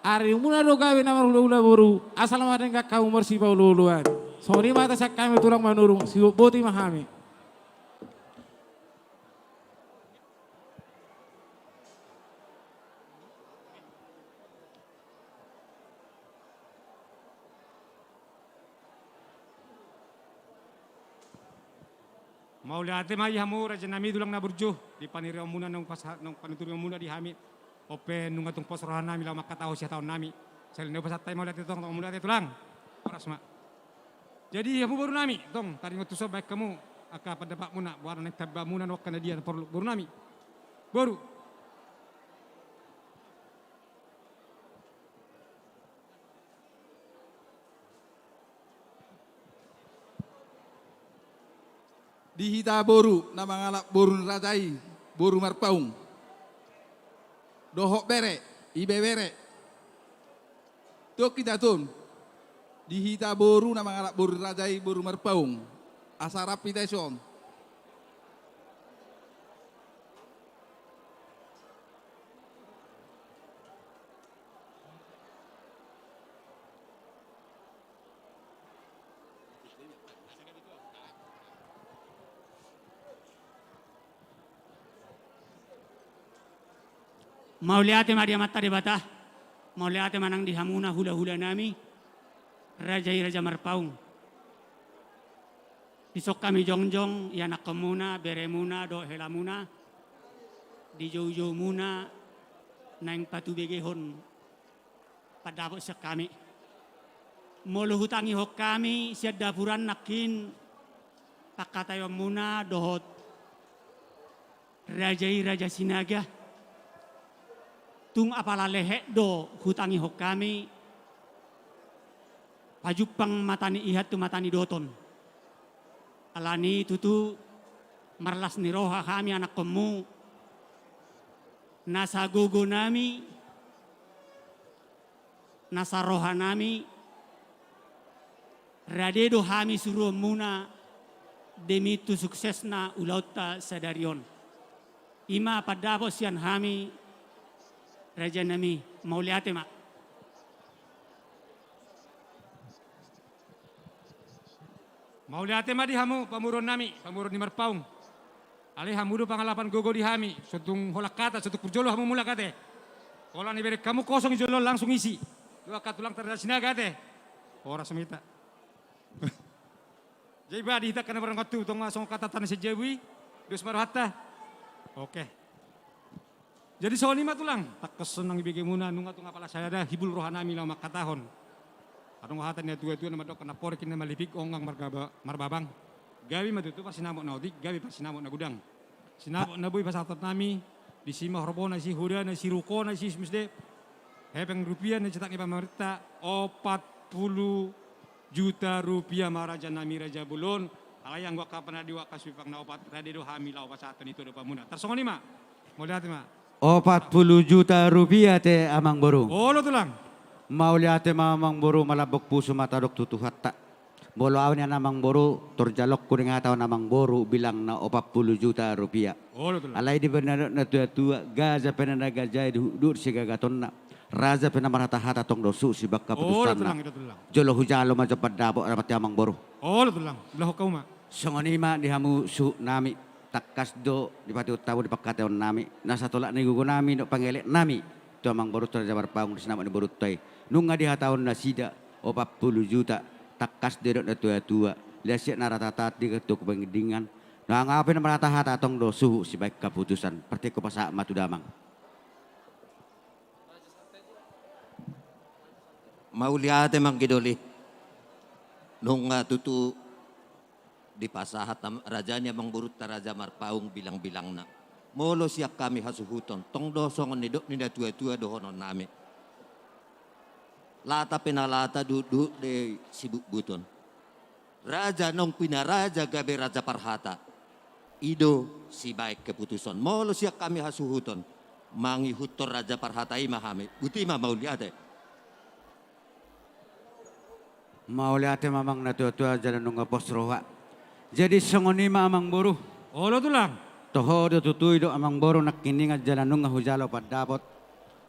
Ari muna do gawe na hula-hula boru. Asal maring kamu mersi pa hula-huluan. Songo ni mata siya kami tulang manurung. Si boti mahami. Mauliate ma ihamu raja nami dulang na burju di paniriam muna nung panuturiam muna di hami open nung atong pos rohan nami lau makataho siya taon nami sel ne pasat tay mauliate tong mauliate tulang oras ma Jadi kamu baru nami, tong tadi ngotu so baik kamu aka pada pak muna warna nek tabba muna nok kana dia perlu baru nami. Baru. Dihita boru na mangalak boru rajai boru marpaung. Dohok bere, ibe bere. Tok kita tun. Dihita boru na mangalak boru rajai boru marpaung. Asarap pitaison. Mauliate Maria Mata de Bata, Mauliate Manang di Hamuna hula-hula nami, Raja Marpaung. Isok kami jongjong, yanak kemuna, beremuna, do helamuna, di jauh-jauh muna, naing patu begehon, padapot sa kami. Molo hutangi hok kami, siya dapuran nakin, pakatayo muna, dohot, Raja Sinaga, tung apala lehe do hutangi hok kami, pajupang matani ihat tu matani doton. Alani tutu marlas ni roha kami anak kemu, nasa gogo nami, nasa roha nami, radedo kami suruh muna demi tu suksesna ulauta sadarion. Ima padapos sian kami raja nami mauliate mak. Mauliate ma di hamu pamurun nami, pamurun di Marpaung. Ali hamudu pangalapan gogo di hami, sutung holak kata, sutung purjolo hamu mula kate. Kalau ni berek kamu kosong jolo langsung isi. Dua katulang terda sinaga kate. Ora semita. Jadi badi kita kena barang katu tong langsung kata tanah sejawi, dus maru hatta. Oke. Jadi soal lima tulang, tak kesenang ibege muna nunga tunga pala saya dah hibul rohanami lama katahon. Adong hatan ya tua-tua nama dok kena porek nama lipik ongang marbabang. Gabi matutu pas sinamok nautik, gabi pas sinamok na gudang. Sinamok na boy pas atot nami, di sima horbo na si huda na si ruko na si misde. Hepeng rupiah na cetak iba pemerintah 40 juta rupiah maraja nami raja bulun. Alayang gua kapan diwak kasupang na opat radedo hamilau pas aton itu depan muna. Tersongon lima, mau lihat lima. 40 juta rupiah te amang boru. Oh lo tulang. Mauliate mamang boru malabok puso matadok tutuhatta. Bolo awan yan namang boru, torjalok kuning ataw namang boru bilang na 40 juta rupiah. Alay di benar na tua-tua, gaza penanagajay dur si gagaton na. Raza penamarata-hata tong dosu si bak kaputusan na. Jolo hujalo majapad dabo ramat yamang boru. Oh lo tulang, belah kau ma. Songonima di hamu su nami. Takas do di pati utawu di pakateon nami. Nasa tolak ni gugu nami no pangelek nami. Itu amang boru terjadi Marpaung di senama ni boru tay. Nunga di hatahun na sida 40 juta takas dedok na tua-tua lihat na ratatat di ketuk pengidingan na ngapin na rata-hata atong do suhu si baik keputusan perti ko pasa matu damang. Mauliate mang gidoli nunga tutu di pasahat rajanya mang burut raja Marpaung bilang-bilang na molo siap kami hasuhuton tong dosongon ni dok ni da tua-tua dohonon nami. Lata penalata duduk de sibuk buton. Raja nong pinaraja gabe raja parhata. Ido si baik keputusan. Molo siap kami hasuhuton. Mangi hutor raja parhata imahame. Butima mauliate. Mauliate mamang na tua-tua jalan nunga pos roha. Jadi songonima amang boru. Oh lo tulang. Toho do tutui do amang boru nakiningat jalan nunga hujalo padapot.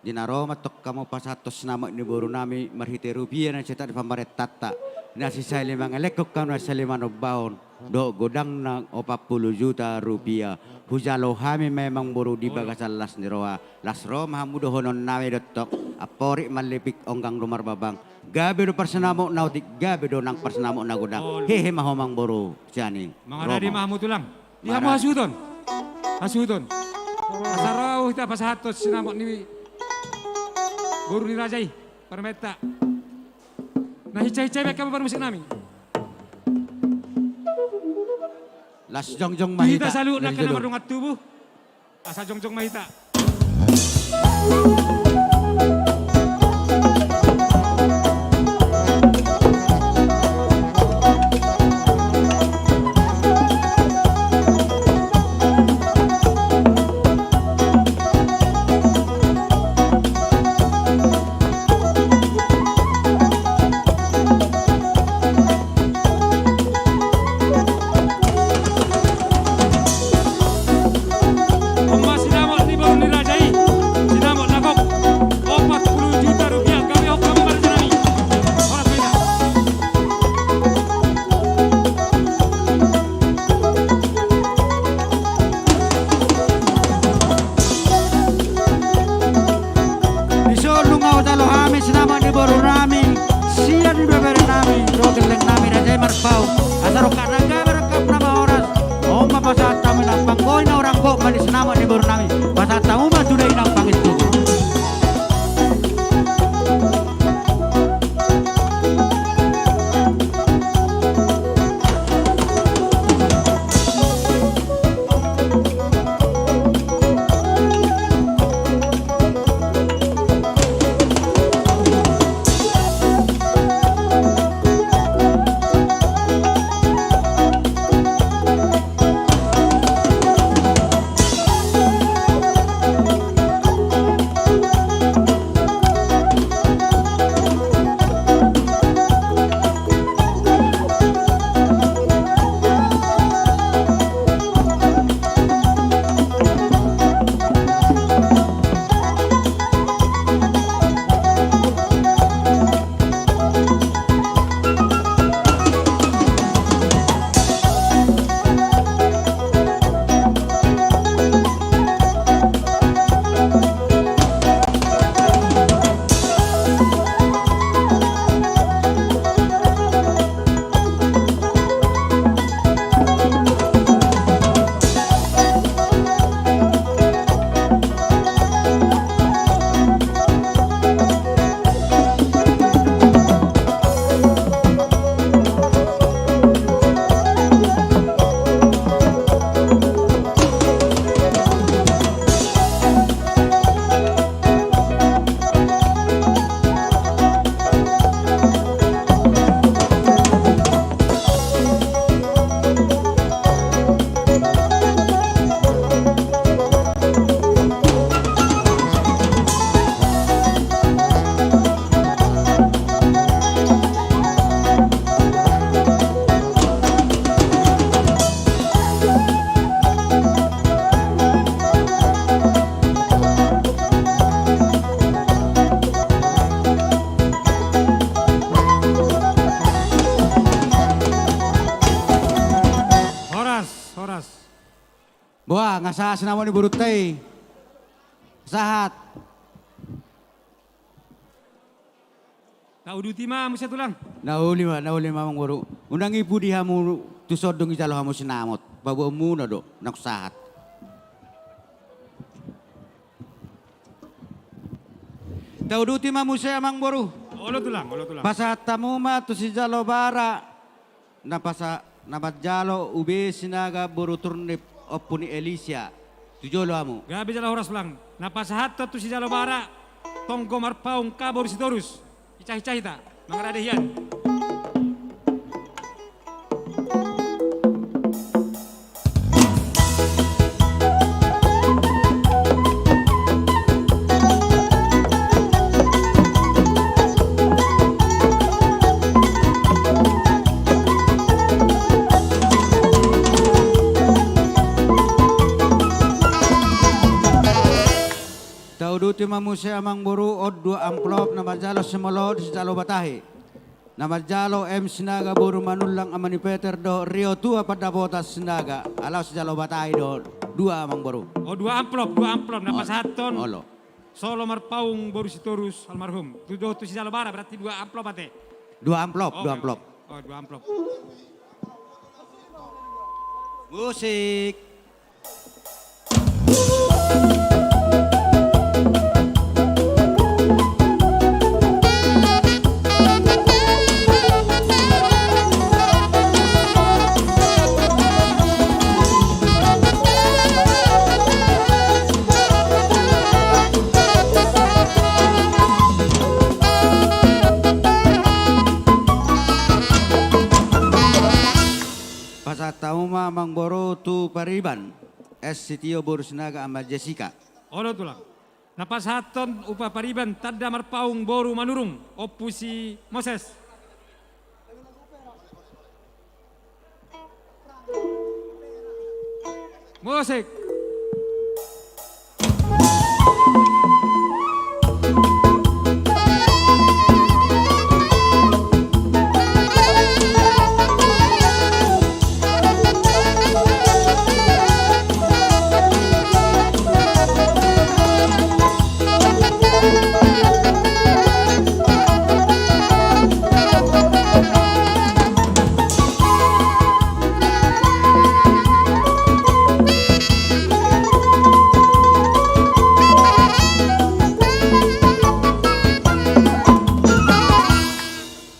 Dinaroma tok kamu pasatos nama ini boru nami marhite rupiah na cetak di pambaret tata. Nasi saya limang elekok kamu nasi lima baun. Do godang na 40 juta rupiah. Hujalo kami memang boru di bagasan las niroa. Las roma hamudo honon nawe dotok. Apori malipik onggang rumar babang. Gabi do persenamo nautik gabi do nang persenamo na godang. Hehe mahomang boru siani. Mangada di mahamu tulang. Di hamu hasuton. Hasuton. Asarau kita pasatos sinamok ni boru dirajai, permeta. Nah hicai-hicai baik kamu musik nami. Las jongjong mahita. Dihita salu na dari ka na jalur. marungat tubuh. Asa jongjong mahita. Umma sinamot ni baru ni rajai. Sinamot nakok. 40 juta rupiah kami hok kami pada nami. Horas mahita. Disulong ako talo kami, sinama ni Boro namin, siya ni Bebere namin, rogel lang namin, Rajay Marpao, asaro ka nagkabarakap na mga oras, o mapasat kami ng pangkoy na orang ko, mali sinama ni Boro namin, pasat tamu matunay ng pangistugo. Wah, ngasa sinama ni Boro teh. Sahat. Tahu duti mah musia tulang. Nauli mamang Boro. Undang ibu dihamu tusod dong ijalo hamu sinamot. Babu emu na do, nak sahat. Tahu duti mah musia amang Boro. Olo tulang. Pasa tamu mah tu si jalo bara. Na pasa nabat jalo ube sinaga Boro turnip opuni Elisia. Tujolo hamu. Gabi jala horas lang. Napasahat tu si jalo bara. Tonggo marpaung kabor si torus. Icah-icah ita. Mangaradehian. Duti mamuse amang Boro od 2 amplop na majalo simolod si jalo batahe. Na majalo M sinaga Boro manulang amani Peter do Rio tua pada botas sinaga. Alaw si jalo batahe do 2 amang Boro. Oh 2 amplop napasahaton. Olo. Solo marpaung Boro Sitorus almarhum. Tujuh tu si jalo bara berarti 2 amplop ate. 2 amplop, 2 amplop. Oh 2 amplop. Musik. mangboro tu pariban. Es sitio boru sinaga ama Jessica. Olo tulang. Napasaton upa pariban tadda marpaung boru manurung. Opusi Moses. Musik.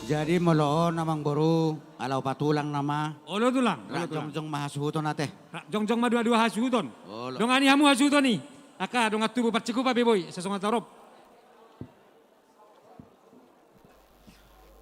Jadi moloon namang boru alaw patulang nama. Olo tulang. Rak jongjong mahasuhuton nate. Rak jongjong madua-dua hasuton. Olo. Dong ani hamu hasuton ni. Aka dong atubu parcikupa beboy sesonga tarop.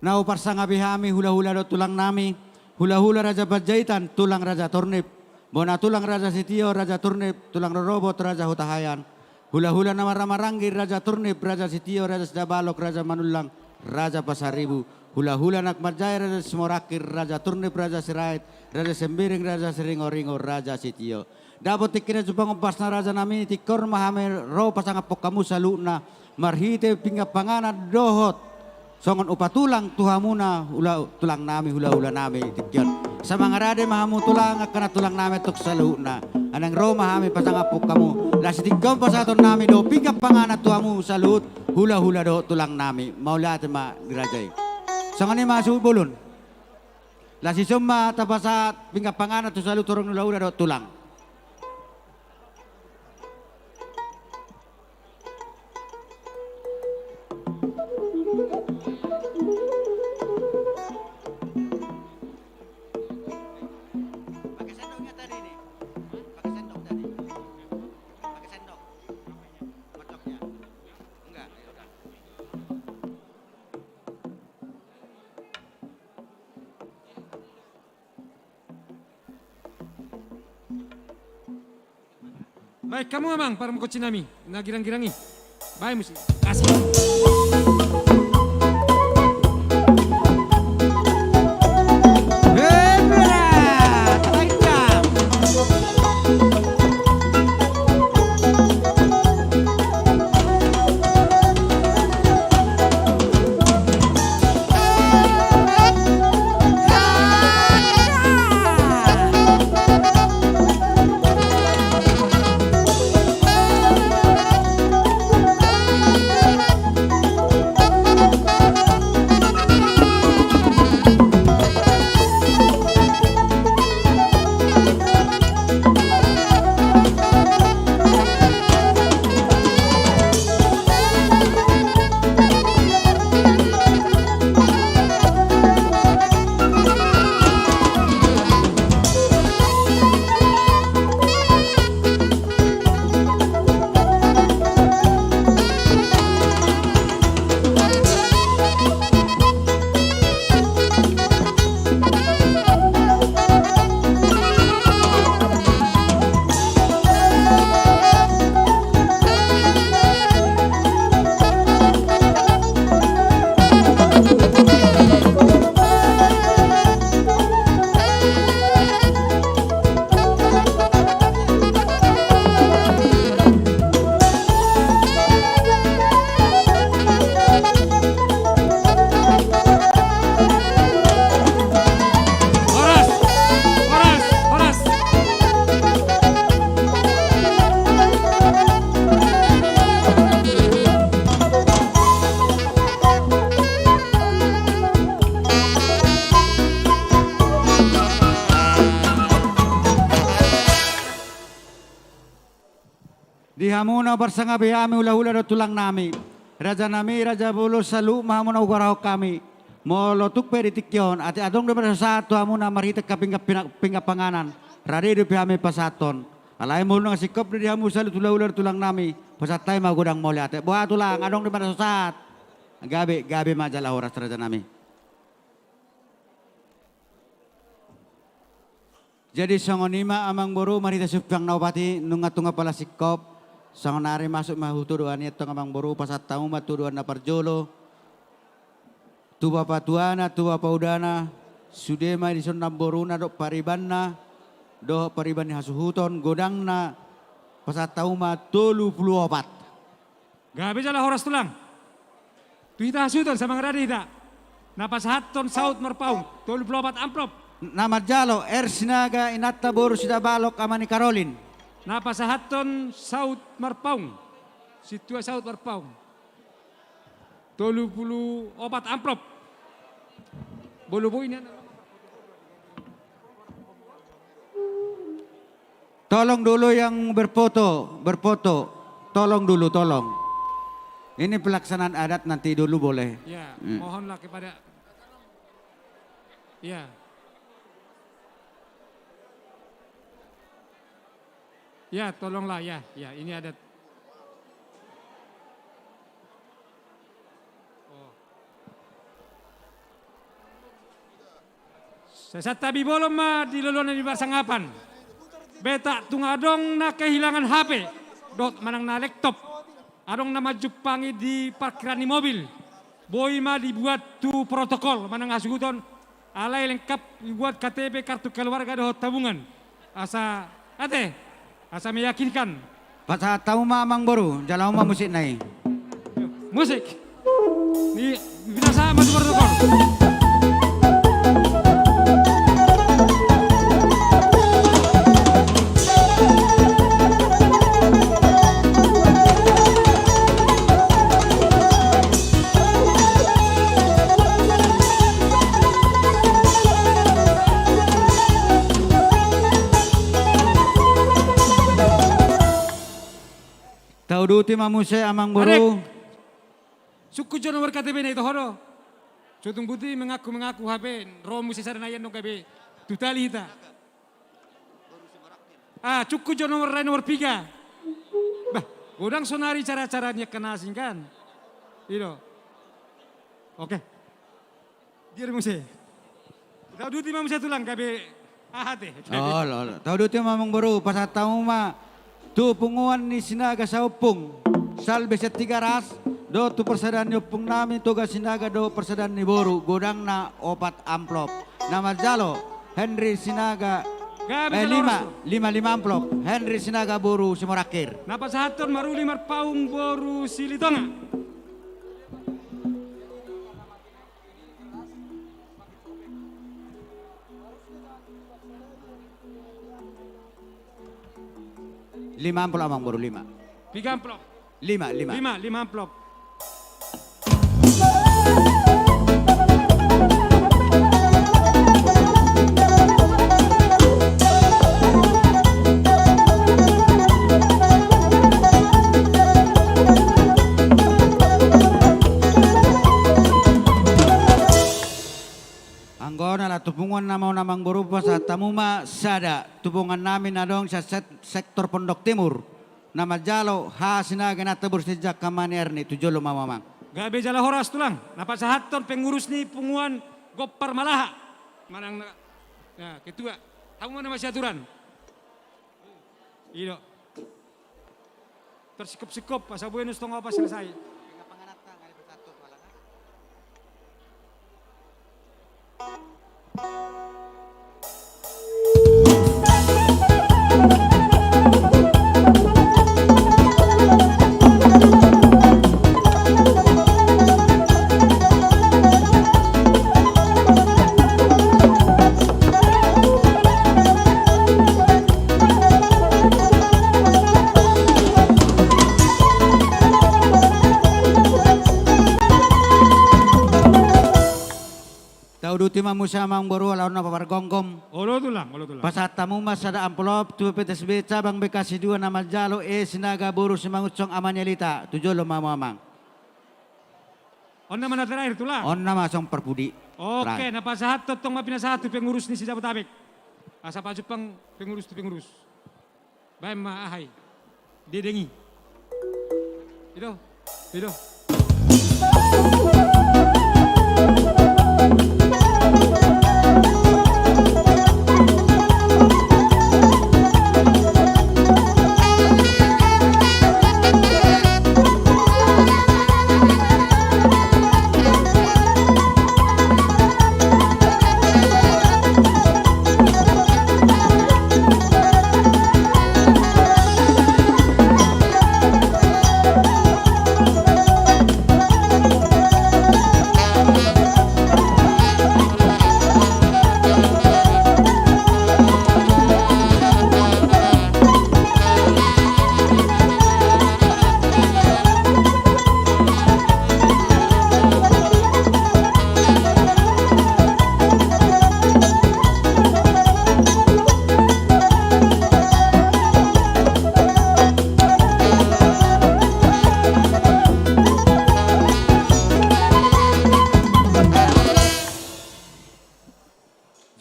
Nau parsanga bihami hula-hula do tulang nami. Hula-hula Raja Bajaitan tulang Raja Tornip. Bona tulang Raja Sitio Raja Turnip. Tulang Rorobot Raja Hutahayan. Hula-hula nama Ramarangi Raja Turnip Raja Sitio Raja Sedabalok Raja Manulang Raja Pasaribu. Hula-hula nak Marjaya Raja Simorakir Raja Turnip Raja Sirait Raja Sembiring Raja Seringo-ringo Raja Sitio. Dapat tikina jupang pasna Raja nami tikor mahame ro pasangapok kamu saluna marhite pinggap pangana dohot songon upatulang tuhamuna hula tulang nami hula-hula nami tikyon. Sa mga rade mahamu tulang akana tulang nami tuk saluna anang ro mahame pasangapok kamu lasitikon pasaton nami do pinggap pangana tuhamu salut hula-hula do tulang nami maulate ma dirajay. Sangani masuk bulun. Lasi summa tapasat pinggap pangana tu salut turun hula-hula do tulang. Baik kamu amang para mengkoci nami. Na girang-girangi. Baik musik. Kasih. Dihamuna bersanga bihami hula-hula do tulang nami. Raja nami Raja Bulu salu mahamuna ugarahok kami. Molo tukpe ditikyon ati adong do satu hamuna marita kapinga panganan. Rade do bihami pasaton. Alay mulu nga sikop di hamu salu hula-hula do tulang nami. Pasatay magudang mole ate. Buha tulang adong do sat. Gabi majalah horas raja nami. Jadi songonima amang boru marita supang naupati nunga tunga pala sikop. Songonari masuk mahutu doan itu amang boru pasat tamu matu doan na parjolo. Tuba patuana, tuba paudana. Sudema di son boruna do paribanna. Do pariban hasuhuton godangna. Pasat tamu matu 24. Gabi jala horas tulang. Tuita hasuton sama ngeradi hita. Napas haton saut merpaung. 24 amplop. Nama jalo Sinaga inatta boru sida balok amani Karolin. Napasahaton saut marpaung. Situa saut marpaung. 34 amplop. Bolu ini. Tolong dulu yang berfoto. Tolong dulu, tolong. Ini pelaksanaan adat nanti dulu boleh. Ya, mohonlah kepada. Ya. Ya, tolonglah ya. Ya, ini adat. Oh. Sesat tabi bolong mah di luluan di Barsangapan. Beta tungadong na kehilangan HP. Dot manang na laptop. Adong na majupangi di parkiran di mobil. Boy mah dibuat tu protokol. Manang asuguton. Alay lengkap dibuat KTP kartu keluarga doh tabungan. Asa meyakinkan. Pas tahu mamang boru, jalan musik naik. Musik. Ini binasa masuk protokol. Duti mamuse amang boru. Suku jo nomor KTP na ito horo. Sutung buti mengaku HP. Romu sesar na yan no kabe. Tutali hita. Cukup jo nomor 3. Bah, udang sonari cara-caranya kenasin kan. Itu. Oke. Dia muse. Tahu duti mamuse tulang kabe. Oh, tahu duti mamang boru pas tahu mah. Tu punguan ni Sinaga saupung salbe setiga ras do tu persadan ni upung nami toga Sinaga do persadan ni boru godang na 4 amplop nama jalo Henry Sinaga 5 amplop Henry Sinaga boru Simorakir. Napa sahaton maruli marpaung boru Silitonga. Lima amplop amang boru 5. 3 amplop. 5 amplop. Anggona lah tupungan namang berupa sa tamuma sada tupungan namin adong sa sektor Pondok Timur nama jalo Sinaga na tabur sejak kamani erni tujolo mamamang. Gabe jala horas tulang napa sahaton pengurus ni punguan Gopar Malaha manang ya ketua kamu mana masih aturan. Iyo tersikop-sikop pas buenos tong apa selesai. Duti mamusa mang boru alaun na papargonggom. Olo tulang. Pasat tamu mas ada amplop tu PTSB cabang Bekasi 2 nama jalo Sinaga boru semangutsong amanyalita tujolo mamamang. On nama na terakhir tulang. On nama song perpudi. Oke, napa sahat totong mapinasa tu pengurus ni si Jabotabek. Asa pajupang pengurus. Baik ma ahai. Dedengi. Itu.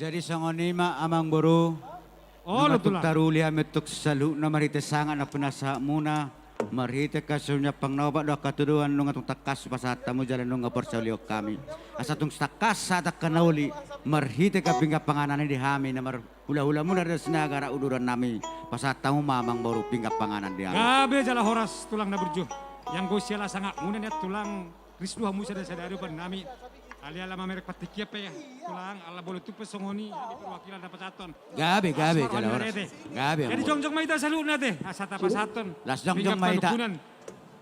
Jadi songonima amang boru. Oh, Numatuk lutulah. taruli ametuk salu na marite sangan na penasa muna. Marite kasunya pangnawa do katuduan nung atong takas pasata mo jalan nung persalio kami. Asa tung takas sa takanauli marhite ka pinga panganan di hami na mar hula-hula muna da sinagara uduran nami. Pasata mo mamang boru pinga panganan di hami. Gabe jala horas tulang na berjuh. Yang go siala sanga muna niya tulang Krisdu hamu sada sadari pan nami. Ali ala mamerek patikia pe tulang ala bolu tupe songoni di perwakilan dapat saton. Gabe jala horas. Gabe. Jadi jong-jong maita salu nate asata pasaton. Las jong-jong maita.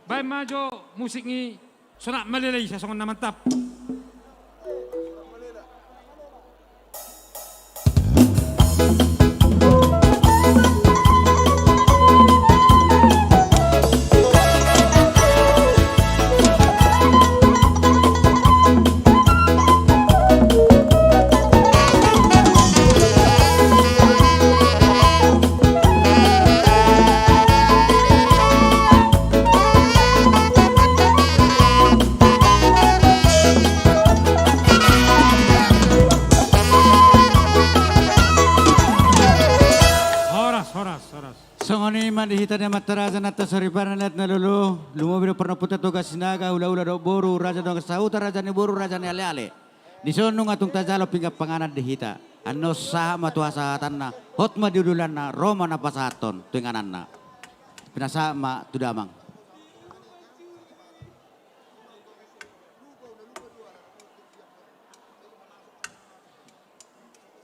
Bay majo musik ni sonak malelai sa songon na mantap. Songoni mandihita na mataraza na tasariparan at nalulu. Lumubino parang puta tugas sinaga, ula-ula do boru, raja do sauta, raja ni boru, raja ni ale-ale. Di sonong atong tajalo pinggap panganan dihita. Ano sa matuasahatan na, hot madiudulan na, Roma na pasaton, tuinganan na. Pinasama tudamang.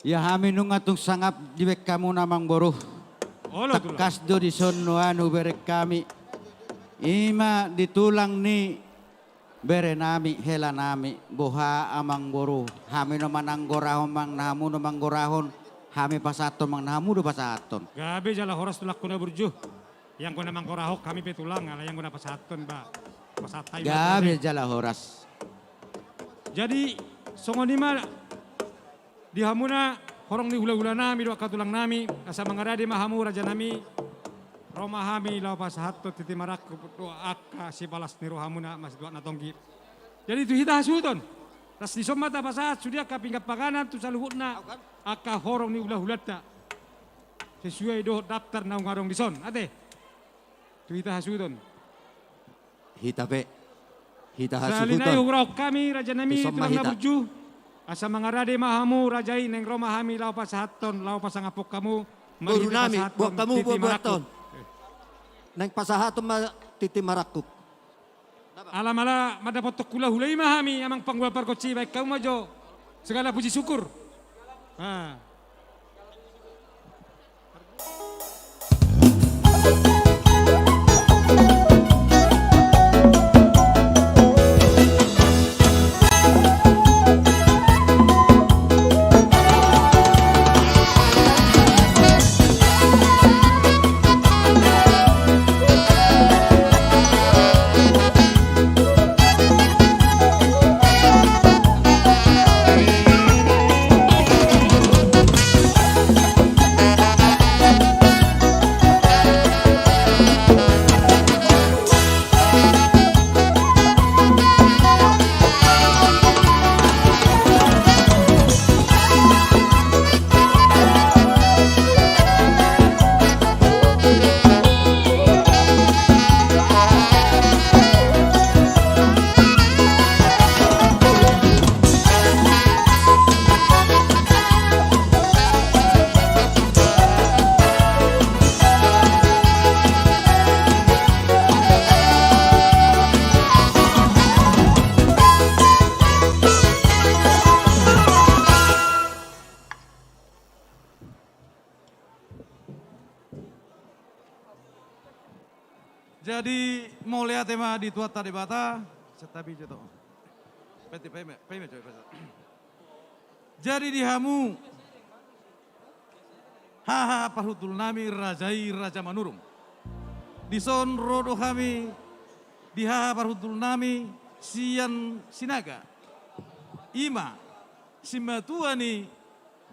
Ya hamin nung atong sangap diwek kamu namang boru. Takas do di sonoan uberek kami. Ima ditulang ni bere nami hela nami buha amang boru. Hami no mananggorahon mang namu no manggorahon. Hami pasaton mang namu do pasaton. Gabe jala horas tulak kuna berjuh. Yang kuna mangkorahok kami petulang ala yang kuna pasaton ba. Pasatay. Gabe jala horas. Jadi songonima dihamuna horong ni hula-hula nami doa katulang nami asa mangarade mahamu raja nami Roma hami lau pasahato titi marak doa akka si balas ni rohamuna mas doa natonggi. Jadi itu hita hasuton. Tas di somata pasahat sudia kapinggap paganan tu saluhutna akka horong ni hula-hulata. Sesuai do daftar na ngarong dison. Ate. Tu hita hasuton. Hita pe. Hita hasuton. Salina urok kami raja nami tulang na burju. Asa mangarade mahamu rajai neng Roma hami lau pasahaton lau pasangapok kamu. Boru nami, buat kamu buat neng pasahaton titi marakuk. Alamala madapat kula hulai mahami amang panggul perkoci baik kamu majo. Segala puji syukur. Jadi mau lihat tema di tuat tadi bata, setabi jatuh. Peti peme coy. Jadi dihamu, haha pahutul nami rajai raja manurung. Dison rodo kami, dihaha pahutul nami sian sinaga. Ima simatuani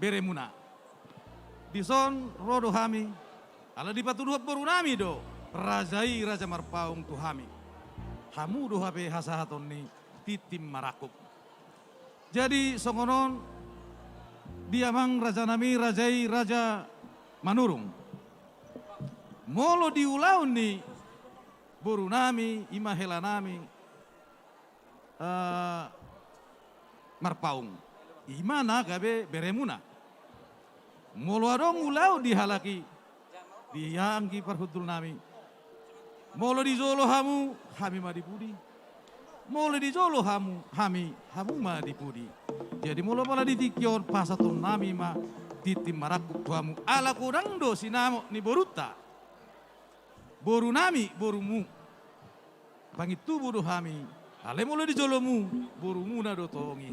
beremuna. Dison rodo kami, ala dipatuduh baru nami do. Rajai raja marpaung tuhami. Hamu do hape hasahaton ni titim marakuk. Jadi songonon diamang raja nami rajai raja manurung. Molo diulaun ni boru nami imahela nami marpaung. Imana gabe beremuna. Molo adong ulau dihalaki dianggi parhutul nami. Molo di Jolo hamu hami madipudi. Molo di Jolo hamu madipudi. Jadi molo pala ditikion pasatun nami ma titim marakuk tuamu ala kurang do sinamo ni boruta. Boru nami borumu. Pangitu boru hami. Ale molo di Jolomu borumu na do tongi.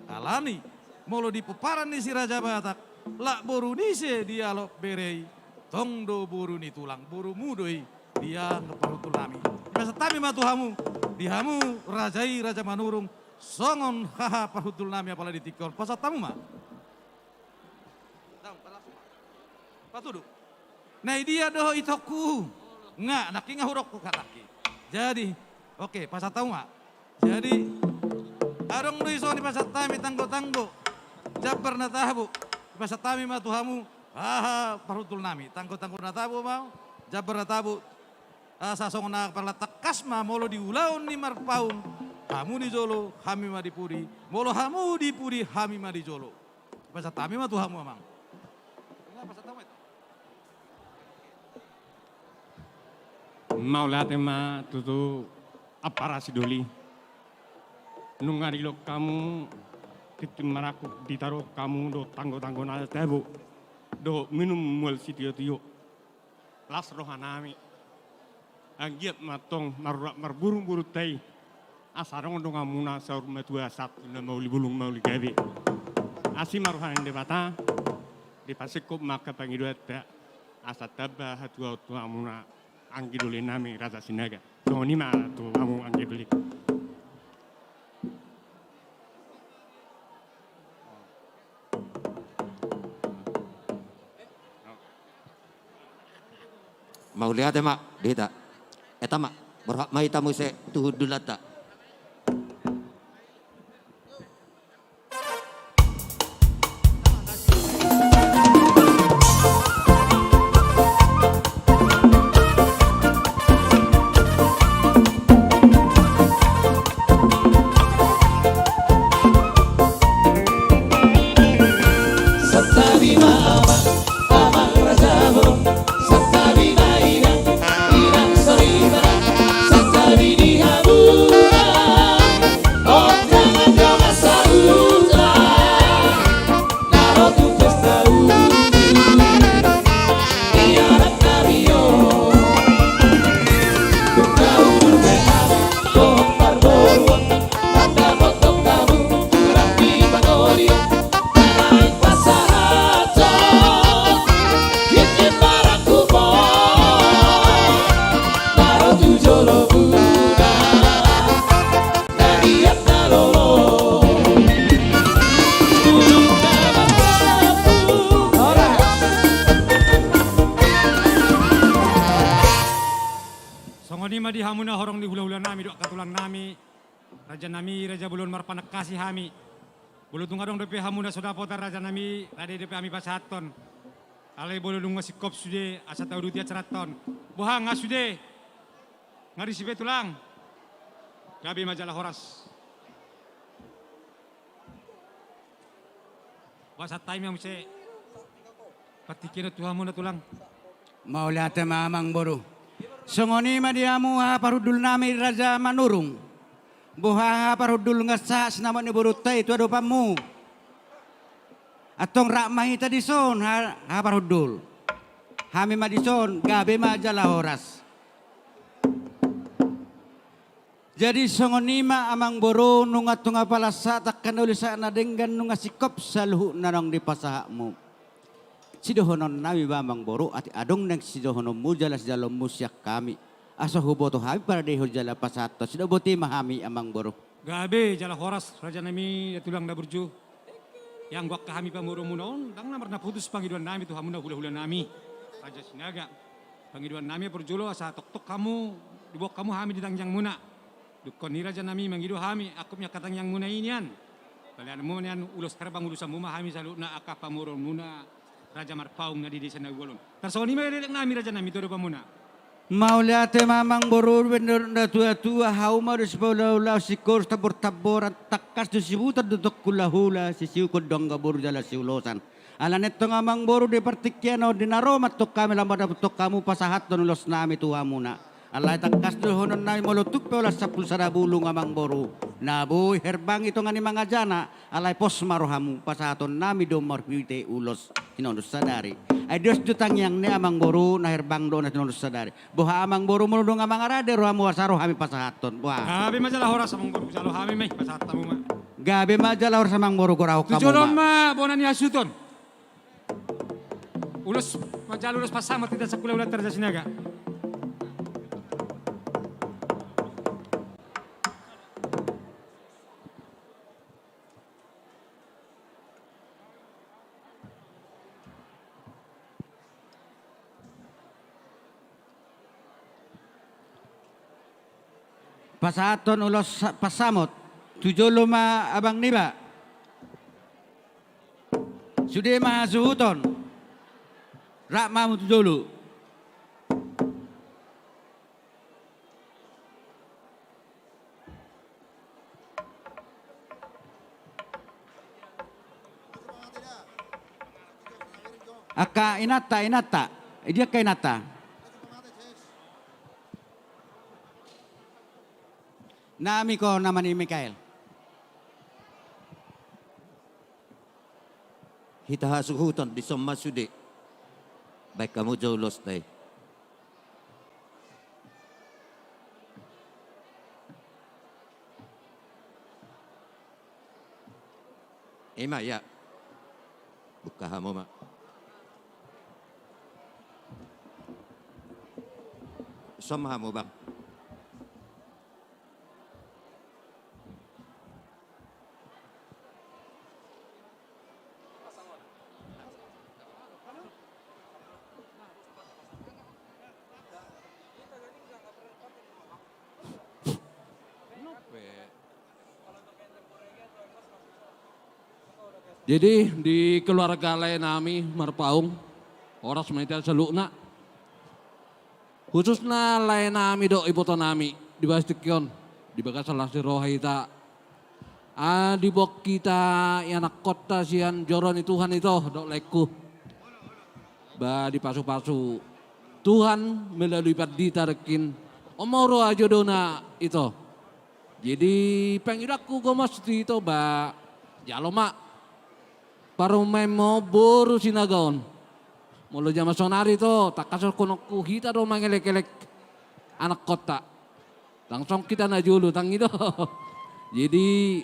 Alani molo di peparan ni si Raja Batak. Lak boru nise dialog berei. Tong do boru ni tulang borumu doi. Dia ngeparutul nami. Biasa tami matuhamu. Dihamu rajai raja manurung. Songon haha parhutul nami apalagi ditikon. Pasat tamu mah. Patudu. Nah dia doh itoku. Nggak, naki ngahurok ku kataki. Jadi, oke, pasat tamu mah. Jadi, arong duiso di pasat tami tanggo-tanggo. Jabar na tahabu. Pasat tami matuhamu. Haha parhutul nami. Tanggo-tanggo na tabu mau. Jabar na tabu. Sasong na parlatak kasma molo di ulaun ni marpaung. Hamu di Jolo, hami ma di Puri. Molo hamu di Puri, hami ma di Jolo. Pasat tami ma tuhamu amang. Pasat tamu itu. Mau lihat ma tutu apa rasidoli. Nungari lo kamu titim maraku ditaruh kamu do tanggo-tanggo na tebu. Do minum mul sitio-tio. Las rohanami. Agiat matong marburu-buru tei asarong dong amuna saur matua sat na mauli bulung mauli gabe asi maruhan de bata di pasikop maka pangiduat ta asa tabba hatua tu amuna angidule nami raja sinaga so ni ma tu amu angidule Mau lihat mak, dita. Eta mak, berhak mai tamu se tuhud dulata. Satabi mama, amang rajamu. Satabi maina, inang sorina. Satabi dihamuna, oh jangan jangan saudara. Naro tu pesta iyarak nario. Kau bermeham, kau parboruan. Tanda potong kamu, rapi panorio. Songoni ma di hamuna horong di hula-hula nami dok katulang nami. Raja nami raja bulun marpanak kasih hami. Bulu tunga dong depe hamuna sudah potar raja nami rade depe ami pasaton. Alai bulu dunga sikop sude asa tau dutia ceraton. Bohang ngasude. Ngari si betulang. Gabi majalah horas. Basa time yang mesti patikin tu hamuna tulang. Mau lihat mamang boru. Songoni madiamu ha parudul nami raja manurung. Boha parudul ngasa senama ni boru tai itu ada pamu. Atong rakmahi tadi son ha parudul. Hami madison gabe majalah horas. Jadi songonima amang boru nunga tunga palasa takkan ulisa na denggan nunga sikop saluhu nanong di pasahakmu. Sidohonon nabi bamang boru ati adong nang sidohonon mu jalas jalom musyak kami. Asa huboto hami para deho jala pasato sidoboti mahami amang boru. Gabe jala horas raja nami tulang da burju. Yang gua kami pamuru munon dang namar na putus pangiduan nami tu hamuna hula-hula nami. Raja sinaga. Pangiduan nami perjulo asa tok-tok kamu dibok kamu hami di tangjang muna. Dukon ni raja nami mangidu hami aku nya katang yang muna inian. Balian mo niyan ulos herbang ulusan mumahami salud na akapamurong muna Raja Marpaung na di desa Nagulon. Tarsoni may nami Raja nami todo pa muna. Mauliate mamang boru bener na tua-tua hauma dos bola sikor tabor-tabor at takas do sibutan do hula sisiu ko dongga boru jala siulosan. Ala netto ngamang boru de partikiano dinaromat to kami lamada to kamu pasahat don ulos nami tua muna. Ala takas do honon nami molutuk pe ulas 10 bulung ngamang boru. Naboy herbang ito ngani mga jana alay pos marohamu pasahaton nami do marpite ulos hinondos sadari. Ay Diyos jutang yang ne amang boru na herbang do na hinondos sadari. Buha amang boru mo do nga mga rade rohamu wasaro hami pasahaton. Buha. Gabi majalah horas amang boru jalo hami may pasahat mo ma. Gabi majalah horas amang boru korao kamu Tujuron ma. ma bonan ni asuton. Ulos majalo ulos pasama tidak sakula ulat Raja Sinaga. Pasahaton ulos pasamot. Tujulo ma abang niba. Sudah mahasuhuton. Rak mamu tujulo. Aka inata. Dia ka inata. Nami ko naman ni Mikael. Hitahasuhutan di Somasude. Baik kamu jauh los day. Ema ya. Buka hamu ma. Sama hamu bang. Jadi di keluarga lain nami Marpaung, oras menita selukna. Khususnya lain nami do ibu nami di Bastikion, di bagas salah si rohaita. Di bok kita yang anak kota sian joron Tuhan itu dok leku. Ba di pasu-pasu Tuhan melalui pardita rekin omoro aja dona itu. Jadi pengidaku gue mesti itu ba jaloma. Paru memo boru sinagaon. Mulu jama sonari to tak kasar konoku hita do mangelek-elek anak kota. Langsung kita najulu tang itu. Jadi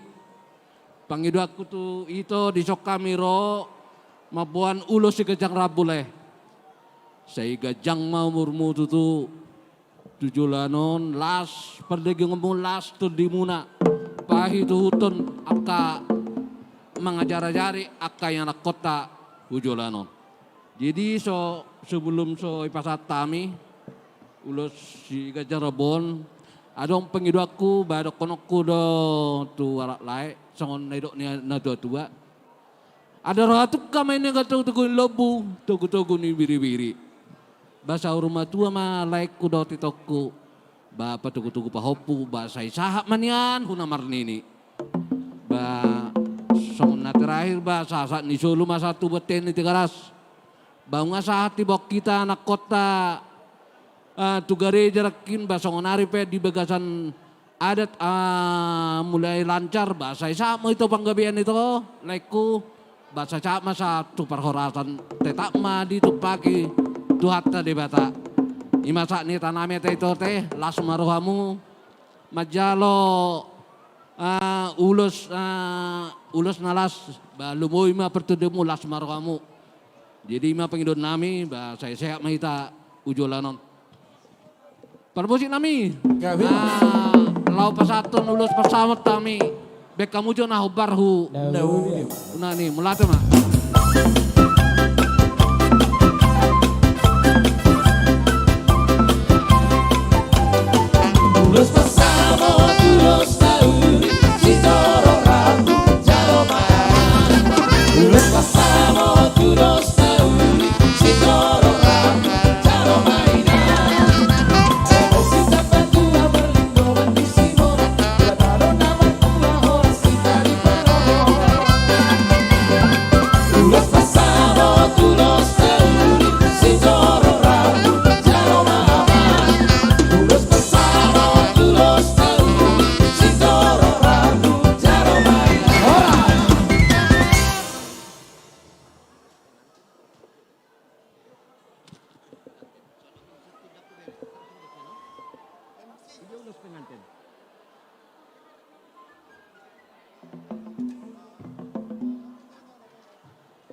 pangidu aku tuh itu di sok kamiro mabuan ulos si gajang rabule. Saya gajang mau murmu tuh tujulanon las perdegi ngomong las tuh di muna. Pahi tuh huton aka mengajari akka yang anak kota ujolanon. Jadi sebelum ipasat tami ulos si gajah rebon adong pengidu aku badok konokku do tu arak lae songon nedok ni na tua. Ada ratu kami ni kata tugu lobu tugu ni biri-biri. Bahasa rumah tua mah laik ku do titokku. Ba tugu pahopu bahasa sahab manian huna marnini. Ba na terakhir bahasa saat ni solo masa tu beten ni tigaras. Bang saat tibok kita anak kota tugare jarakin bahasa ngonari pe di bagasan adat mulai lancar bahasa sama itu panggabian itu laiku bahasa sama satu perhoratan tetak ma di tu pagi tuhatta di bata. Imasa ni taname te itu teh las marohamu majalo ulos nalas lumoy ma pertudemu las marohamu. Jadi ma pengidon nami ba saya sehat mahita ujolanon. Permusik nami. Lau pasaton ulos pasamot kami. Bek kamu jo nahu barhu. Nah nih mulate mah. Ulos pasamot ulos tahu si toro rabu jalo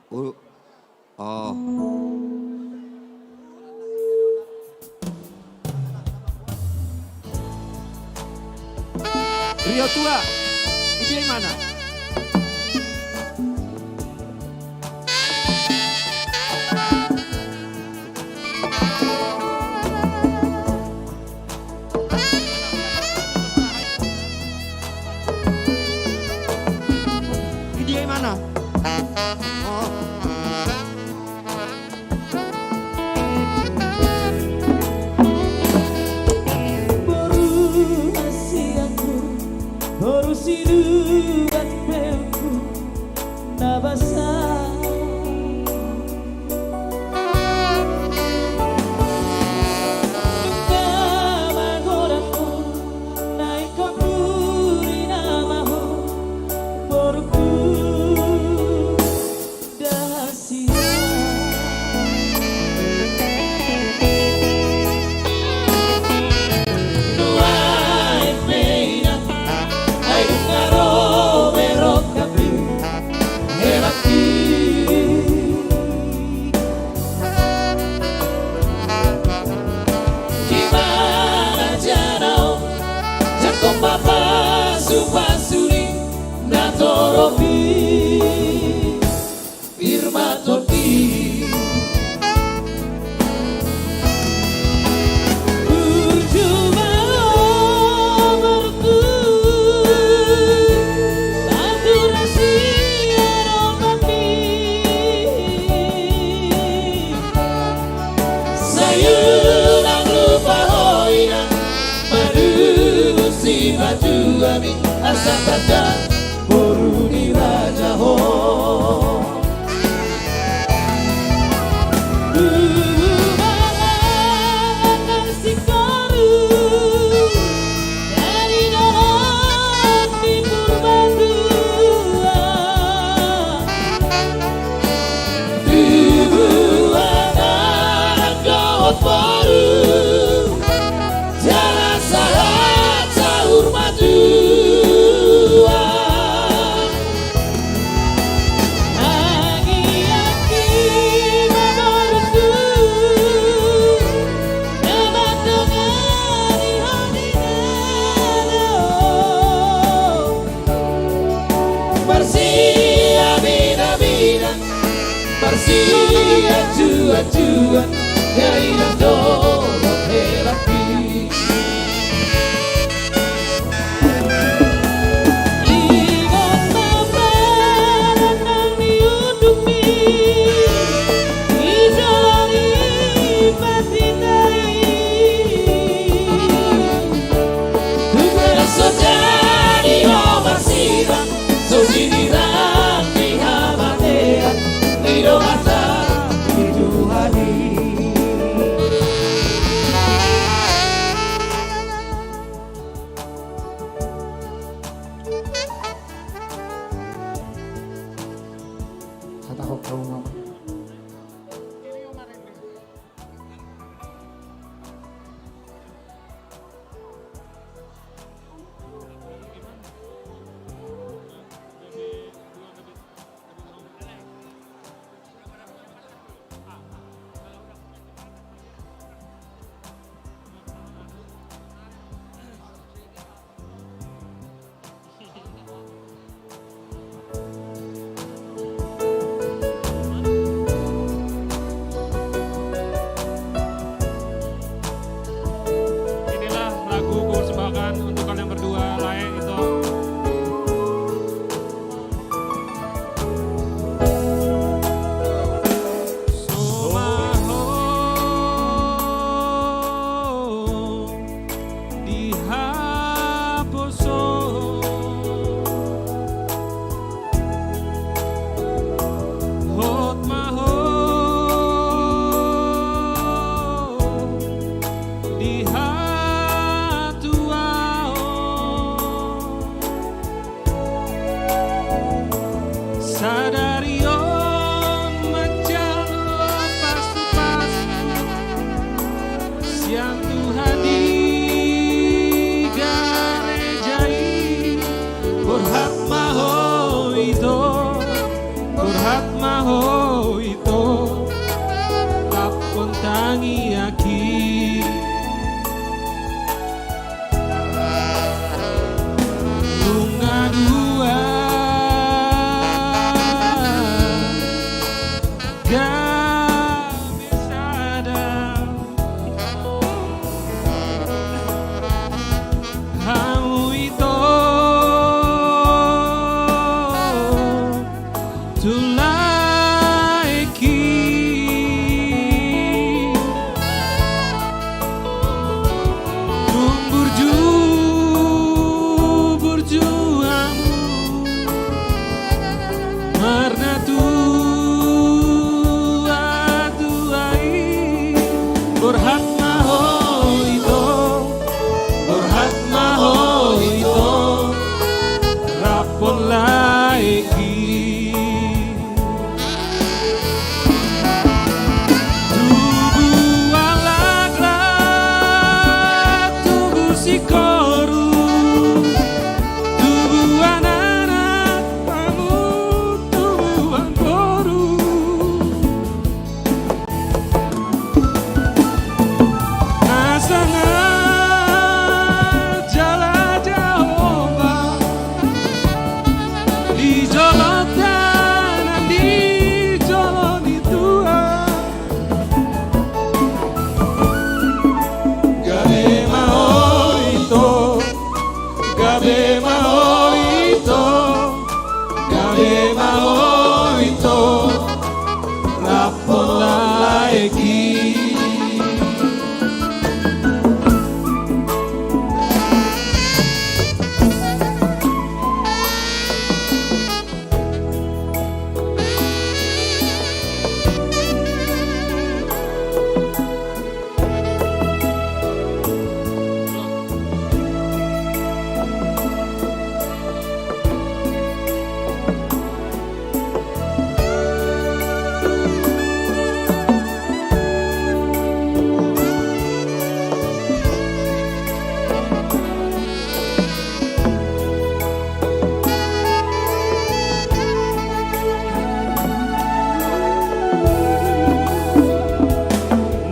Oh. Rio tua, itu yang mana? Dia yang mana? Oh. Baru asiaku, baru siluan pelku, nabasa. Asal baca boru di raja ho. Tujuan dari dolok herapi ingat mamaran yang diundupi dijalani patitai tugas sejadi omar sirang sojinirang di hamatean didoata Maho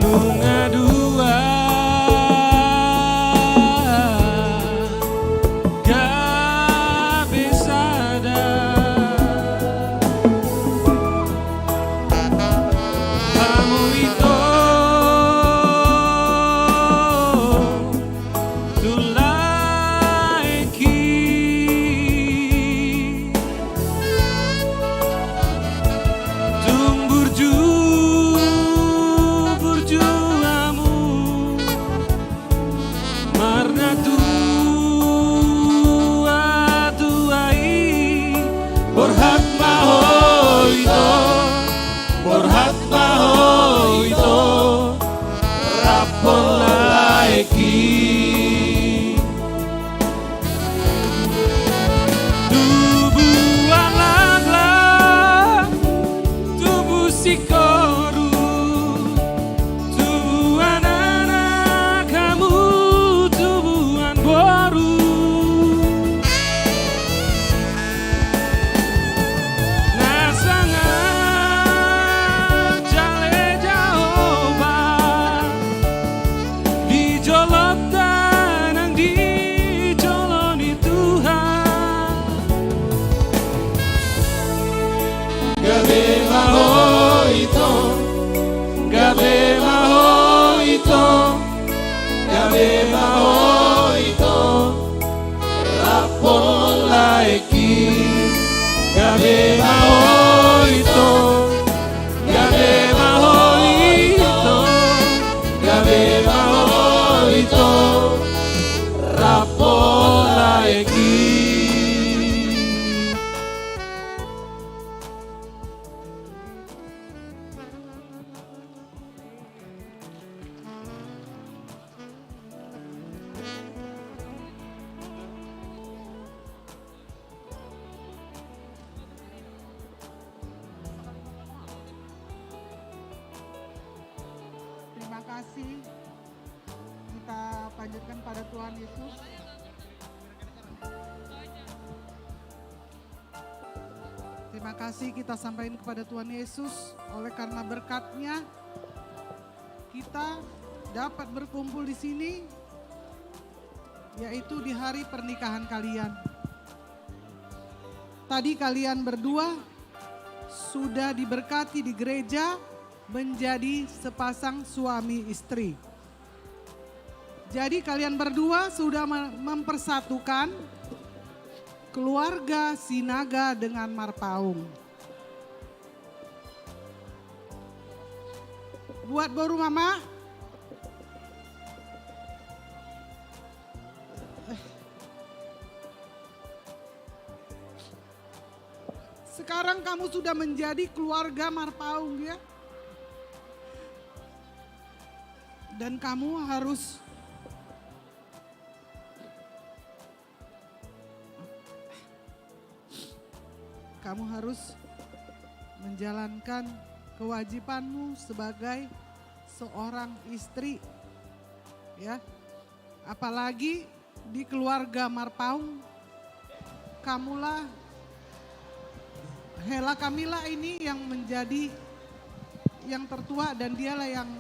Nunga dua gabesada Hamu ito tulaiki Tung burjuamu Marna tuai Borhat maho ito Rapon laiki Tubuhan langlang Tubuh sikoru Tubuhan anak kamu Tubuhan boru Nasangat jale jaoban Dijolot tanang dijoloni Tuhan Gabe maho ito Gabe maho ito Gabe maho ito Rapon laiki Gabe maho ito Gabe maho ito Gabe maho ito Rapon laiki Terima kasih. Kita panjatkan pada Tuhan Yesus. Terima kasih kita sampaikan kepada Tuhan Yesus. Oleh karena berkat-Nya kita dapat berkumpul di sini, yaitu di hari pernikahan kalian. Tadi kalian berdua sudah diberkati di gereja menjadi sepasang suami istri. Jadi kalian berdua sudah mempersatukan keluarga Sinaga dengan Marpaung. Buat baru mama, sekarang kamu sudah menjadi keluarga Marpaung ya. Dan kamu harus menjalankan kewajibanmu sebagai seorang istri. Ya. Apalagi di keluarga Marpaung, kamulah Hela Kamila ini yang menjadi yang tertua dan dialah yang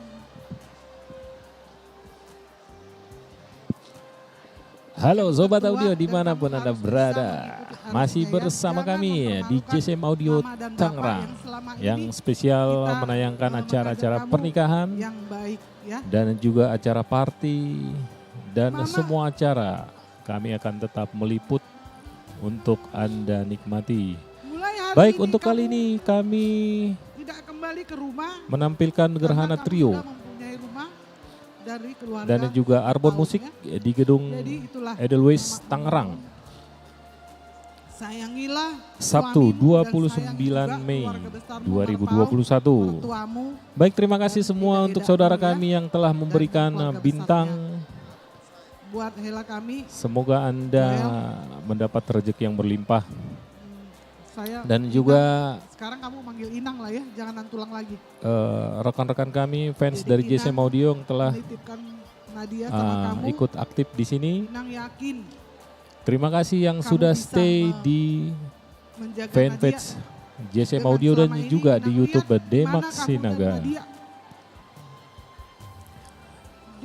Halo Sobat Audio dimanapun Anda berada, masih bersama kami di JSM Audio Tangerang yang spesial menayangkan acara-acara pernikahan dan juga acara party dan semua acara kami akan tetap meliput untuk Anda nikmati. Baik, untuk kali ini kami menampilkan gerhana trio dan juga Arbon Musik di gedung Edelweiss Tangerang. Sabtu 29 Mei 2021. Baik, terima kasih semua untuk saudara kami yang telah memberikan bintang. Buat Hela kami. Semoga Anda mendapat rezeki yang berlimpah. Dan juga sekarang kamu manggil Inang lah ya, jangan Nantulang lagi. Rekan-rekan kami fans dari JSM Audio yang telah Nadia sama kamu, ikut aktif di sini. Inang yakin Terima kasih yang sudah stay di fanpage JSM Audio dan juga di YouTube Demak Sinaga.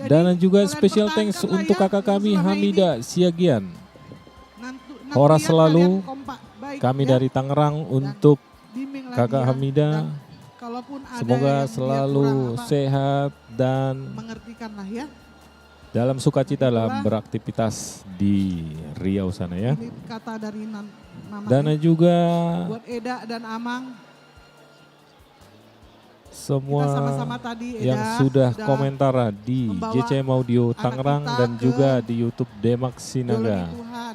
Dan juga special thanks untuk kakak kami Hamida Siagian. Horas selalu kami dari Tangerang untuk kakak Hamida. Semoga selalu sehat dan mengertikanlah ya. dalam sukacita dalam beraktivitas di Riau sana ya. Ini kata dari Mama. Dan juga buat Eda dan Amang. semua Kita sama-sama tadi, Eda, yang sudah sudah komentar di membawa JCM Audio Tangerang kita dan ke juga di YouTube Demak Sinaga. Tuhan.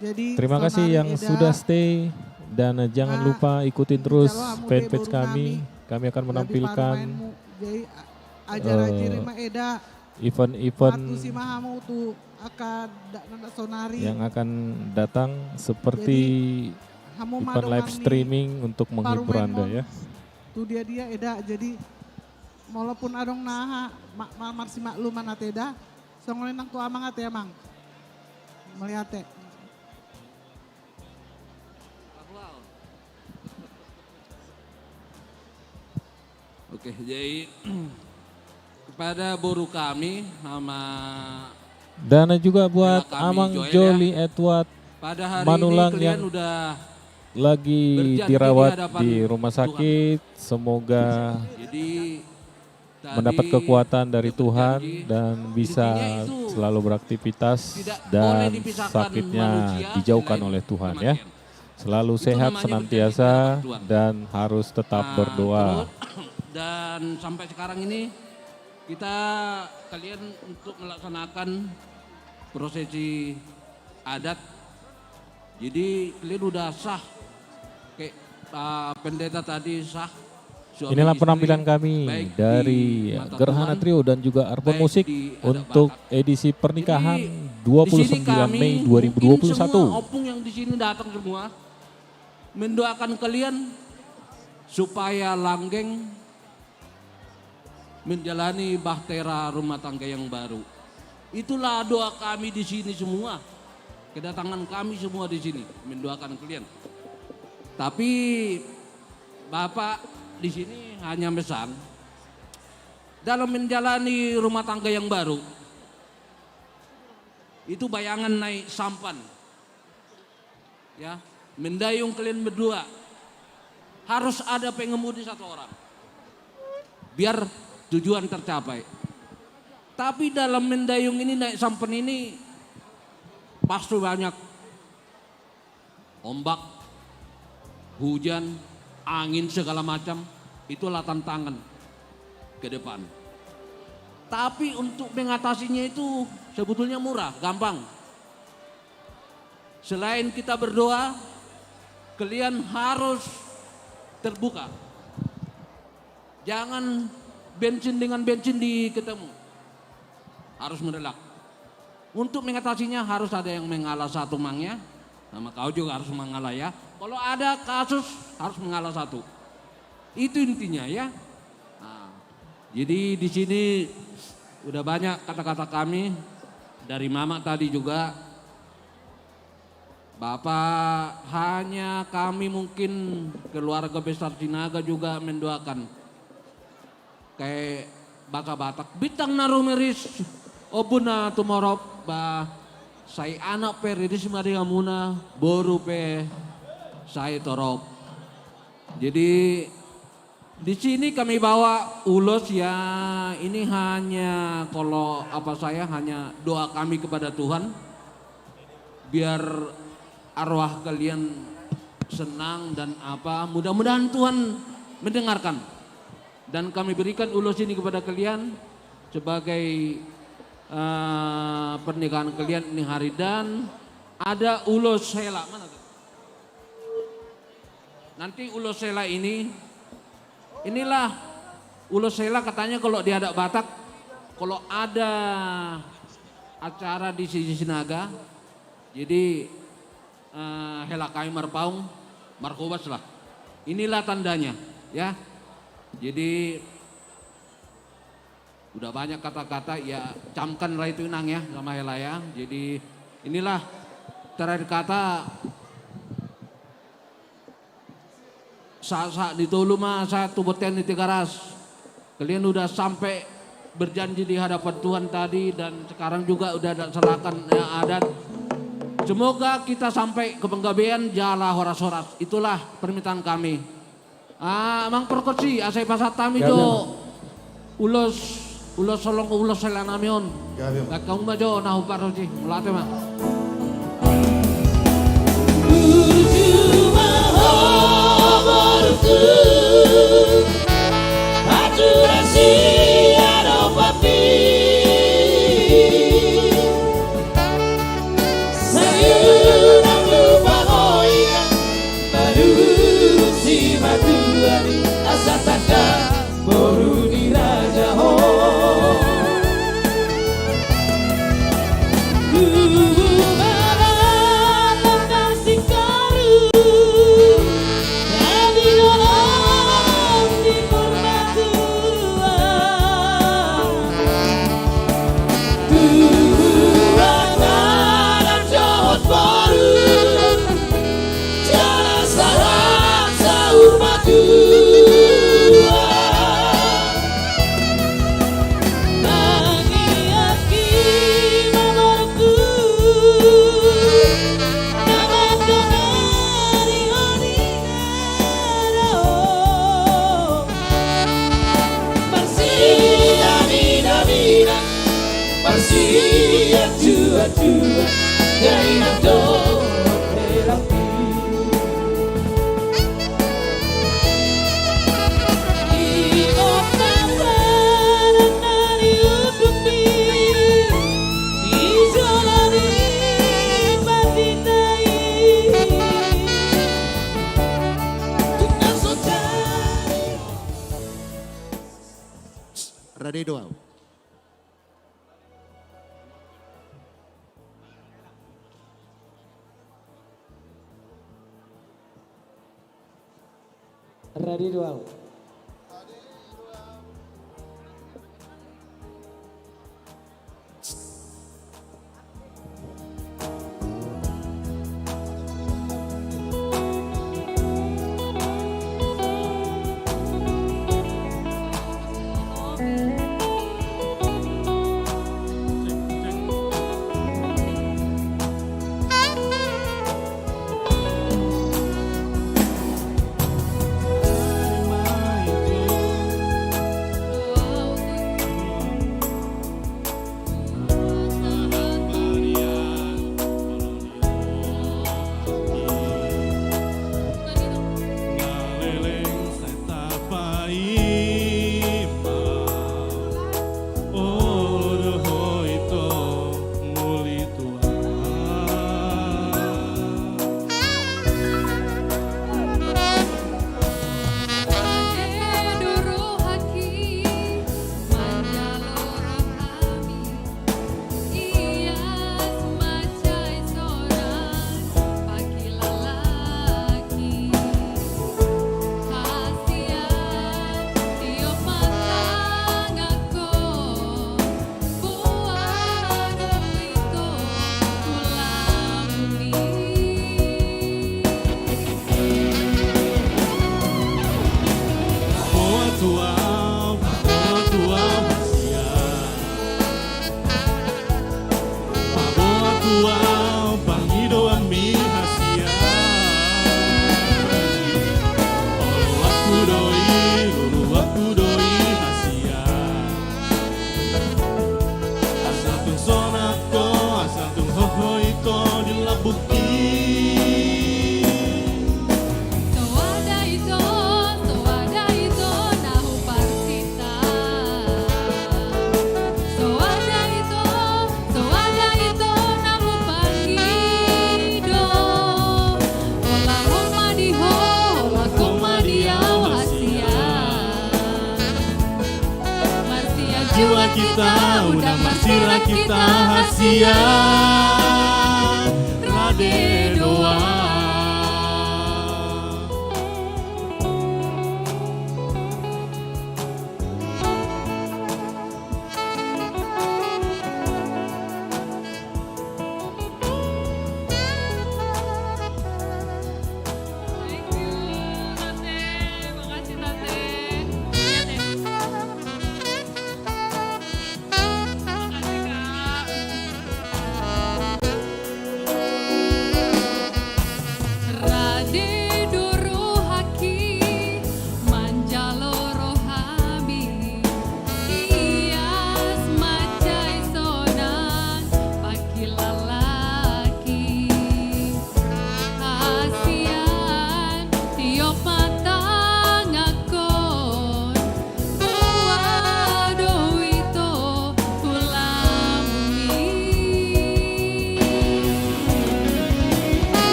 Jadi Terima kasih selamat yang Eda. sudah stay dan jangan lupa ikutin terus Jalo fanpage Amude kami. Kami akan menampilkan Jadi ajaran Jirima Eda. event-event Patu si Mahamu tu akan nanda sonari. yang akan datang seperti Hamu event madong live angni streaming untuk menghibur parumen Anda mon. ya. Tu dia Eda. Jadi walaupun adong naha marsi makluman ateda. Songolin nang tu amang ate amang. Melihat teh. Oke, jadi kepada boru kami sama Dan juga buat kami, Amang Joel, Joli Edward pada hari Manulang ini kalian yang udah lagi berjanji dirawat di hadapan di rumah sakit. Semoga jadi mendapat kekuatan dari Tuhan dan bisa selalu beraktivitas dan sakitnya dijauhkan oleh Tuhan ya. Selalu sehat senantiasa dan harus tetap berdoa. dan sampai sekarang ini kita kalian untuk melaksanakan prosesi adat. Jadi kalian udah sah kayak pendeta tadi sah. Inilah penampilan kami dari Gerhana Trio dan juga Arbon Musik untuk edisi pernikahan 29 Mei 2021. Semua opung yang di sini datang semua mendoakan kalian supaya langgeng menjalani bahtera rumah tangga yang baru. Itulah doa kami di sini semua. Kedatangan kami semua di sini mendoakan kalian. Tapi Bapak di sini hanya pesan dalam menjalani rumah tangga yang baru. Itu bayangan naik sampan. Ya, mendayung kalian berdua. Harus ada pengemudi satu orang. Biar tujuan tercapai. Tapi dalam mendayung ini naik sampan ini pasti banyak ombak, hujan, angin segala macam. Itulah tantangan ke depan. Tapi untuk mengatasinya itu sebetulnya murah, gampang. Selain kita berdoa, kalian harus terbuka. Jangan bensin dengan bensin ketemu. Harus mendelak. Untuk mengatasinya harus ada yang mengalah satu mangnya. Sama kau juga harus mengalah ya. Kalau ada kasus harus mengalah satu. Itu intinya ya. Nah, jadi di sini udah banyak kata-kata kami dari Mama tadi juga. Bapak hanya kami mungkin keluarga besar Sinaga juga mendoakan. Kayak Batak Bintang Narumeris Obuna Tumorop ba saya anak peridis Maria Muna boru pe saya torop. Jadi di sini kami bawa ulos ya, ini hanya kalau apa saya hanya doa kami kepada Tuhan biar arwah kalian senang dan apa, mudah-mudahan Tuhan mendengarkan. Dan kami berikan ulos ini kepada kalian sebagai pernikahan kalian ini hari, dan ada ulos sela mana tuh? Nanti ulos sela inilah ulos sela katanya kalau di adat Batak kalau ada acara di sisi Sinaga jadi hela kai marpaung markobas lah. Inilah tandanya ya. Jadi udah banyak kata-kata ya, camkan lah itu nang ya sama hela ya. Jadi inilah terakhir kata saat ditulu mah saya tubutin di Tigaras. Kalian udah sampai berjanji di hadapan Tuhan tadi dan sekarang juga udah ada serahkan yang adat. Semoga kita sampai ke penggabean jala horas-horas. Itulah permintaan kami. Mang perkosi asai pasatami jo ulos solong ulos selanamion. Kakang majo nahu parosi mulate mah. Rade doa. Ready doang. Jiwa kita udah masih kita hasia Rade doa.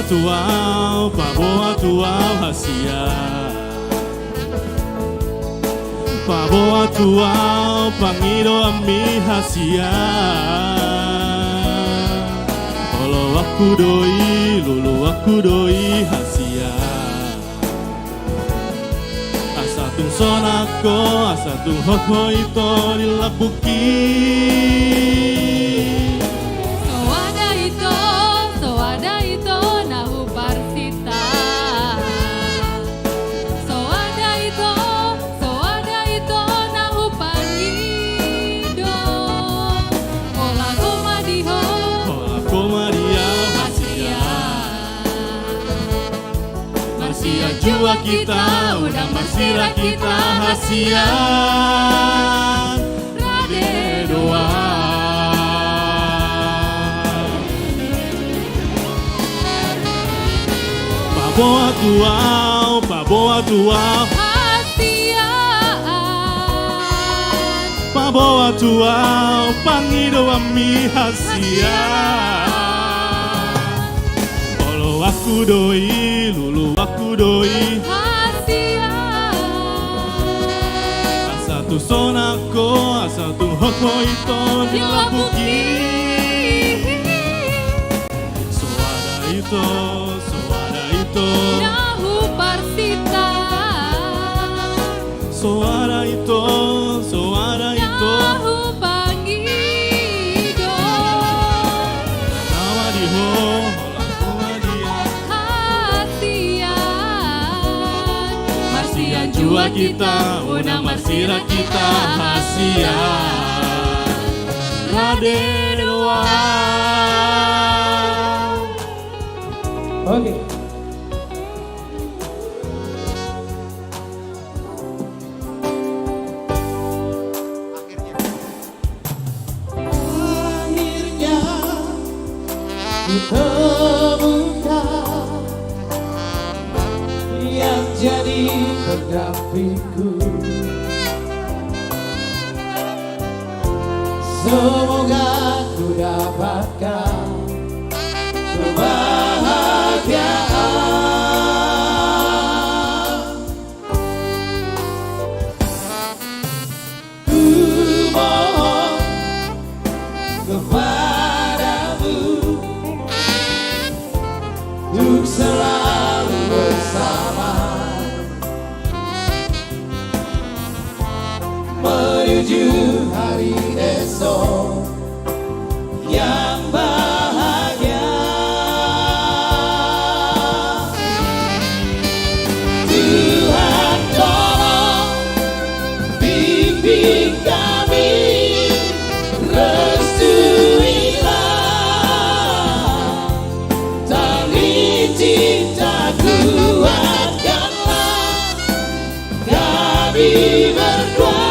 paboa tuau hasia. Paboa tuau pangido ami hasia. Olo aku doi, lulu aku doi hasia. Asatung sonako, asatung hoko ito nilapuki. Soada ito nahu parsita. Soada ito nahu pangido. Ola komadiho, Komaria hasia. Hasia jua kita, udang masira kita hasia. Rade doa. Paboa tuau Hasia. Paboa tuau pangido ami hasia. Olo aku doi, lulu aku doi Hasia. Asatu sonako, asatu hoko ito nilapuki. Soada ito Nahu parsita. Soada ito Nahu pangido. Nawa diho, komadia Hasian. Marsian jua kita, unang marsira kita hasia. Rade doa. Oke. Akhirnya ku temukan yang jadi pendampingku. Semoga ku dapatkan kebahagiaan. Ku mohon kepadamu untuk selalu bersama menuju hari esok yang bahagia. Tuhan tolong bimbing kami, restuilah tali cinta, kuatkanlah kami berdua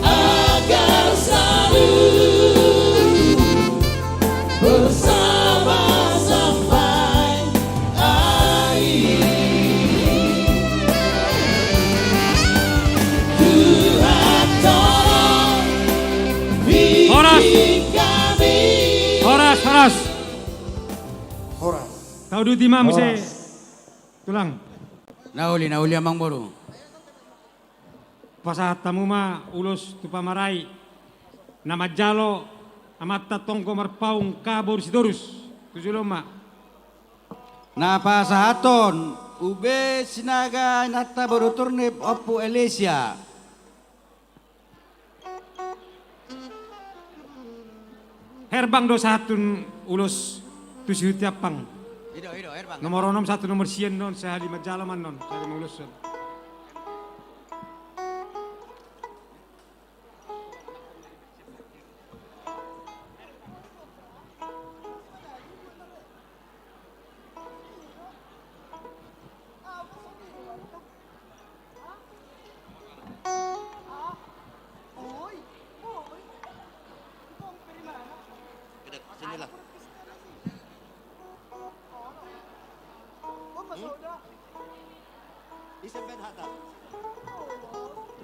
agar selalu bersama sampai akhir. Tuhan tolong bimbing kami. Horas. Horas. Tahu du timam se. Tulang. Nauli amang boru. Pasahat tamu ma ulos tupamarai. Nama jalo amat tatongko marpaung kabur sidorus. Tujuloma. Napa sahaton ube sinaga nata baru turnip opu Elesia. Herbang do satun ulos tujuh tiapang. Ido herbang. Nomor 6 satu nomor sien non saya di majalaman non saya ulus.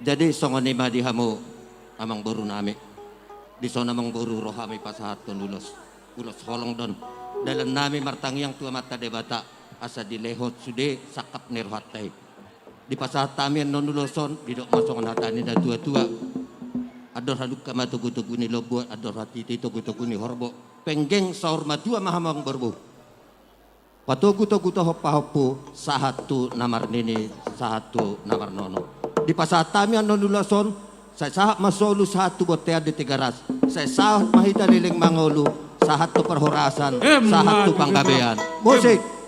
Jadi songoni madihamu amang buru nami. Di sana amang buru rohami pasahat don ulos holong don dalam nami martangyang tua mata debata asa dilehot sude sakap nerhatai. Di pasah tamian nonuloson didok masongan hatani dan tua-tua. Ador haduk kama tugu-tugu ni lobo ador hati tugu-tugu ni horbo. Penggeng saur matua mahamang berbu. Patugu-tugu hoppa-hoppu sahatu namar nini sahatu namar nono. Di pasah tamian nonuloson saya sahat masolu satu botea di tigaras. Saya sahat mahita liling mangolu sahatu perhorasan sahatu panggabean. Musik.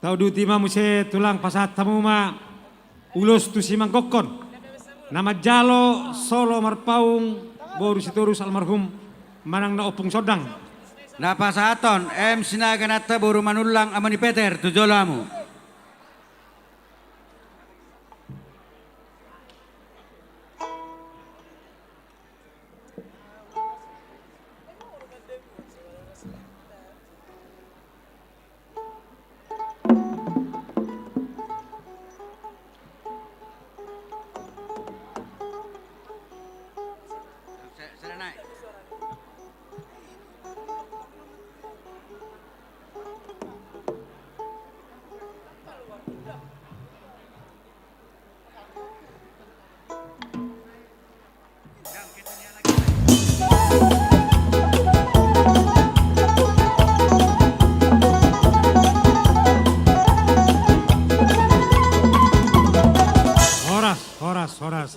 Tau duti ma muse tulang pasat tamu ma ulos tu simang kokon. Nama jalo solo marpaung boru sitorus almarhum manang na opung sodang. Napasaton Sinaga nata boru manulang amani Peter tujolamu. Horas.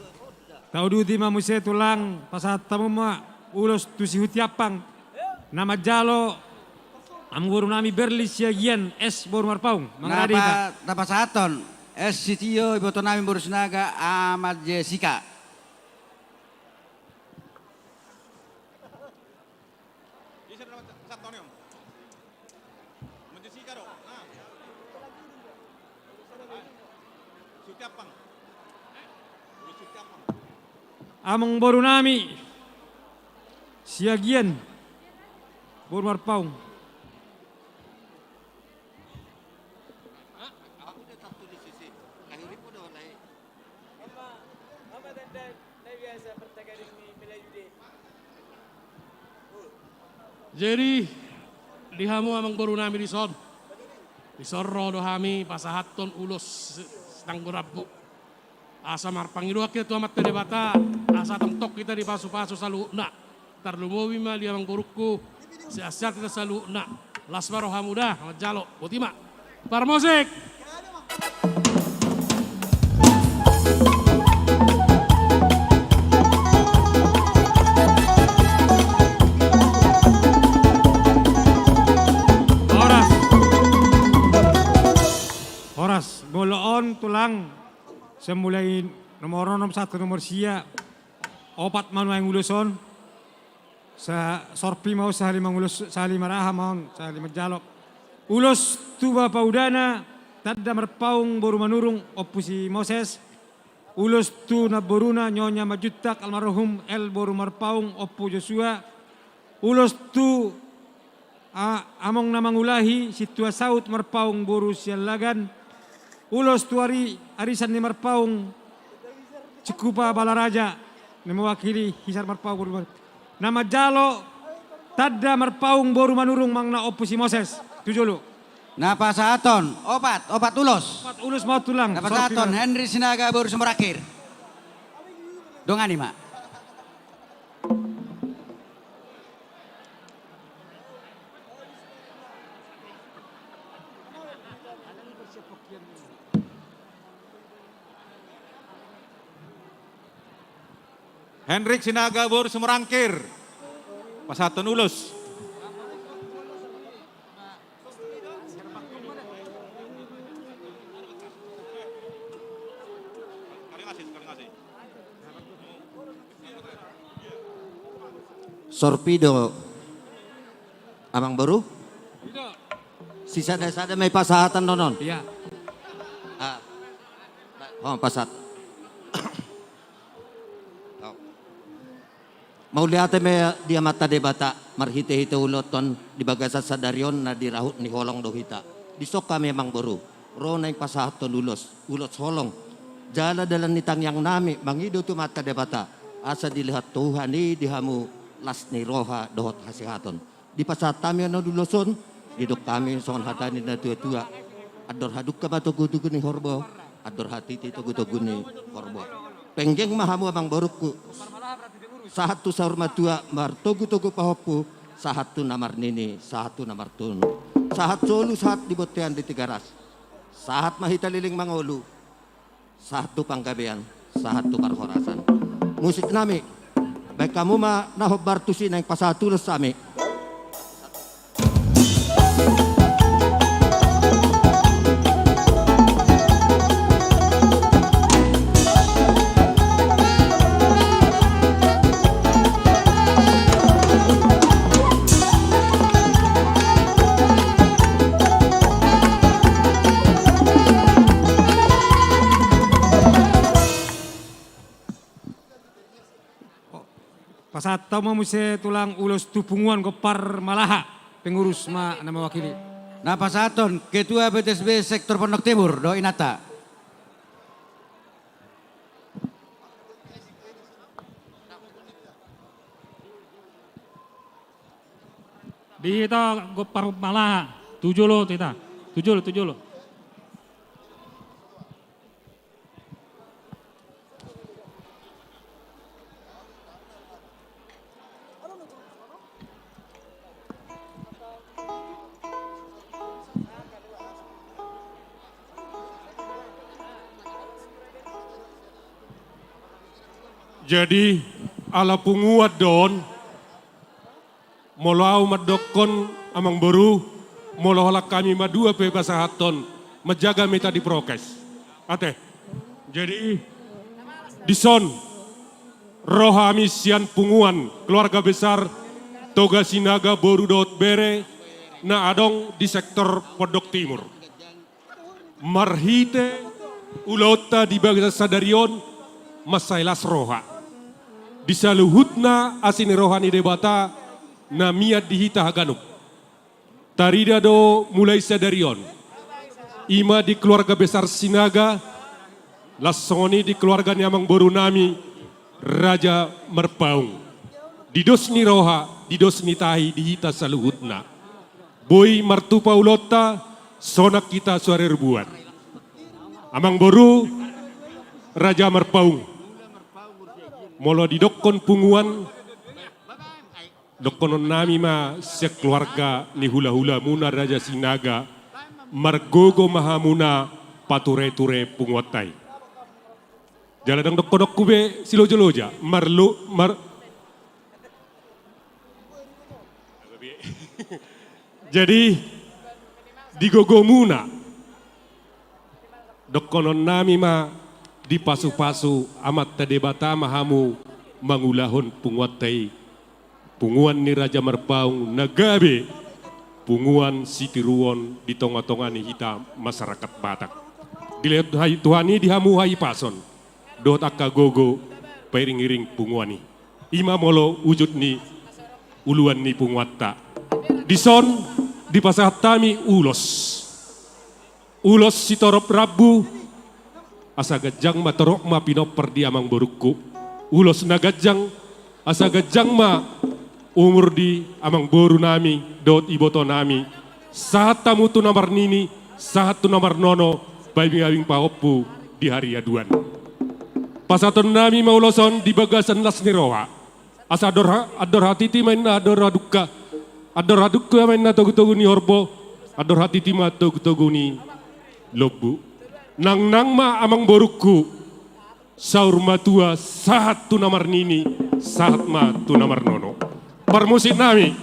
Tau duti ma muse tulang pasat tamu ma ulos tu si hutiapang. Nama jalo amguru nami berli siagian es boru marpaung. Mangradita. Napasaton Sitio iboto nami boru Sinaga amat Jessica. Amang boru nami siagian boru marpaung. Jadi dihamu amang boru nami di son. Di sorro dohami pasahaton ulos sedang berabu. Asa marpangiruak kita tuamat debata asa temtok kita di pasu-pasu salu nak tarlumowi ma dia mangkuruku siasat kita salu nak lasmaro hamuda jalo botima par musik. Horas goloon tulang semulai nomor 1 nomor sia opat manu yang uluson sa sorpi mau sahali mangulus sahali maraha mau sahali majalok ulos tuba paudana tadda merpaung boru manurung opusi Moses ulos tu na boruna nyonya majutak almarhum el boru marpaung opu Joshua ulos tu among namangulahi situa saut merpaung boru sialagan ulos tuari arisan ni marpaung Cikupa Balaraja ni mewakili hisar marpaung nama jalo tadda marpaung boru manurung mangna opusi Moses tujulu. Napasaton opat ulos. Opat ulos mau tulang. Napasaton Henry Sinaga boru sumberakir. Dongani mak. Hendrik Sinaga boru sumerangkir. Pasaton ulus. Sorpido amang baru? Sisa-sisa may pasahatan nonon? Iya. Oh, pasat. Mauliate me dia mata debata marhite-hite uloton di bagasa sadarion na dirahut ni holong dohita. Disok kami emang boru. Rona yung pasahaton ulot holong. Jala dalan nitang yang nami mangido tu mata debata. Asa dilihat Tuhan ni dihamu las ni roha dohot hasihaton. Di pasahat kami ano duloson, didok kami son hatani na tua-tua. Ador haduk ka matugutugu ni horbo. Ador hati tugutugu ni horbo. Penggeng mahamu amang borukku. Sahat tu sahur matua martogu-togu pahopu, sahat tu namar nini, sahat tu namar tunu. Sahat solu sahat dibotean di tiga ras. Sahat mahita liling mangolu. Sahat tu panggabean, sahat tu parhorasan. Musik nami, baik kamu mah nahob bartusi nang pasatulus sami. Pasat tau muse tulang ulos tupunguan kopar malaha pengurus ma nama wakili. Nah pasaton Ketua BTSB Sektor Pondok Timur Do Inata. Di ita kopar malaha 7 lo tita. 7 lo. Jadi ala punguat don molau madokon amang boru molau halak kami madua pe pasahaton menjaga meta di prokes. Ate. Jadi dison rohami sian punguan keluarga besar Toga Sinaga Boru Dot Bere na adong di sektor Pondok Timur. Marhite ulota di bagasa sadarion masailas roha. Disaluhutna asini rohani debata na miat dihita haganuk. Tarida do mulai sadarion. Ima di keluarga besar Sinaga, lasoni di keluarga Nyamang Boru nami, Raja Merpaung. Didos ni roha, didos ni tahi dihita saluhutna. Boy martupa ulota, sonak kita suara rebuan. Amang Boru, Raja Merpaung. Molo di dokon punguan, dokonon nami ma sekeluarga ni hula-hula muna Raja Sinaga, margogo mahamuna pature-ture punguatai. Jaladang dokonok kube siloja-loja, Jadi digogo muna, dokonon nami ma di pasu-pasu amat tadebata mahamu mangulahon punguatai punguan ni Raja Merpaung nagabe punguan sitiruon di tonga-tonga ni hita masyarakat Batak. Dilihat Tuhan ini dihamu hai pason dot akka gogo pairing-iring punguan ni ima molo wujud ni uluan ni punguatta dison di pasahat tami ulos sitorop rabu asa gajang matorok ma pinoper di amang borukku ulos na gajang asa gajang ma umur di amang boru nami dot iboto nami saat tamu tu nomor nini saat tu nomor nono bayi ngawing pahopu di hari aduan pasaton nami mauloson di bagasan las niroha asa ador hati ti main na ador hadukka main na togu-togu ni horbo ador hati ti ma togu-togu ni lobu nang ma amang borukku saur matua sahat tu namar nini sahat ma tu namar nono permusik nami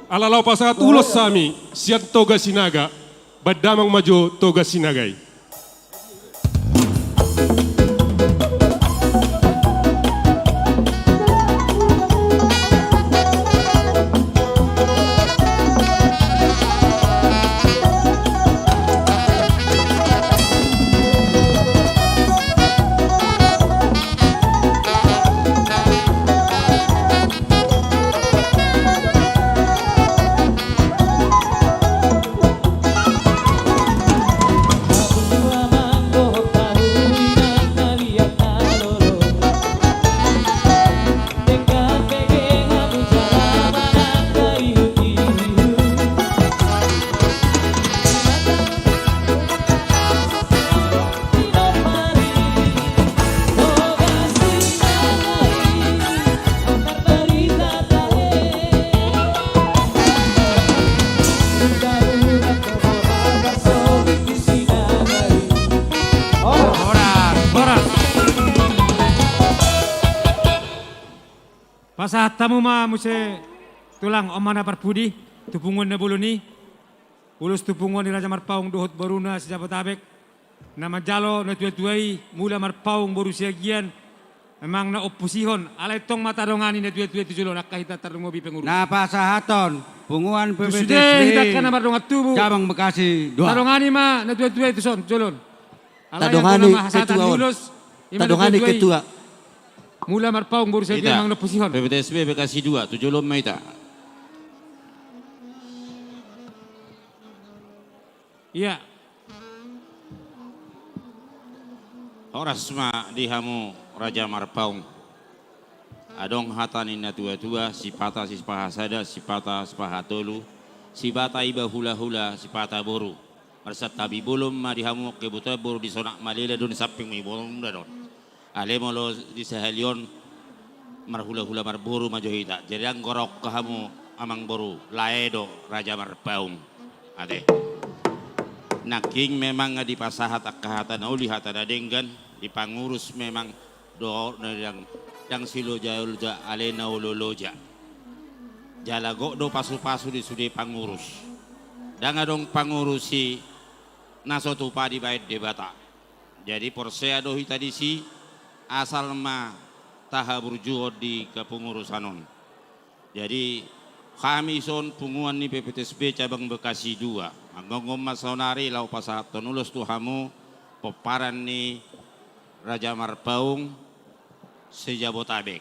alalau pasahat ulos sami sian Toga Sinaga badamang majo Toga Sinagai. Pasahat tamu ma muse tulang omana parpudi tupungon na buluni. Ulus tupungon ni Raja Marpaung dohot baruna sa Jabotabek. Na majalo na tuway mula Marpaung baru siagian. Memang na opusihon. Alay tong matadongani na tuway tujulo nakahita tarungobi pengurus. Napasahaton punguan PPTSB. Sudah hidat ka na mardongat tubo. Cabang Bekasi 2. Tadongani ma na tuway tuson julon. Tadongani ketua. Tadongani ketua. Mula Marpaung baru siagian mang na opusihon. PPTSB Bekasi 2, tujulom maita. Iya. Horas ma dihamu Raja Marpaung. Adong hatani na tua-tua, sipata sispahasada, sipata sipahatolu, sipata iba hula-hula, sipata boru. Marsat tabi bulum ma dihamu kebuta boru di sonak malila dun samping mi bolum dadon. Ale molo di sehalion marhula-hula marboru majohita. Jadi ang gorok kahamu amang boru laedo Raja Marpaung. Ade. Naking memang di pasahat akahatan uli hatan adenggan di pangurus memang do yang siloja alena uloloja jalago do pasu-pasu di sudi pangurus dan adong pangurusi nasotu padi bait debata jadi porsea do hita disi asal ma taha burjuo di kepengurusanon jadi kami son punguan ni PPTSB cabang Bekasi 2 Anggong masonari lau pasahat tonulus tuhamu peparan ni Raja Marpaung sejabotabek.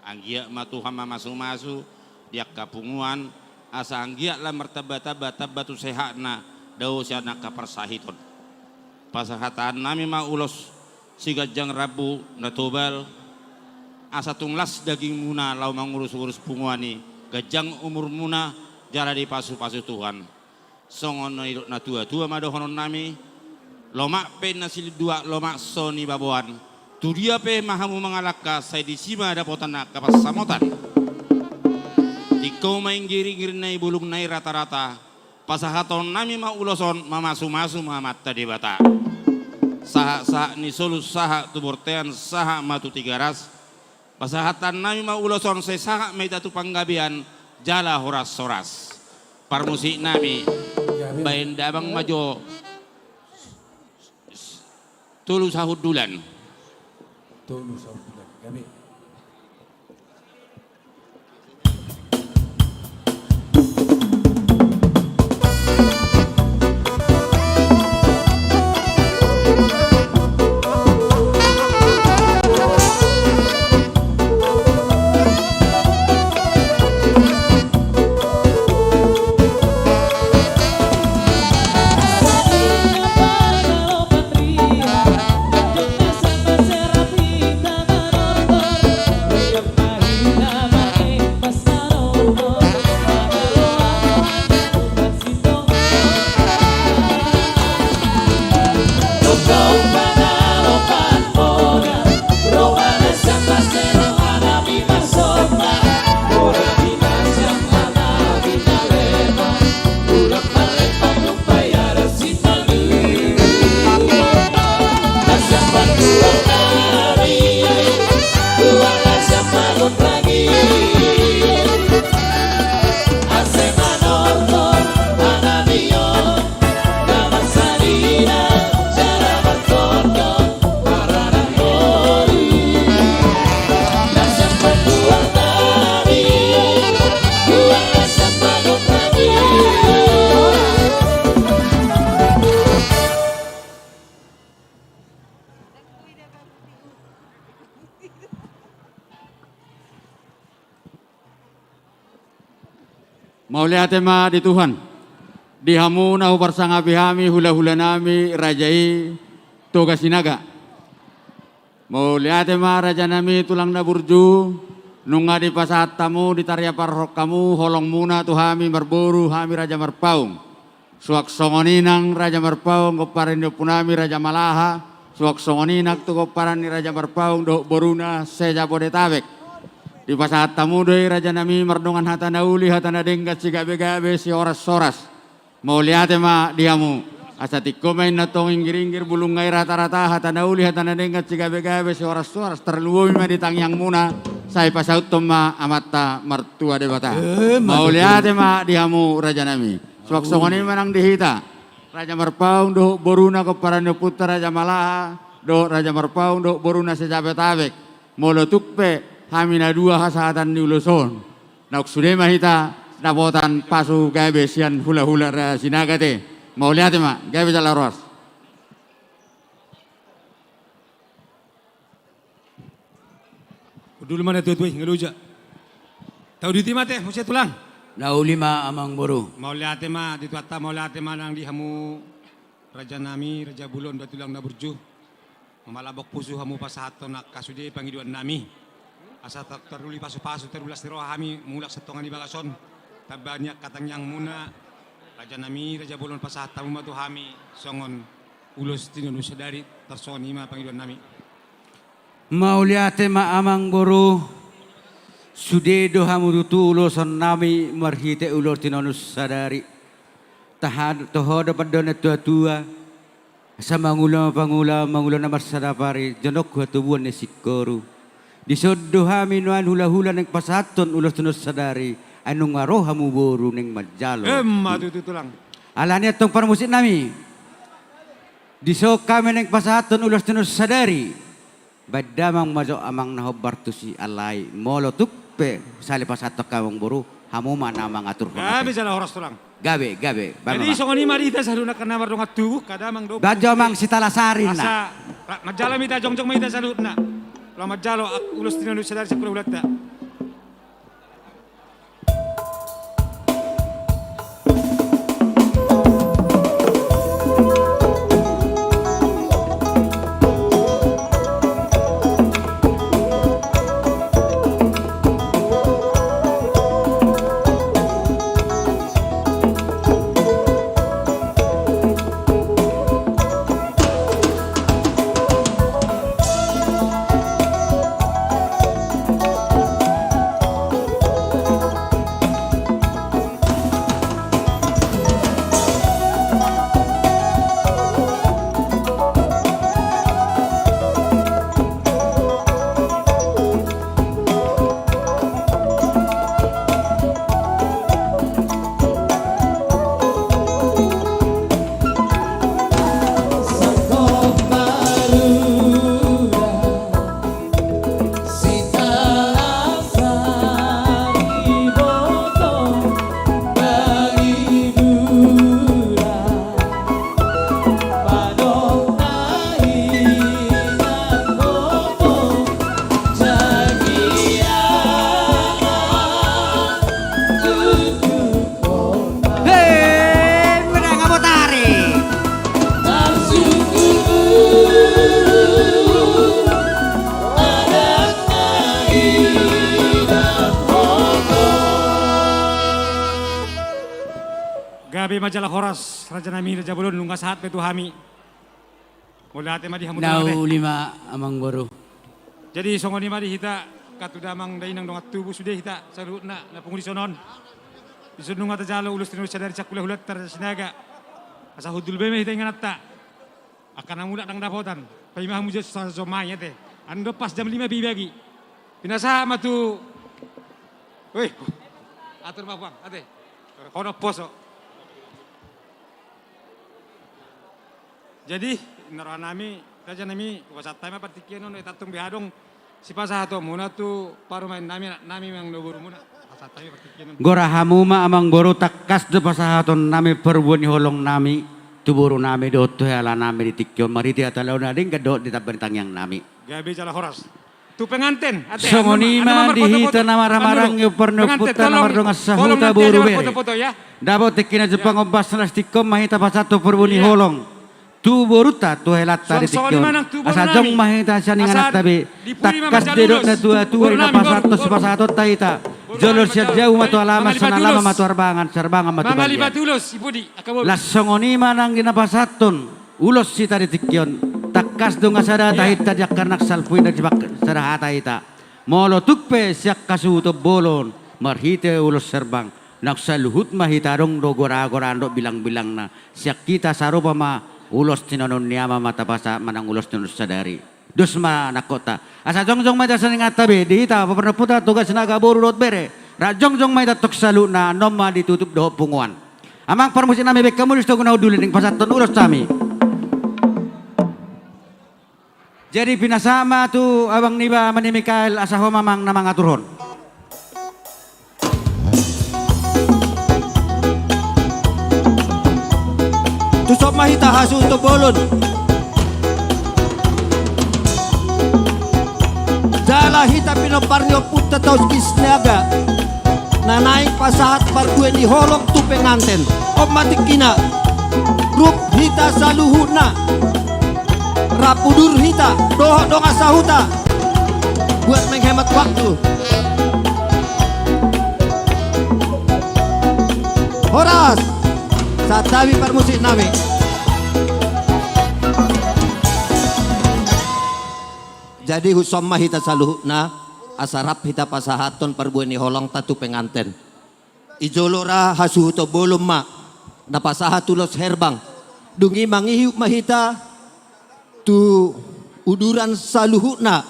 Anggia matuhama masu-masu dia kapunguan asa anggia lah mertabata-bata batu sehatna dau siana kapersahiton. Pasahatan nami ma ulos sigajang Rabu natobal asa tunglas daging muna lau mangurus-urus punguani gajang umur muna jala di pasu-pasu Tuhan. Songon na tua-tua madohonon nami lomak pe nasil dua lomak soni baboan tu dia pe mahamu mangalaka saya di sima ada potana kapas samotan tiko main giring nai bulung nai rata-rata pasahaton nami ma uloson mamasu-masu mamata di bata saha ni solus saha tubortean saha matu tigaras pasahatan nami ma uloson saya saha meita tu panggabian jala horas-horas parmusik nami bain dabang majo tulu sahud dulan. Tulu sahud dulan. Kami. Mauliate ma di Tuhan, dihamu nahu parsanga bihami hula-hula nami rajai toga sinaga. Mauliate ma raja nami tulang na burju, nunga di pasahat tamu di tarya parhok kamu holong muna tuhami marboru hami Raja Marpaung. Suak songoninang Raja Marpaung koparan do punami Raja Malaha, suak songoninak tu koparan ni Raja Marpaung do boruna seja Bodetabek. Di pasahat tamu doi Raja nami mardongan hatana uli hatana denggat si gabe-gabe si oras-soras. Mau lihat ma diamu. Asa tiko main na tong inggir-inggir bulungai rata-rata hatana uli hatana denggat si gabe-gabe si oras-soras. Terluwi ma di tangyang muna Saya pasaut toma amata martua de bata. Mauliate ma dihamu raja nami. Suak songoni manang dihita. Raja Marpaung do boruna ke parane putra Raja Malaha. Do Raja Marpaung do boruna sejabe tabek. Molo tukpe hamina dua hasatan ni uluson. Nak sude mahita dapotan pasu gabe sian hula-hula ra sinagate. Mauliate ma gabe jalaros. Dulu mana tuh ngeluja. Tahu di timate, musia tulang. Naulima amang boru. Mau lihat mah di tuata mau lihat mah nang di hamu raja nami raja bulon da tulang na burju. Mamalabok pusu hamu pasahato nak kasude pangiduan nami. Asa teruli pasu-pasu terulas tiro hami mulak setongan di bagason. Tabanyak katang yang muna raja nami raja bulon pasahat tamu matu hami songon ulus tinunu sedari tersoni mah pangiduan nami. Mauliate ma amang boru sude doha mudutu uloson nami marhite ulor tinonus sadari tahad toho dapat donet tua sa mangula na marsadapari jonok gua tubuan ne sikoru disodoha minuan hula-hula neng pasaton ulos tinonus sadari anu ngarohamu boru neng majalo madu tulang alania tong parmusik nami disok kami neng pasaton ulos tinonus sadari badamang majo amang nahobar tu si alai molo tukpe sali pasatok kamang buru hamu mana mangatur gabe jala horas tulang gabe jadi songoni marita saluna kana mardonga tubuh kadamang do bajo mang sitalasarin na majala mita jongjong mita saluna lo majalo ulus tinonu sadar sepuluh ulata gabe majalah horas raja nami raja bulun lunga sahat betu hami mulai tema di hamu naulima amang boru jadi songoni mari hita katu damang dainang dongat tubuh sudah hita salutna na punguli sonon isud nunga tajalo ulus tinus sadari cakula hulat tar sinaga asa hudul beme hita inganatta akan namula nang dapotan paimah muja sa somanya teh ando pas jam 5 bagi pinasa matu woi atur mapang ate kono poso jadi nara nami raja nami wasat time partikian no itatung biadong si pasahato muna tu paru main nami yang nobur muna wasat time partikian gora hamuma amang boru takas do pasahaton nami perbuani holong nami tuburu nami do ala nami ditikyo mariti atalaw na ding gadot ditabentang yang nami gabe jala horas tu penganten ate songonima dihita nama ramarang yu perno puta nama donga sahuta boru bere dabo tekina jepang ombas nastikom mahita pasato perbuani holong tu boruta tu helat tadi tikyon asa jong mahita siya ninganak tabi takas dedok na tua na pasato taita jolor siya jauh matu alamas sanalama matu arbangan sarbangan matu bagian lasongoni manang ginapasaton ulos si tadi tikyon takas dong asada tahita jak karnak salpuin na jibak sarahata ita molo tukpe siyak kasuto bolon marhite ulos serbang naksaluhut mahita dong do gora-gora ando bilang-bilang na siyak kita sarupa ma ulos tinonon niyama mata pasa manang ulos tinunus sadari. dosma nakota. Asa jongjong may dasan nga tabi, di ita, papernaputa tugas naga boru dot bere. Rajongjong may datok salu na noma ditutup doho punguan. Amang permusin nami bek kamu listo guna udulin ing pasaton ulos kami. Jadi pinasama tu abang niba mani Mikael asaho mamang namang aturon. Tusok mahita hasu untuk bolon. Jala hita pinoparnyo putta taus kisniaga. Nanaing pasahat parkuen di holong tu penganten. Om matik kina. Rup hita saluhuna. Rapudur hita. Doho donga sahuta. Buat menghemat waktu. Horas. Satawi permusik nami. Jadi husomma hita saluhuna asarap hita pasahaton perbueni holong tatu penganten. Ijolora hasu to bolom ma napasahatulos herbang. Dungi mangihiu mahita tu uduran saluhuna.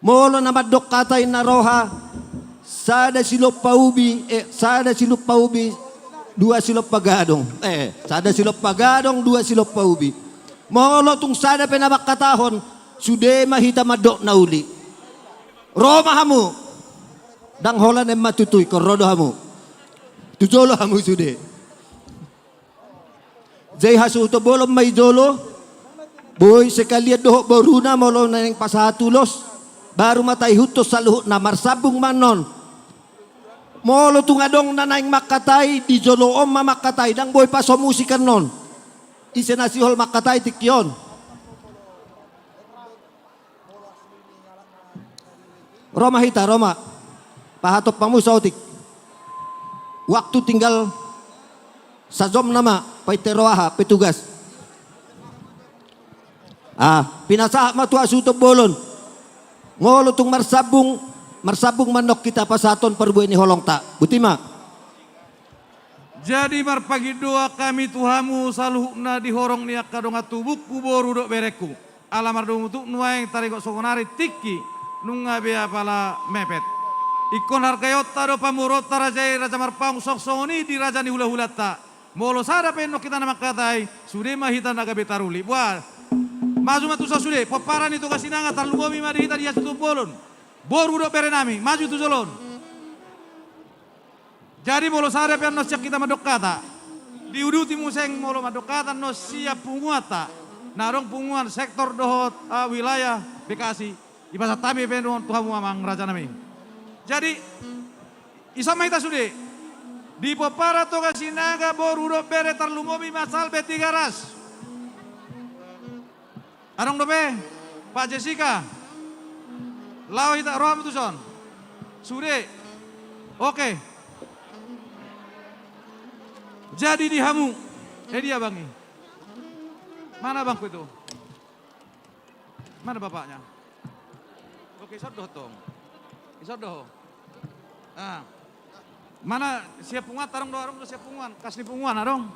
Molo namadok katain naroha sada silop paubi dua silop pagadong. Sada silop pagadong dua silop paubi. Molo tung sada penabak katahon sude mahita madok nauli. Roma hamu dang holan em matutuy korodo hamu. Tujolo hamu sude. Jai hasu to bolom may jolo. Boy sekalian doho boruna molo na yang pasahatulos. Baru matay hutos sa luhut na marsabung manon. Molo tungadong nanaing makatay di jolo om mamakatay dang boy paso musikan non. Isenasihol makatay tikyon. Roma hita Roma. Pahatop pamu sautik. Waktu tinggal sajom nama paiteroaha petugas. Pinasaha matu asuto bolon. Ngolo tung marsabung manok kita pasaton perbueni holong tak. Butima. Jadi marpagi doa kami Tuhamu saluhna di horong niak kadonga tubuk kuboru dok bereku. Alamar dong untuk nuaing tarikok sokonari tiki nunga bea pala mepet. Ikon hargayota do pamurota rajai raja marpaung sok songoni di raja ni hula-hulata. Molo sada penok kita nama katai sude mahita naga betaruli. Buat maju matu sude paparan itu kasinanga tarlugomi mari hita dia tutup bolon. Boru dok bere nami maju tu jolon. Jadi molo sada penok siap kita madok kata. Diuduti museng molo madok kata no siap punguata. Narong punguan sektor dohot wilayah Bekasi. Di pasar tami penok Tuhan mamang raja nami. Jadi isama ita sude di popara toga sinaga boru do bere tarlumobi masal betiga ras. Arong dope Pak Jessica. Lawa ita roham tu son. Sude. Oke. Jadi di hamu. Dia bangi. Mana bangku itu? Mana bapaknya? Oke, sodoh tong. Sodoh. Mana siap punguan tarong do arong do siap punguan, kasih punguan arong.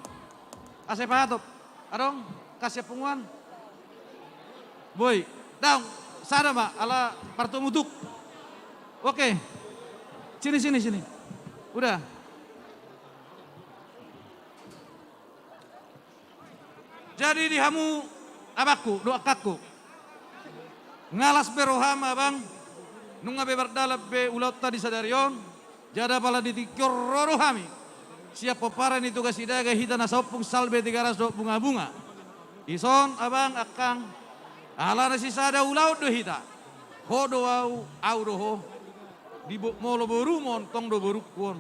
Ase pahatop. Arong kasih punguan. Boy, daung sada ma ala parto mutuk. Oke. Sini. Udah. Jadi di hamu abaku, doa kakku. Ngalas beroham abang. Nunga be bardalap be ulat tadi sadarion. Jada pala ditikor rorohami. Siap peparan itu kasih daga hita nasopung salbe 300 bunga-bunga. Ison abang akang. Ala nasi sada ulau do hita. Hodo au doho. Di molo boru montong do boru kuon.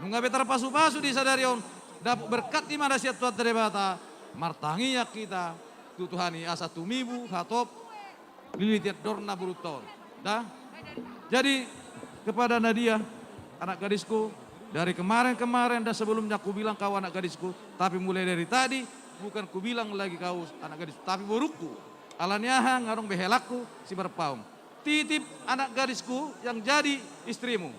Nunga be terpasu-pasu di sadarion. Dapat berkat di mana siap tuat terebata. Martangi kita. Tutuhani asa tumibu hatop. Lilitiat dorna buruton. Dah. Jadi kepada Nadia, anak gadisku, dari kemarin dan sebelumnya aku bilang kau anak gadisku, tapi mulai dari tadi bukan ku bilang lagi kau anak gadisku, tapi burukku. Alaniaha ngarong behelaku si berpaung. Titip anak gadisku yang jadi istrimu.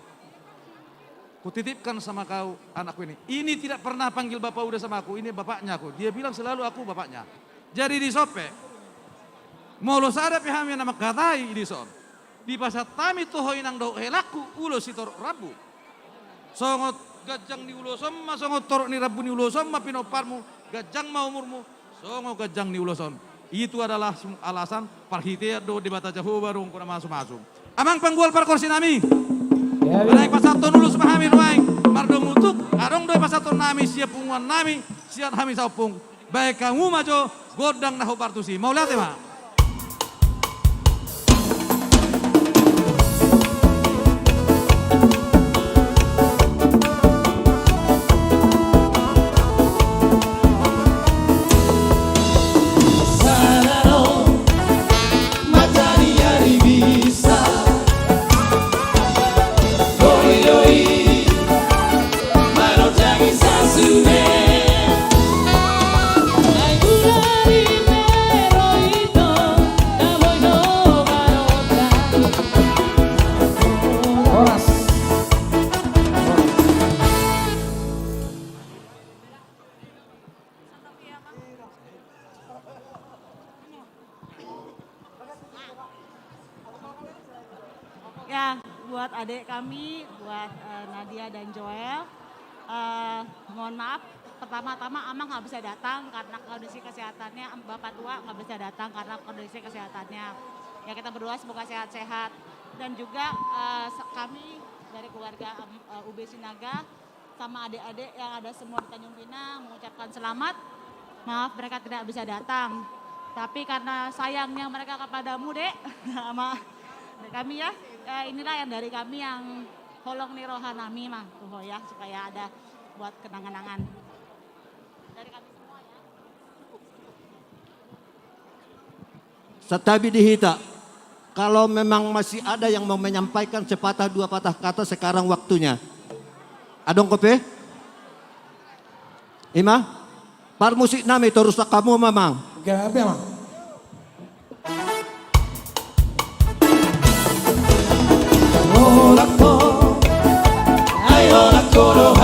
Kutitipkan sama kau anakku ini. Ini tidak pernah panggil bapak udah sama aku, ini bapaknya aku. Dia bilang selalu aku bapaknya. Jadi di sope, Molo sada pihami na magkatay idison. Di pasatami tuhoy ng daw helaku ulo si toro rabu. Songot gajang ni ulosom masongot toro ni rabu ni ulosom mapinopar mo gajang maumur mo songot gajang ni uloson. Itu adalah alasan parhite do di bata jahu barung kuna masuk. Amang panggual par kursi nami. Naik pasaton ulus pahami nuaing mardong utuk arong do pasaton nami siap punguan nami siap hami saupung. Baik kamu majo godang nahu partusi. Mau lihat ya, Ya, buat adik kami, buat Nadia dan Joel, mohon maaf, pertama-tama Amang nggak bisa datang karena kondisi kesehatannya, Bapak tua nggak bisa datang karena kondisi kesehatannya. Ya kita berdoa semoga sehat-sehat. Dan juga kami dari keluarga UB Sinaga sama adik-adik yang ada semua di Tanjung Pinang mengucapkan selamat. Maaf mereka tidak bisa datang. Tapi karena sayangnya mereka kepadamu, Dek, sama kami ya, inilah yang dari kami yang holong nih rohanami mah tuh ya, supaya ada buat kenang-kenangan dari kami semua ya. Satabi dihita, kalau memang masih ada yang mau menyampaikan sepatah dua patah kata sekarang waktunya. Adong kope? Ima? Par musik nami terus kamu mamang. Gabe mah. Todo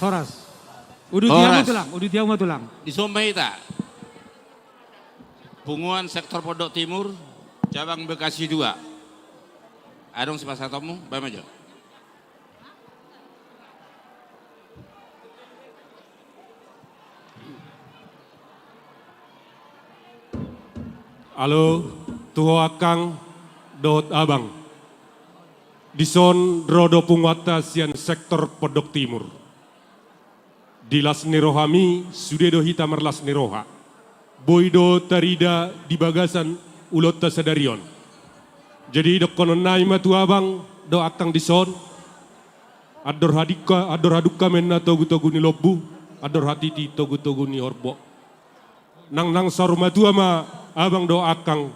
Horas. Udah tiang mau tulang. Di Sombay tak. Punguan sektor Pondok Timur, cabang Bekasi 2. Adong sepasang tomu, baik maju. Halo, tuho akang, dot abang. Dison rodo pungwata sian sektor Pondok Timur. Dilas nirohami, sudedo hita merlas niroha. Boydo tarida di bagasan ulot tasadarion. Jadi dok konon nai matu abang, do akang dison. Ador haduka menna togu-togu ni lobu, ador hatiti togu-togu ni orbo. Nang sarumatu ama abang do akang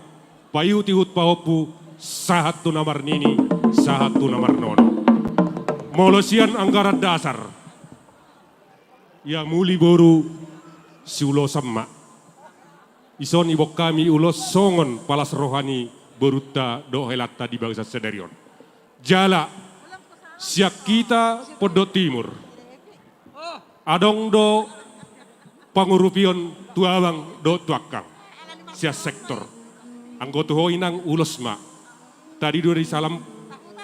payu tihut paopu sahat tu namar nini, sahat tu namar nono. Molosian anggaran dasar. Ya muli boru si ulo sama. Ison ibok kami ulos songon palas rohani beruta do helata di bangsa sedarion. Jala siak kita Pondok Timur. Adong do pangurupion tuabang do tuakang. Siak sektor. Anggota hoinang ulos ma. Tadi dua disalam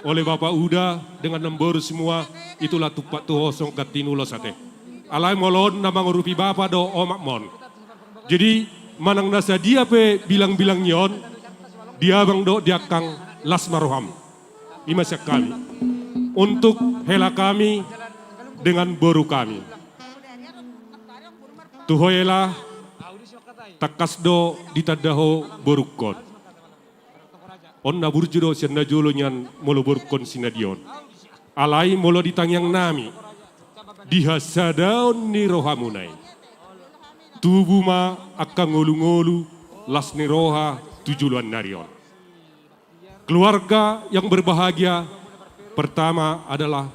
oleh Bapak Uda dengan nombor semua itulah tupak tuhosong katinulos ate. Alai molon nama ngurupi Bapak do omak mon. Jadi manang nasa dia pe bilang-bilang nyon dia bang do diakang las maroham. Ima siak kami. Untuk hela kami dengan boru kami. Tuhoyela takas do ditadaho borukon. On naburjudo sianda jolo nyan molo borukon sinadion. Alai molo ditangyang nami. Dihasadaon ni rohamunai. Tubuh ma akan ngolu-ngolu las ni roha tujuan narion. Keluarga yang berbahagia pertama adalah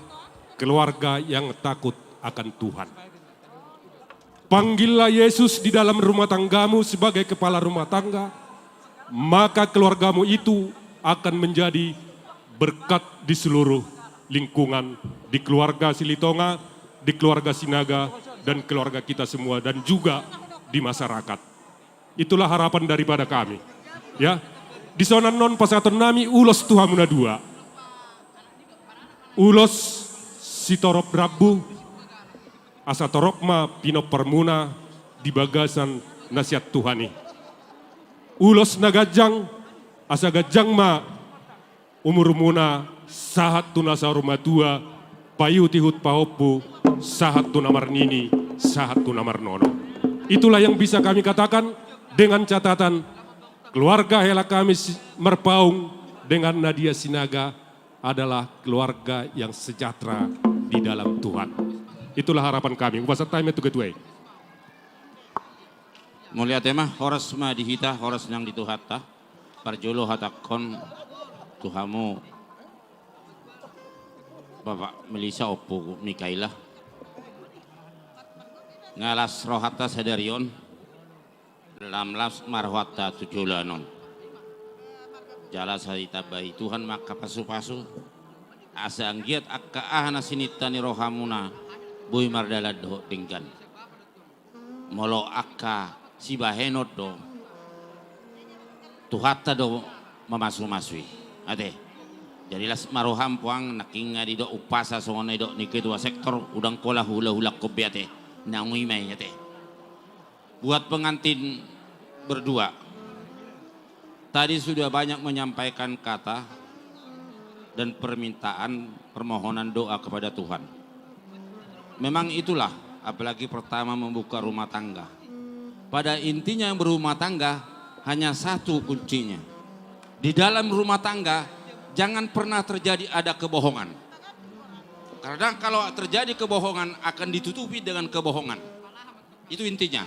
keluarga yang takut akan Tuhan. Panggillah Yesus di dalam rumah tanggamu sebagai kepala rumah tangga, maka keluargamu itu akan menjadi berkat di seluruh lingkungan, di keluarga Silitonga, di keluarga Sinaga, dan keluarga kita semua, dan juga di masyarakat. Itulah harapan daripada kami. Ya, di sana non pasaton nami ulos Tuhamuna 2. Ulos sitorop rabu, asa torokma pino permuna di bagasan nasihat Tuhani. Ulos nagajang, asa gajang ma umur muna sahat tunasa rumah tua, payu tihut paopu, sahat tunamar nini, sahat tunamar nono. Itulah yang bisa kami katakan dengan catatan keluarga hela kami merpaung dengan Nadia Sinaga adalah keluarga yang sejahtera di dalam Tuhan. Itulah harapan kami. Upasa time itu ketua. Mulia tema horas ma dihita horas yang dituhata parjolo hatakon tuhamu Bapak Melisa Opo Mikaila ngalas rohata sadarion lamlas marwata tujulanon jala sarita bayi Tuhan maka pasu-pasu asa anggiat akka ahana sinitani rohamuna boy mardala do tinggan molo akka si bahenot do tuhata do mamasu-masui ate jadilah maroham puang nakinga di do upasa songone do ni kedua sektor udang kola hula-hula kobiate nangui mai ate buat pengantin berdua tadi sudah banyak menyampaikan kata dan permintaan permohonan doa kepada Tuhan. Memang itulah apalagi pertama membuka rumah tangga. Pada intinya yang berumah tangga hanya satu kuncinya. Di dalam rumah tangga jangan pernah terjadi ada kebohongan. Karena kalau terjadi kebohongan akan ditutupi dengan kebohongan. Itu intinya.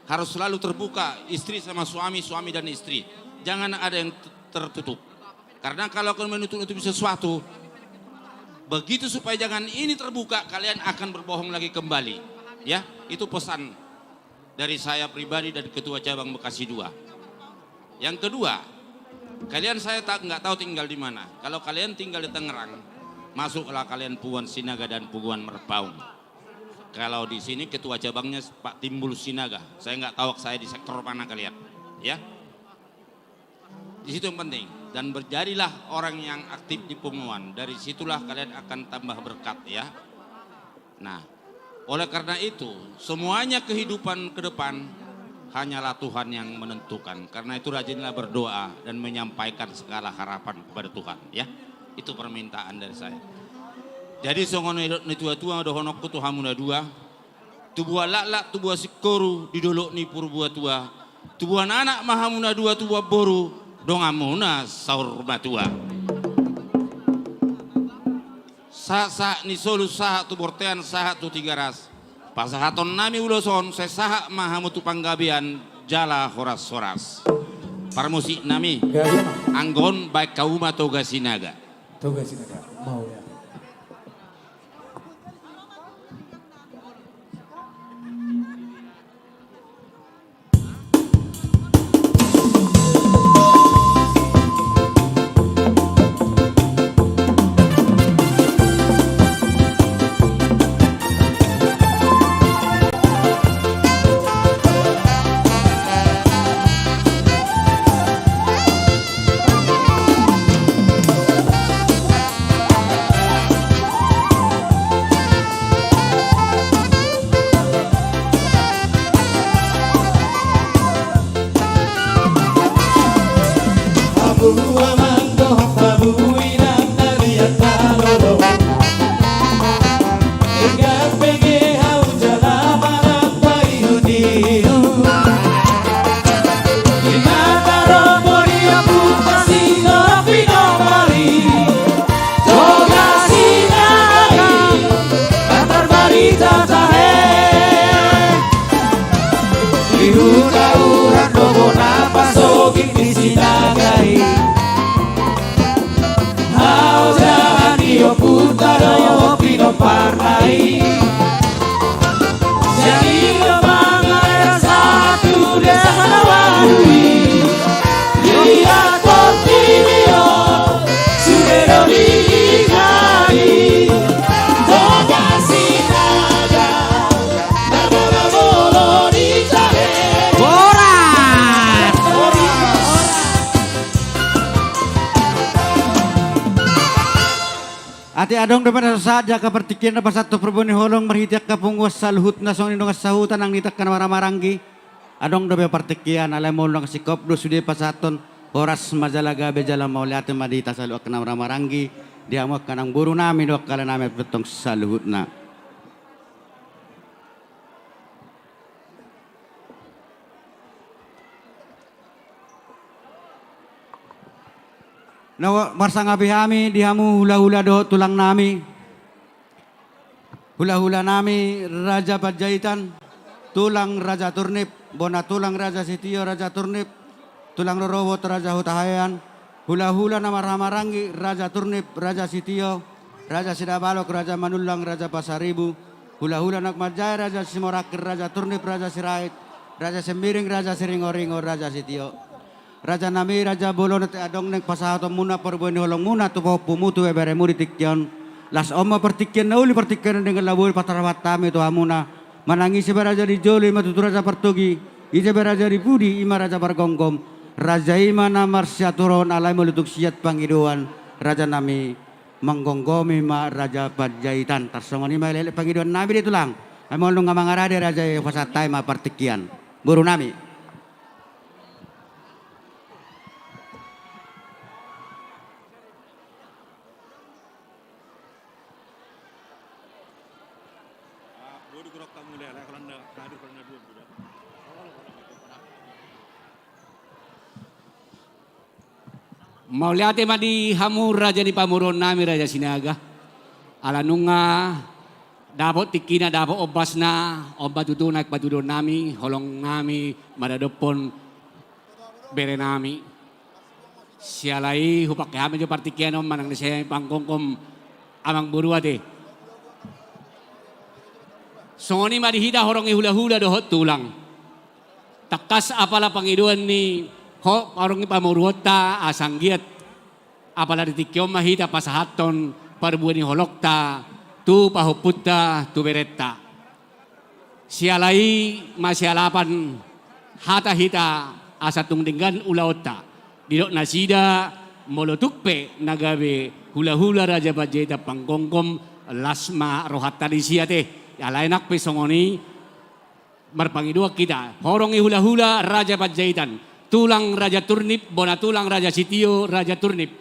Harus selalu terbuka istri sama suami, suami dan istri. Jangan ada yang tertutup. Karena kalau kalian menutup-nutupi sesuatu, begitu supaya jangan ini terbuka, kalian akan berbohong lagi kembali. Ya, itu pesan dari saya pribadi dan Ketua Cabang Bekasi 2. Yang kedua, kalian saya nggak tahu tinggal di mana. Kalau kalian tinggal di Tangerang, masuklah kalian Puguan Sinaga dan Puguan Merpaung. Kalau di sini ketua cabangnya Pak Timbul Sinaga. Saya nggak tahu saya di sektor mana kalian, ya. Di situ yang penting. Dan berjadilah orang yang aktif di pengumuman. Dari situlah kalian akan tambah berkat, ya. Nah, oleh karena itu semuanya kehidupan ke depan hanyalah Tuhan yang menentukan. Karena itu rajinlah berdoa dan menyampaikan segala harapan kepada Tuhan, ya. Itu permintaan dari saya. Jadi songono ni tua-tua do honokku tu hamuna dua. Tubuh lak tubuh sikoru di dolok ni purbuah tua. Tubuh anak mahamuna dua tubuh boru dong amuna saur matua. Sa ni solu saha tu bortean saha tu tiga ras. Pasahaton nami uloson sesaha mahamu tu panggabian jala horas-horas. Parmusik nami anggon baik kauma toga sinaga. Toga sinaga mau ya. Ati adong dapat saja kepertikian dapat satu perbuni holong merhitiak kapungwas saluhut nasong indong sahutan ang nitak kan maranggi. Adong dapat pertikian alay molong sikop do sudi pasaton horas majalaga bejala mauliate madita salu akna maranggi. Dia mau kanang buru nami do kala nami betong saluhut na. Nawa marsang abihami dihamu hula-hula do tulang nami. Hula-hula nami Raja Padjaitan, tulang Raja Turnip, bona tulang Raja Sitio Raja Turnip, tulang Rorowot Raja Hutahayan, hula-hula nama Ramarangi Raja Turnip, Raja Sitio, Raja Sidabalok, Raja Manulang, Raja Pasaribu, hula-hula Nakmajaya Raja Simorakir, Raja Turnip, Raja Sirait, Raja Sembiring, Raja Siringoringo, Raja Sitio. Raja Nami, Raja Bolon, adong neng pasahato muna perbuan holong muna tu bawa pumutu ebere muri tikyan. Las oma pertikyan na uli pertikyan dengan labul patarawat tami tu amuna. Manangisi Raja di Joli matutu Raja Pertugi. Ije Raja di Budi ima Raja Bargonggom. Raja ima na Marsyaturon alai melutuk siat pangiduan. Raja Nami menggonggomi ma Raja Padjaitan. Tarsongoni ma lele pangiduan Nabi di tulang. Amol nung ngamangarade Raja pasatai ma pertikyan. Buru Nami. Mauliate madi hamu raja ni pamuron nami Raja Sinaga. Alanunga dapat tikina dapat obas na obat tutu naik patudon nami holong nami madadopon bere nami. Sialai hupak kami jo partikiano manang saya pangkongkom amang buruate. Songoni madihida horong hula-hula dohot tulang. Takas apala pangiduan ni ho parong pamuruota asanggiat apala ditikyo mahita pasahaton parbuani holokta tu pahuputa tu beretta sialai masyalapan hata hita asatung dengan ulaota. Didok nasida molotukpe nagabe hula-hula Raja Bajeta panggongkom lasma rohat tadi siate. Alainak pesongoni marpangidua kita. Horongi hula-hula Raja Bajaitan. Tulang Raja Turnip, bona tulang Raja Sitio, Raja Turnip.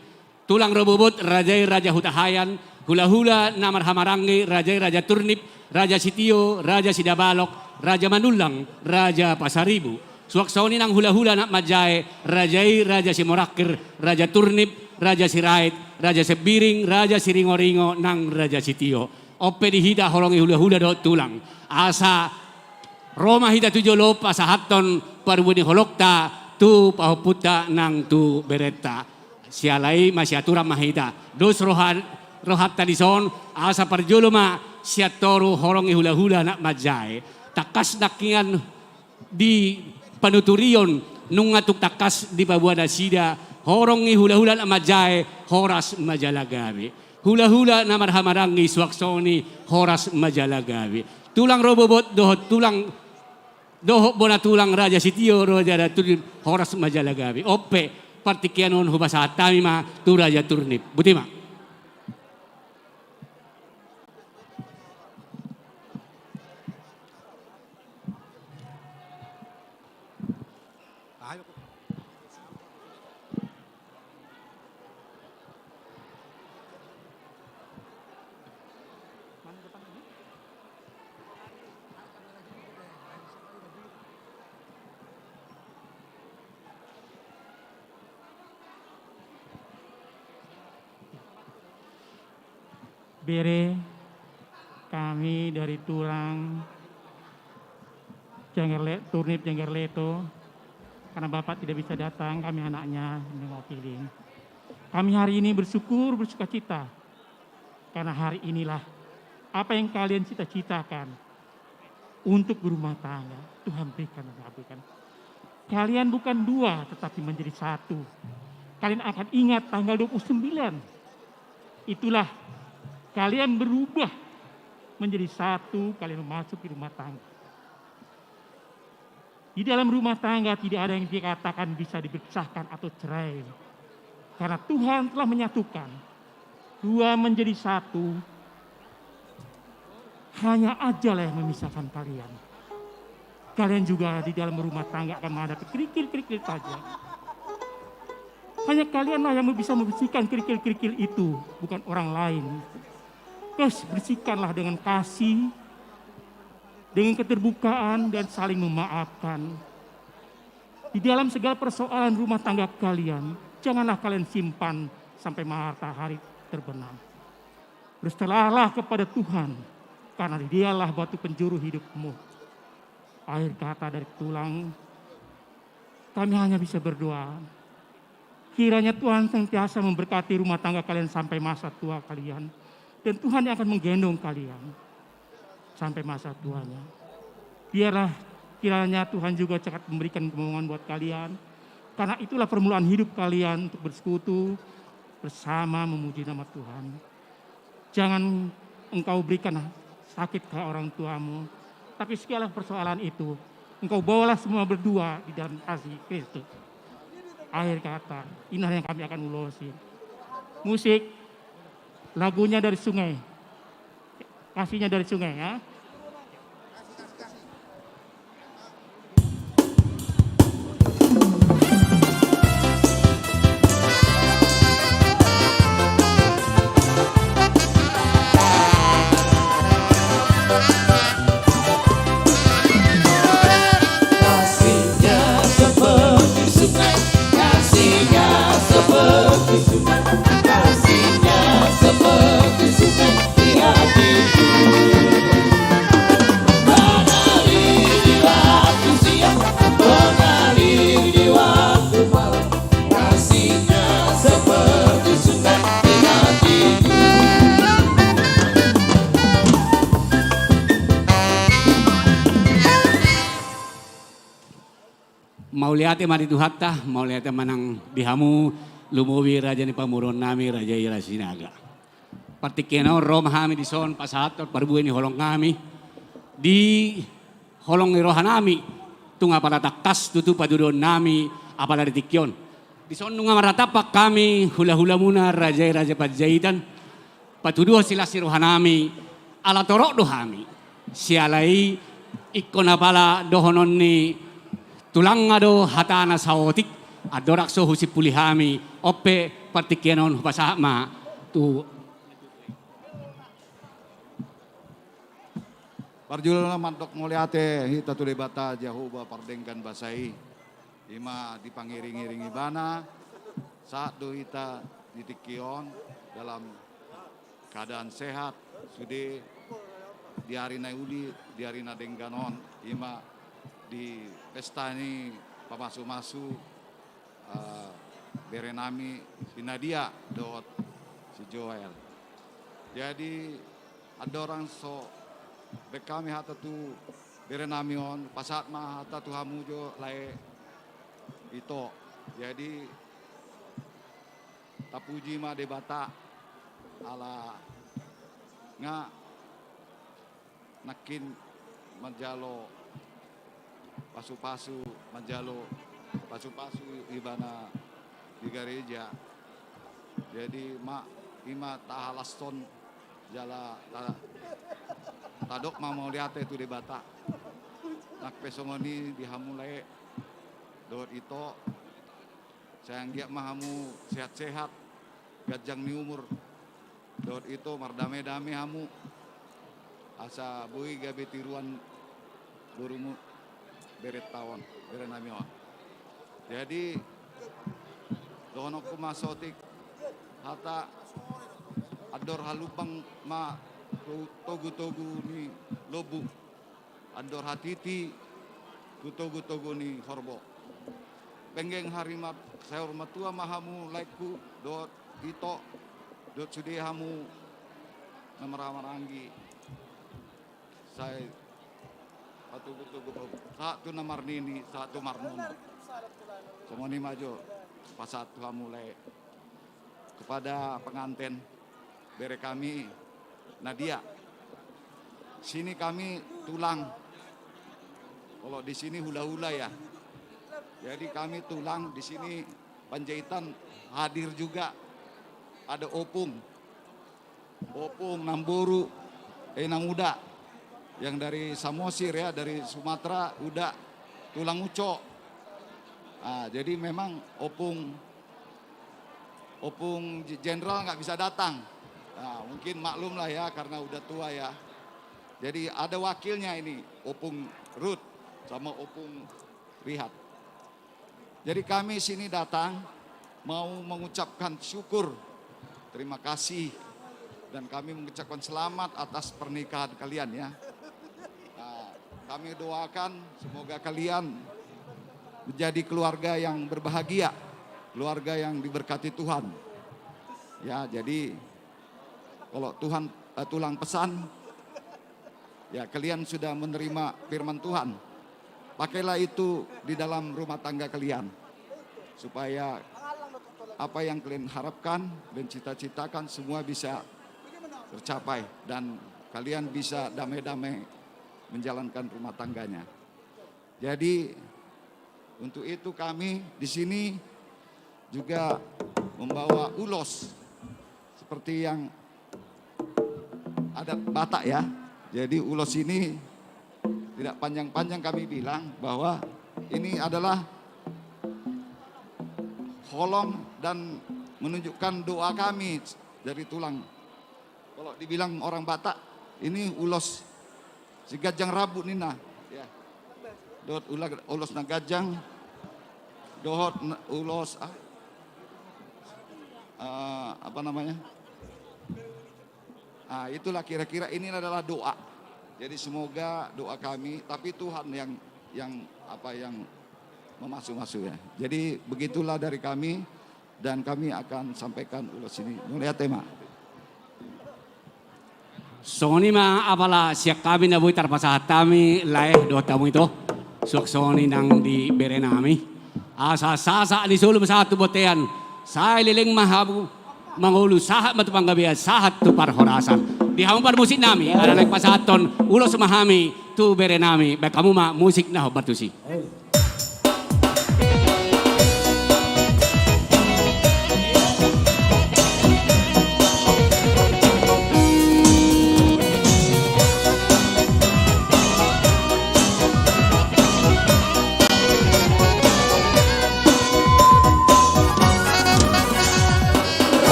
Tulang Robobot, Raja Hutahayan. Hula-hula Namar Hamarangi, Raja Turnip, Raja Sitio, Raja Sidabalok, Raja Manulang, Raja Pasaribu. Suaksoni nang hula-hula nak majai, Raja Simorakir, Raja Turnip, Raja Sirait, Raja Sebiring, Raja Siringo-ringo, nang Raja Sitio. Ope dihida horongi hula-hula do tulang. Asa Roma hita tujo lop asa haton parwini holokta tu pahuputa nang tu bereta. Sialai masih aturan mahita. Dos rohat tadison asa parjoloma siatoru horongi hula-hula nak majai. Takas nakingan di panuturion nungatuk takas di pabuana sida horongi hula-hula nak majai horas majalagawi. Hula-hula namar hamarangi swaksoni horas majalagawi. Tulang robobot dohot tulang dohot bona tulang Raja Sitio Raja Turnip horas majalagawi. Ope partikianon hubasa tamima tu Raja Turnip. Butima. Bere, kami dari tulang Turnip Jenggerleto, karena Bapak tidak bisa datang, kami anaknya mewakili. Kami hari ini bersuka cita, karena hari inilah apa yang kalian cita-citakan untuk berumah tangga, Tuhan berikan dan kabulkan. Kalian bukan dua, tetapi menjadi satu. Kalian akan ingat tanggal 29, itulah kalian berubah menjadi satu, kalian masuk di rumah tangga. Di dalam rumah tangga tidak ada yang dikatakan bisa dipisahkan atau cerai. Karena Tuhan telah menyatukan. Dua menjadi satu. Hanya ajalah yang memisahkan kalian. Kalian juga di dalam rumah tangga akan menghadapi kerikil-kerikil saja. Hanya kalianlah yang bisa membersihkan kerikil-kerikil itu, bukan orang lain. Terus bersihkanlah dengan kasih, dengan keterbukaan dan saling memaafkan. Di dalam segala persoalan rumah tangga kalian, janganlah kalian simpan sampai matahari terbenam. Berserahlah kepada Tuhan, karena Dialah batu penjuru hidupmu. Akhir kata dari tulang, kami hanya bisa berdoa. Kiranya Tuhan senantiasa memberkati rumah tangga kalian sampai masa tua kalian. Dan Tuhan yang akan menggendong kalian sampai masa tuanya. Biarlah kiranya Tuhan juga cepat memberikan kemenangan buat kalian. Karena itulah permulaan hidup kalian untuk bersekutu bersama memuji nama Tuhan. Jangan engkau berikan sakit ke orang tuamu. Tapi segala persoalan itu, engkau bawalah semua berdua di dalam kasih Kristus. Akhir kata, inilah yang kami akan ulosi. Musik. Lagunya dari sungai, kasihnya dari sungai ya. Kasihnya seperti sungai, kasihnya seperti sungai, kasihnya seperti sungai di hatiku. Mengalir di waktu siang, mengalir di waktu malam, kasihnya seperti sungai di hatiku. Mauliate mari tuhatta, mauliate manang dihamu lumuwi raja ni pamuron nami raja ira sinaga. Partikeno rom hami di son pasahat parbuin ni holong kami di holong rohanami tunga para takas tutu padudon nami apala ditikyon. Di son nunga maratapak kami hula-hula muna raja pajaitan patuduh sila si rohanami ala torok dohami sialai ikon apala dohonon ni tulang ado hatana saotik adorak so husi pulihami ope partikienon pasama tu Parjulana mantok muliate hita tu debata Jahuba pardengkan basai ima dipangiring-iringi bana saat do hita ditikion dalam keadaan sehat sude di hari nauli di hari dengganon ima di pesta ini pamasu-masu berenami si Nadia dot si Joel. Jadi ada orang so bekami hata tu berenamion pasat mah hata tu hamujo lae itu. Jadi tapuji mah debata ala nga nakin menjalo pasu-pasu menjalo pasu-pasu ibana di gereja. Jadi mak ima tahalaston jala tadok mau lihat itu debata nak pesongoni dihamulai dot itu sayang dia mahamu sehat-sehat gajang ni umur dot itu mardame-dame hamu asa bui gabe tiruan burumu beret tawon beret namion. Jadi dohonok masotik hata ador halupang ma togu-togu ni lobu andor hatiti togu-togu ni horbo penggeng harimat sayur matua mahamu laiku dot ito dot sudi hamu namaranggi saya togu-togu satu namar nini satu marmun semua ni maju pasat hamu lai kepada pengantin bere kami Nadia. Sini kami tulang. Kalau di sini hula-hula ya. Jadi kami tulang di sini panjaitan hadir juga. Ada opung. Opung Namburu Enang Uda. Yang dari Samosir ya, dari Sumatera Uda tulang uco. Nah, jadi memang opung jenderal nggak bisa datang. Nah, mungkin maklum lah ya karena udah tua ya. Jadi ada wakilnya ini, Opung Ruth sama Opung Rihat. Jadi kami sini datang mau mengucapkan syukur, terima kasih dan kami mengucapkan selamat atas pernikahan kalian ya. Nah, kami doakan semoga kalian menjadi keluarga yang berbahagia, keluarga yang diberkati Tuhan. Ya, jadi kalau Tuhan tulang pesan, ya kalian sudah menerima firman Tuhan. Pakailah itu di dalam rumah tangga kalian. Supaya apa yang kalian harapkan dan cita-citakan semua bisa tercapai. Dan kalian bisa damai-damai menjalankan rumah tangganya. Jadi untuk itu kami di sini juga membawa ulos. Seperti yang adat Batak ya. Jadi ulos ini tidak panjang-panjang kami bilang bahwa ini adalah holong dan menunjukkan doa kami dari tulang. Kalau dibilang orang Batak, ini ulos si gajang rabu nina. Ya. Dot ulos na gajang, dohot ulos apa namanya? Nah, itulah kira-kira ini adalah doa. Jadi semoga doa kami, tapi Tuhan yang memasuk-masuk ya. Jadi begitulah dari kami dan kami akan sampaikan ulos ini. Melihat tema. Soni ma apala siak kami na buitar pasatami laeh do tamu itu. Suak soni nang di berenami. Asa sasa di sulum satu botean. Saya liling mahabu mangulu sahat matupang gabi sahat tu parhorasan. Di hamu par musik nami ada naik pasaton ulo semahami tu bere nami baik kamu mah musik nah batusi.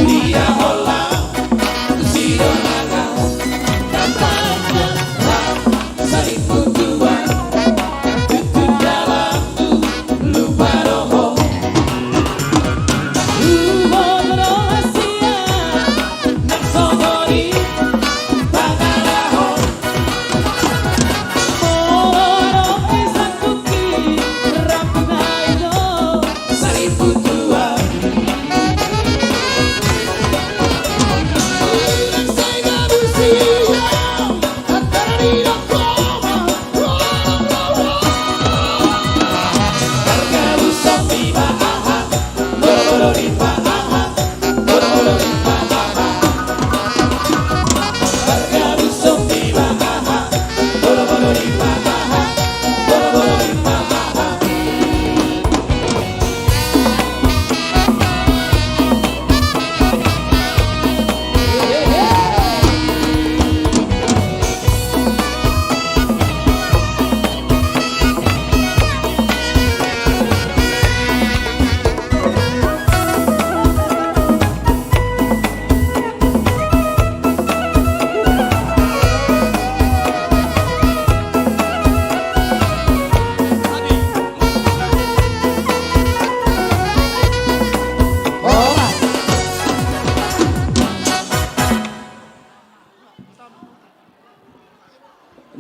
Dia hola, si donaga, kampanye, saripu tua, tutu dalamku, lupa roho. Lupa rahasia, nak sogori, pangalaho. Moro isang kuki, rapunaino, saripu tua.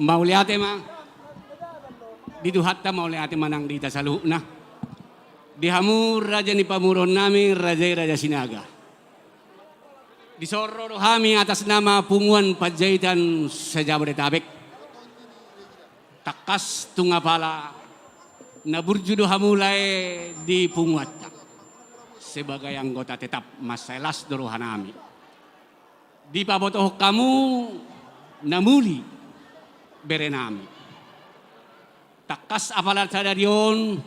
Mauliate ma diduhatta mauliate manang di tasaluhna dihamu raja ni pamuron nami raja Sinaga disoro rohami atas nama punguan Panjaitan Sejabodetabek takas tungapala naburjudo hamulai di punguat sebagai anggota tetap masalah dorohanami di pabotoh kamu namuli berenami takas apalat sadarion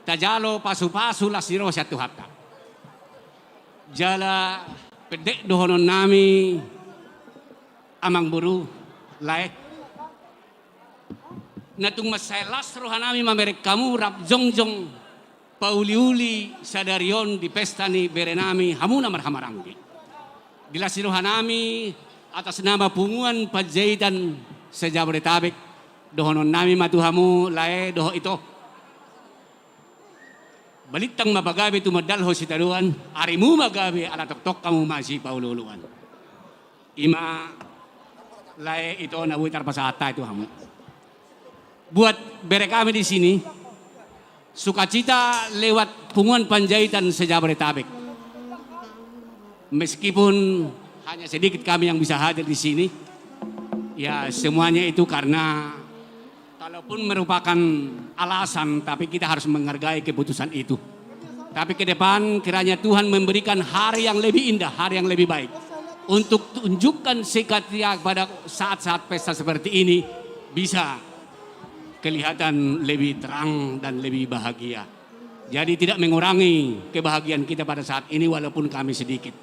tajalo pasu-pasu lasiro satu hatta jala pedek dohonon nami amang buru lae natung masalas rohanami mamerek kamu rap jongjong pauliuli sadarion di pesta ni berenami hamuna marhamaranggi dilasiro hanami atas nama punguan Panjaitan Sejabodetabek dohonon nami matuhamu lae doho itu balitang mapagabi tumadalho si taruan arimu magabi ala tok kamu masih paululuan ima lae itu nawitar pasata itu hamu buat bere kami di sini sukacita lewat punguan Panjaitan Sejabodetabek meskipun hanya sedikit kami yang bisa hadir di sini. Ya semuanya itu karena kalaupun merupakan alasan tapi kita harus menghargai keputusan itu. Tapi ke depan kiranya Tuhan memberikan hari yang lebih indah, hari yang lebih baik. Untuk tunjukkan sikatnya pada saat-saat pesta seperti ini bisa kelihatan lebih terang dan lebih bahagia. Jadi tidak mengurangi kebahagiaan kita pada saat ini walaupun kami sedikit.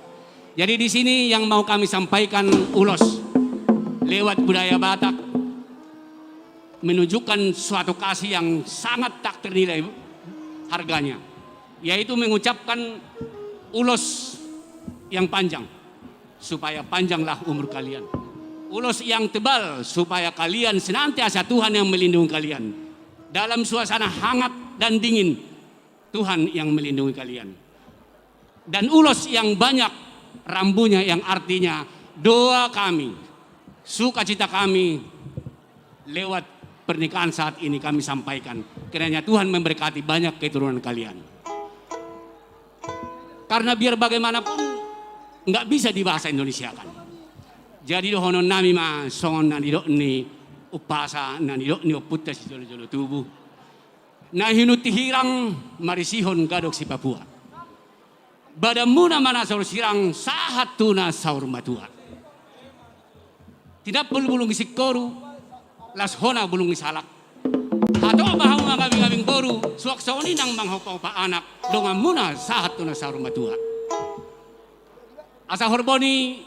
Jadi di sini yang mau kami sampaikan ulos lewat budaya Batak menunjukkan suatu kasih yang sangat tak ternilai harganya, yaitu mengucapkan ulos yang panjang supaya panjanglah umur kalian, ulos yang tebal supaya kalian senantiasa Tuhan yang melindungi kalian dalam suasana hangat dan dingin, Tuhan yang melindungi kalian, dan ulos yang banyak rambunya yang artinya doa kami, sukacita kami lewat pernikahan saat ini kami sampaikan. Kiranya Tuhan memberkati banyak keturunan kalian. Karena biar bagaimanapun nggak bisa dibahasa Indonesiakan. Jadi dohonon nami ma songon nani dok ni upasa nani dok ni oputta si jolo tubuh. Nah hinuti hirang marisihon gadok si Papua. Badamuna mana saur sirang sahat tuna saur matua. Tidak perlu bulung isik koru, las hona bulung isalak. Hato bahaw nga gabing boru, suwak sauni nang manghopaw pa anak, dongan muna sahat tuna saur matua. Asa horboni,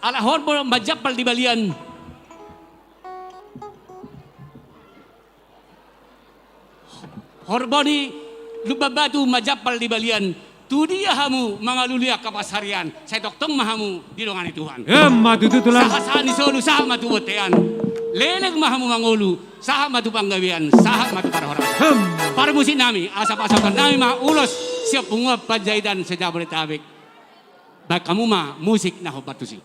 ala horbo majapal di balian. Horboni lubabatu majapal di balian. Tu dia hamu mangalulia kapasarian. Saya doktong mahamu di dongan Tuhan. Matututulan. Saha ni solu saha matu botean. Leleg mahamu mangolu saha matu panggawian saha matu para orang. Para musik nami asap-asapan nami mah ulos siap penguap pajaidan sejabodetabek. Baik kamu mah musik nah batusi.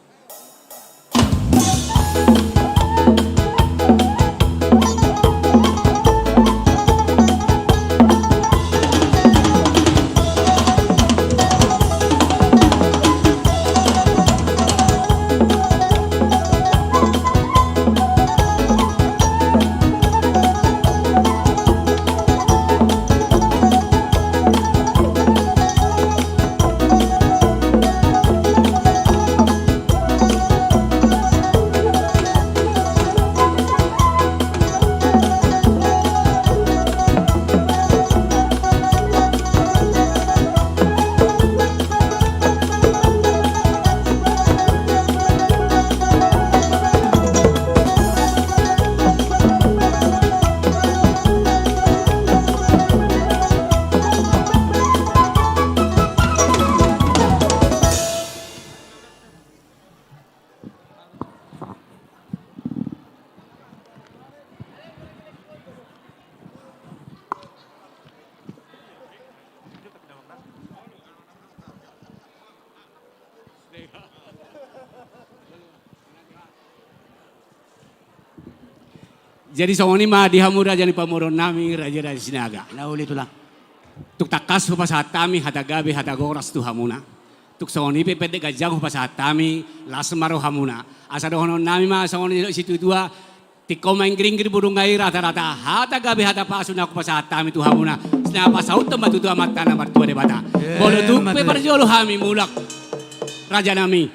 Jadi songoni mah dihamu raja ni pamoron nami raja dari sinaga. Nauli tulang. Tuk takas hupas hatami hatagabi hatagoras tu hamuna. Tuk songoni pepede gajang hupas hatami lasmaro hamuna. Asa dohonon nami mah songoni situ dua tiko main gring burung ngai rata-rata hatagabi hatapasun aku pas hatami tu hamuna. Sinapa saut tempat tu amat tanah martua debata. Bolo tuk pe parjolo hami mulak raja nami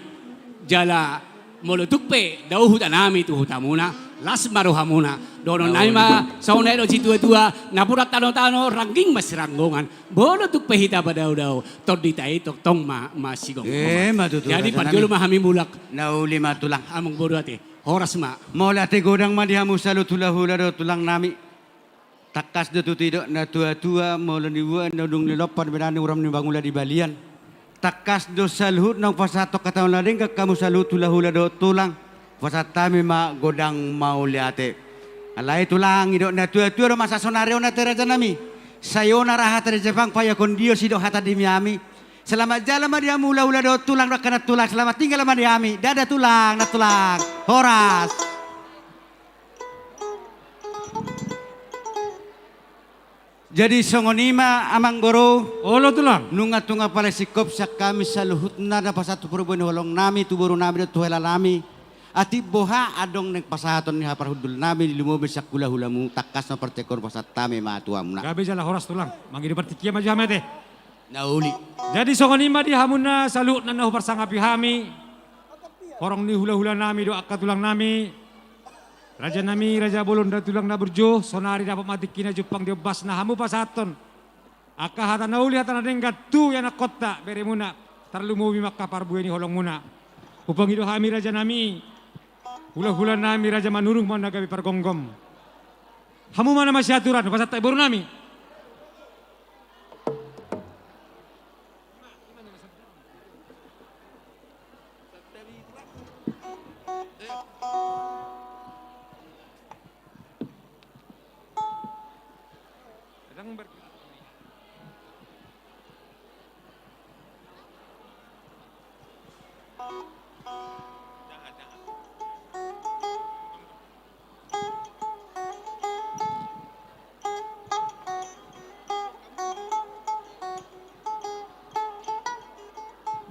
jala molo tuk pe dau hutanami tu hutamuna. Las marohamuna dono naima sauna do situa napurat tano rangging mas ranggongan bolo tuk pehita padau tod ditai tok tong masigong jadi padjolo mahami mulak nauli matulang among bodo ate horas ma mola te godang madihamu salu hula do tulang nami takas do tutidok na tua mola niwa na dung lilopan berani uram ni bangula di balian takas do salhut nang pasatok kataon lading kamu salu hula do tulang pasat tami ma godang mauliate. Alai tulang idok na tua masa sonario na teraja nami. Sayona rahat dari Jepang paya kondio sido hata di Miami. Selamat jalan ma dia mula do tulang rakana tulang. Selamat tinggal ma diami. Dada tulang na tulang. Horas. Jadi songonima amang goro. Olo tulang. Nunga tunga pala sikop sa kami sa luhut na pasatu perubahan holong nami tuburu nami do tuhela nami. Ati boha adong neng pasahaton ni haparhudul nami di lumobe sa hula-hulamu takas na partekor pasat tame matuam na. Gabi jala horas tulang. Mangi di partikia maju hamete. Nauli. Jadi songonima di hamuna salut na nahu parsangapi hami. Horong ni hula-hula nami do akka tulang nami. Raja nami raja bolon da tulang na burjo sonari dapat mati kina jupang di bas na hamu pasaton. Akka hata nauli hata na denggat tu yana kota bere muna. Tarlumubi makka parbueni holong muna. Upang ido hami raja nami. Hula-hula nami raja manurung mau nagabi pargonggom. Hamu mana masih aturan pasat tak baru nami.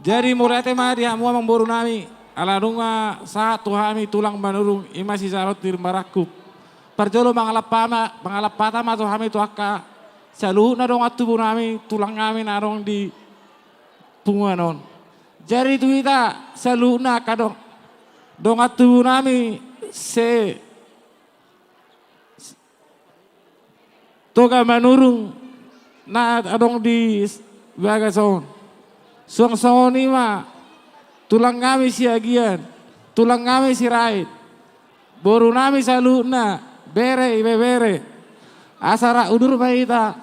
Jadi mulai tema dia mua mangboru nami ala runga saat tuhami tulang manurung imasi sarot tir marakup. Parjolo mangalap patama tuhami tuaka saluhut na dong at tubuh namin, tulang namin narong di punganon. Jadi itu kita saluhut na kadong dong at tubuh namin toga manurung na adong di bagason. Suang ni ma tulang kami si agian, tulang kami si rait. Boru nami saluhut na bere ibe bere. Asara udur baita.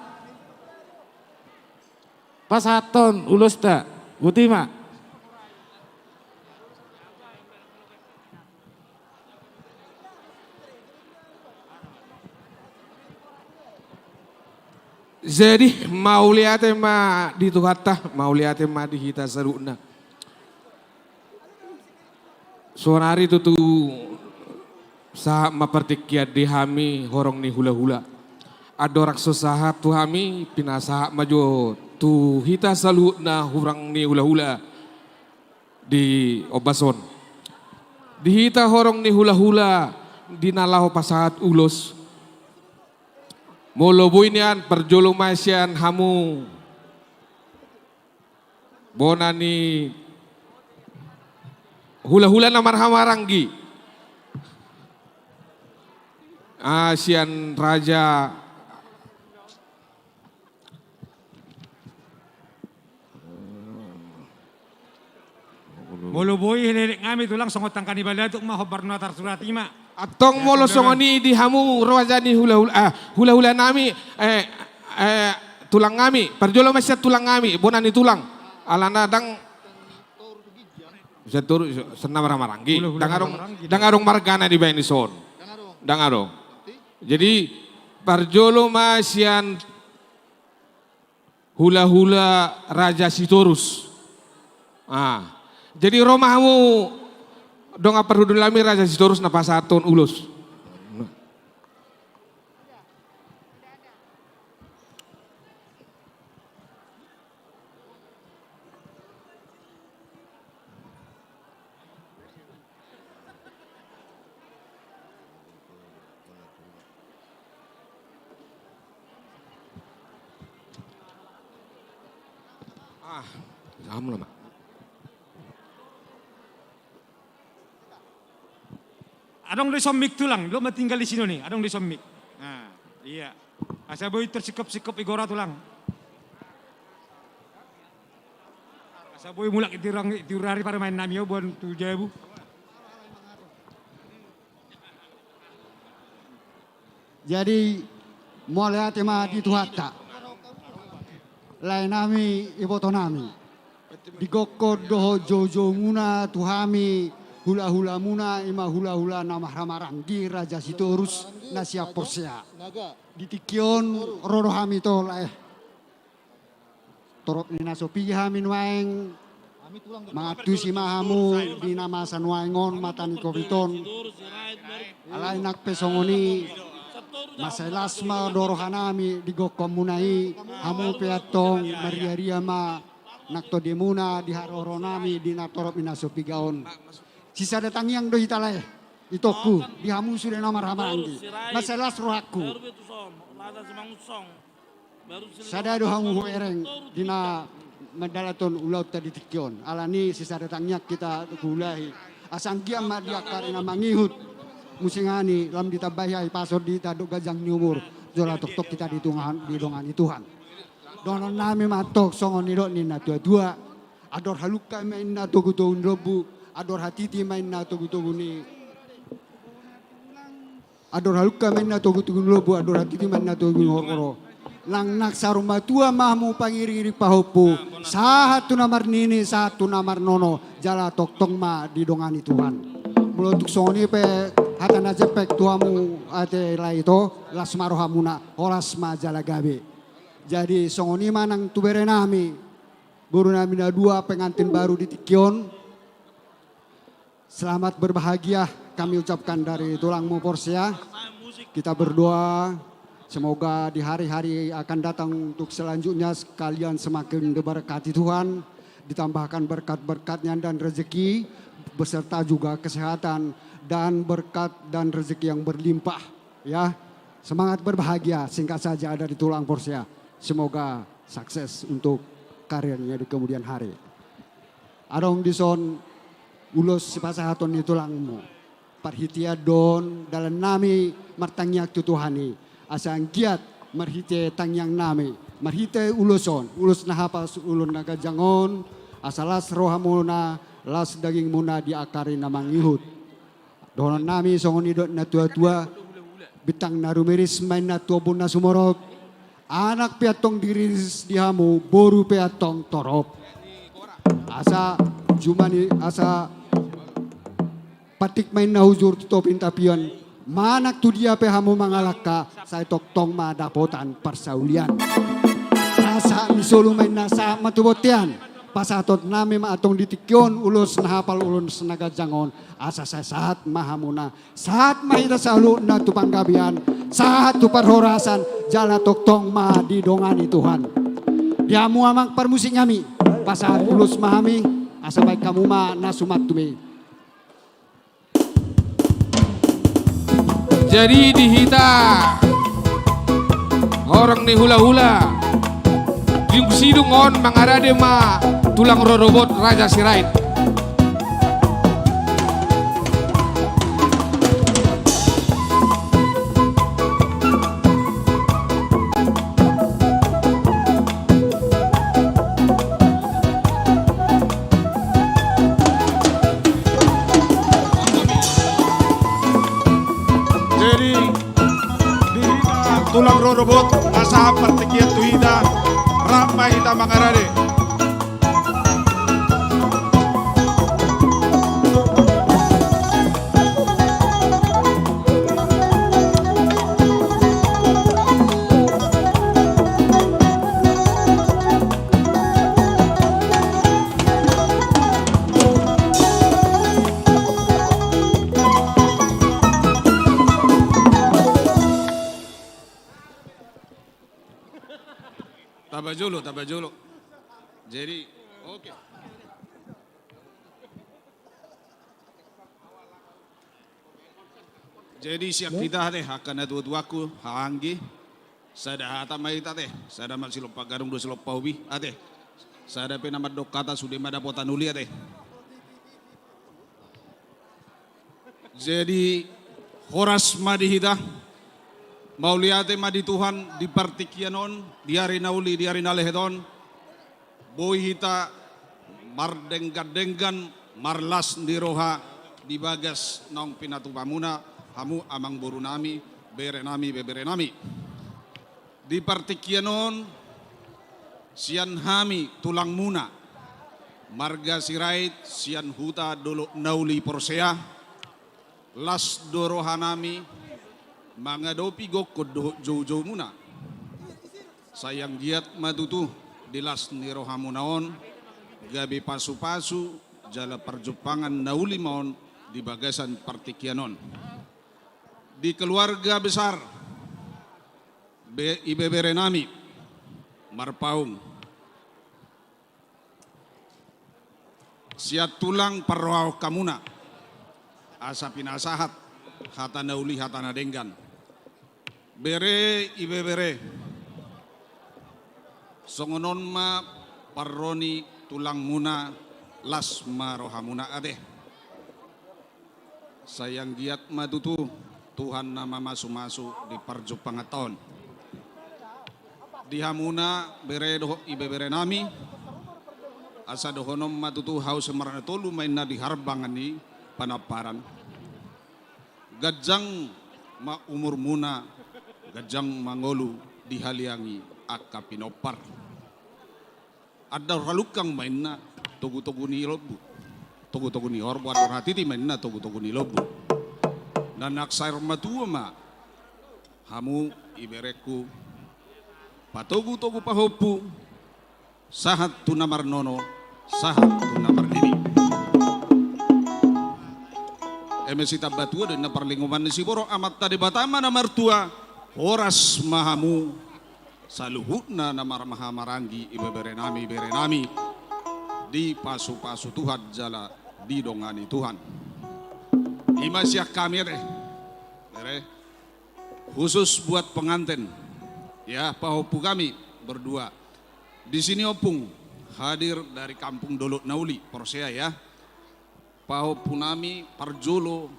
Pasaton ulus ta. Gutima. Jadi mau lihat ma di tuhata, mau lihat ma di hita seruna. Suara itu tuh sah mapertikia di hami horong ni hula-hula. Adorak sosahap tu hami pinasahap maju tu hita saluna hurang ni hula-hula di Obason. Di hita horong ni hula-hula di nalaho pasahat ulos. Molo buinian perjolo masian hamu bonani hula-hula namar hamaranggi asian raja Molo boy hinelik ngami tulang songot tangkani balatuk mah hobar natar suratima. Atong molo songoni di hamu rawajani hula-hula nami tulang ngami perjolo masya tulang ngami bonani tulang alana dang setur senam ramaranggi dangarong margana di Bainison dangarong jadi perjolo masyan hula-hula Raja Sitorus jadi romahmu dong apa dulu lami Raja Sitorus na pasaton ulus. Sama lah, Adong di somik tulang, lo tinggal di sini nih, adong di somik. Nah, iya. Asa boy tersikap-sikap igora tulang. Asa boy mulak itirari para main namio buat tujabu. Jadi mulai tema di tuhata. Lain nami iboto nami. Di gokor doho jojo muna tuhami hula-hula muna ima hula-hula nama ramaranggi Raja Sitorus nasia porsea. Di tikion roro hami to lae. Torop ni nasopi hamin waeng mangatu si mahamu di nama sanwaengon matani koviton. Alai nak pesongoni masalas ma dorohanami di gokom munai hamu peatong maria-ria ma nakto demuna di haroronami di natorop inasopi gaon. Sisa datang yang do hitalai itoku di hamu sudah nama ramaranggi masalas rohaku. Sada do hamu huereng dina medalaton ulau tadi tikion alani sisa datangnya kita gulahi asanggiam ma dia karena mangihut musingani lam ditabahai pasor di taduk gajang nyumur jola tok kita di dongani Tuhan donon nami matok songon nidok nina tua ador haluka main na togu-togu robu ador hatiti main na togu-togu ni ador haluka main na togu-togu robu ador hatiti main na togu ngoro lang naksaruma tua mahmu pangiri pahopu satu namar nini satu namar nono jala tok ma di dongani Tuhan melotuk songoni pe hatana jepek tuamu ate laito las marohamuna horas majala gabe. Jadi songoni manang tubere nami guru nami na dua pengantin baru di Tikion. Selamat berbahagia kami ucapkan dari tulangmu Porsea. Kita berdoa semoga di hari-hari akan datang untuk selanjutnya kalian semakin diberkati Tuhan, ditambahkan berkat-berkatnya dan rezeki beserta juga kesehatan dan berkat dan rezeki yang berlimpah ya. Semangat berbahagia singkat saja ada di tulang Porsea. semoga sukses untuk karirnya di kemudian hari. Adong dison ulos si pasahaton itu langmu. Parhitia don dalam nami martangyak tutuhani. Asang giat marhite tangyang nami. Marhite uloson. Ulos nahapas ulun naga jangon. Asalas rohamuna las daging muna diakari namang ihut. Donon nami songon idot na tua-tua. Bitang narumiris main na tuobon na sumorog. Anak piatong diris dihamu, boru piatong torop. Asa jumani asa patik main na hujur tutopin tapion. Manak tu dia pehamu mangalaka saya toktong madapotan persaulian. Asa misulu main nasa matubotian. Pasatot nami maatong ditikyon ulus nahapal ulun senaga jangon. Asa saya saat mahamuna. Saat mahita salu na tupanggabian. Saat tu perhorasan jala toktong ma didongani Tuhan. Diamu amang permusik kami. Pasat ulus mahami. Asa baik kamu ma nasumat tumi. Jadi dihita orang ni hula-hula. Yung sidungon mangarade ma tulang rorobot Raja Sirait. Jadi dihita tulang rorobot asa pertikian tuhida ramai hita mangarade. Tabajolo. Jadi, oke. Jadi siap kita teh akan ada dua-duaku hanggi. Sada hata maita teh, sada masih lupa garung do silop paubi ate. Sada pe nama dok kata sudah mada potanuli ate. Jadi horas madihita mau lihat madi Tuhan di partikianon di hari nauli di hari nalehedon boy hita mardenggan marlas di roha di bagas naung pinatu pamuna hamu amang boru nami bere nami di partikianon sian hami tulang muna marga sirait sian huta dolo nauli porsea las dorohanami mga dopi gokod jojo muna sayang giat madutu dilas ni rohamunaon gabi pasu-pasu jala perjupangan nauli maon di bagasan partikianon di keluarga besar ibebere nami marpaung siat tulang perroau kamuna asa pinasahat hata nauli hata nadenggan bere ibebere songonon ma parroni tulang muna las marohamuna ade sayang giat madutu Tuhan nama masu-masu di parjo pangaton di hamuna bere doh ibebere nami asa dohonom matutu haus semarana tolu mainna di harbangan ni panaparan gajang ma umur muna gajang mangolu dihaliangi akka pinopar ada halukang mainna togu-togu ni lobu togu-togu ni horbo ada ratiti mainna togu-togu ni lobu dan aksair matua ma hamu ibereku patogu-togu pahopu sahat tu namar nono sahat tu namar dini emesita batua dan naparlinguman ni siboro amat tadi batama namar tua horas mahamu saluhutna namar mahamaranggi ibebere nami di pasu-pasu Tuhan jala di dongani Tuhan imasyak kami deh khusus buat pengantin ya pahopu kami berdua. Di sini opung hadir dari kampung Dolok Nauli, Persea ya. Paho Punami Parjolo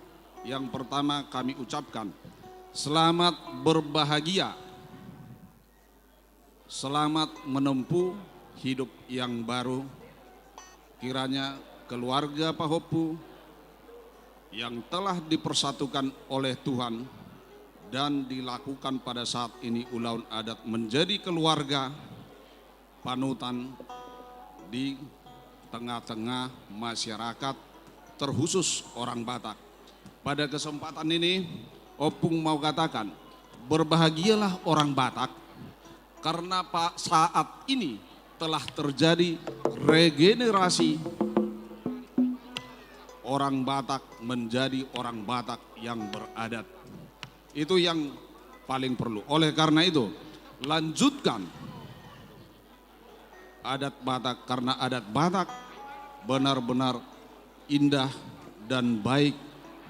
yang pertama kami ucapkan selamat berbahagia, selamat menempuh hidup yang baru. Kiranya keluarga Pahopu yang telah dipersatukan oleh Tuhan dan dilakukan pada saat ini ulaun adat menjadi keluarga panutan di tengah-tengah masyarakat terkhusus orang Batak. Pada kesempatan ini opung mau katakan berbahagialah orang Batak karena saat ini telah terjadi regenerasi orang Batak menjadi orang Batak yang beradat. Itu yang paling perlu. Oleh karena itu, lanjutkan adat Batak karena adat Batak benar-benar indah dan baik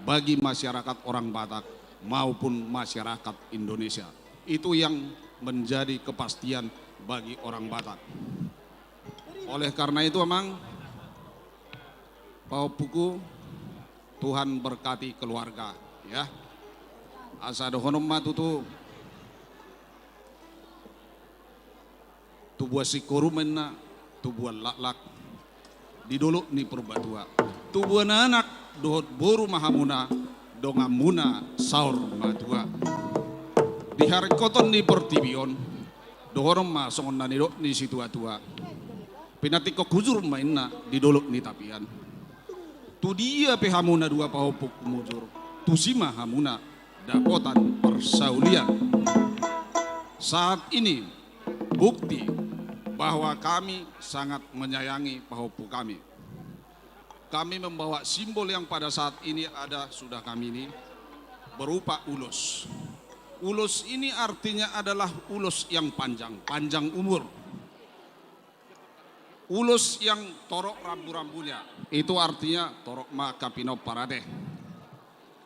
bagi masyarakat orang Batak maupun masyarakat Indonesia. Itu yang menjadi kepastian bagi orang Batak. Oleh karena itu memang Pahopuku, Tuhan berkati keluarga ya. Asado honom matutu tubuh si korumenna tubuh laklak di dulu ni perbatua tubuh anak dohot boru mahamuna dongamuna saur matua di hari koton ni pertibion dohorom ma songon nani do ni situa-tua pinati kok hujur mainna di dulu ni tapian tu dia pe hamuna dua pahopuk mujur tu sima hamuna dapotan persaulian. Saat ini bukti bahwa kami sangat menyayangi Pahopu kami. Kami membawa simbol yang pada saat ini ada sudah kami ini berupa ulus. Ulus ini artinya adalah ulus yang panjang, panjang umur. Ulus yang torok rambu-rambunya, itu artinya torok ma kapino parade.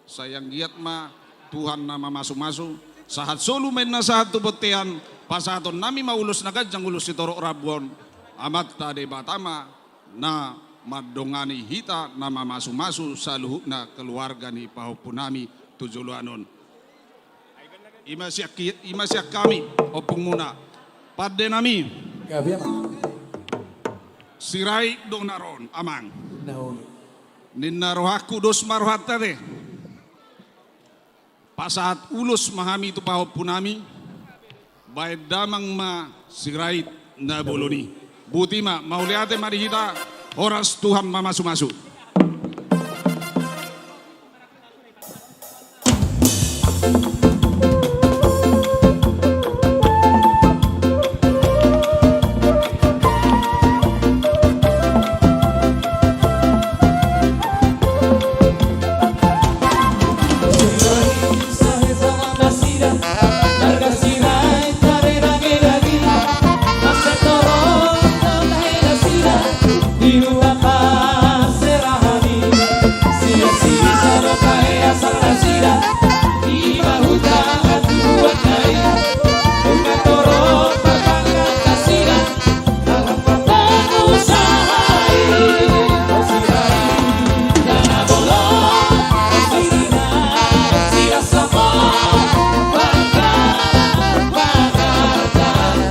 Sayang giat ma Tuhan nama masu-masu, sahat solu main na sahat tubetean, pasaton nami maulus nagajang ulus si torok rabuan, amat tade batama na madongani hita nama masu-masu saluhuk na keluarga ni Pahopu nami tujuluanon. Imasyak kami opung muna, padde nami. Sirai dong naron amang. Ninnarohaku dos marohat tade. Pasaat ulus mahami itu Pahopu nami, baik damang ma sirai na boloni. Butima mau lihat mari kita horas Tuhan mamasu-masu.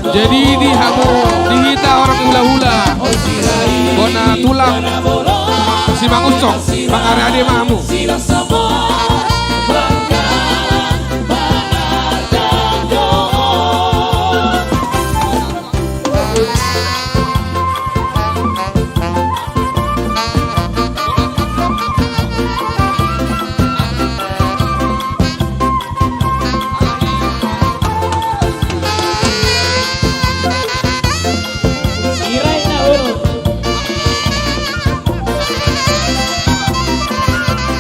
Jadi dihita orang hula-hula bona tulang si mangucok mangare ade mamu.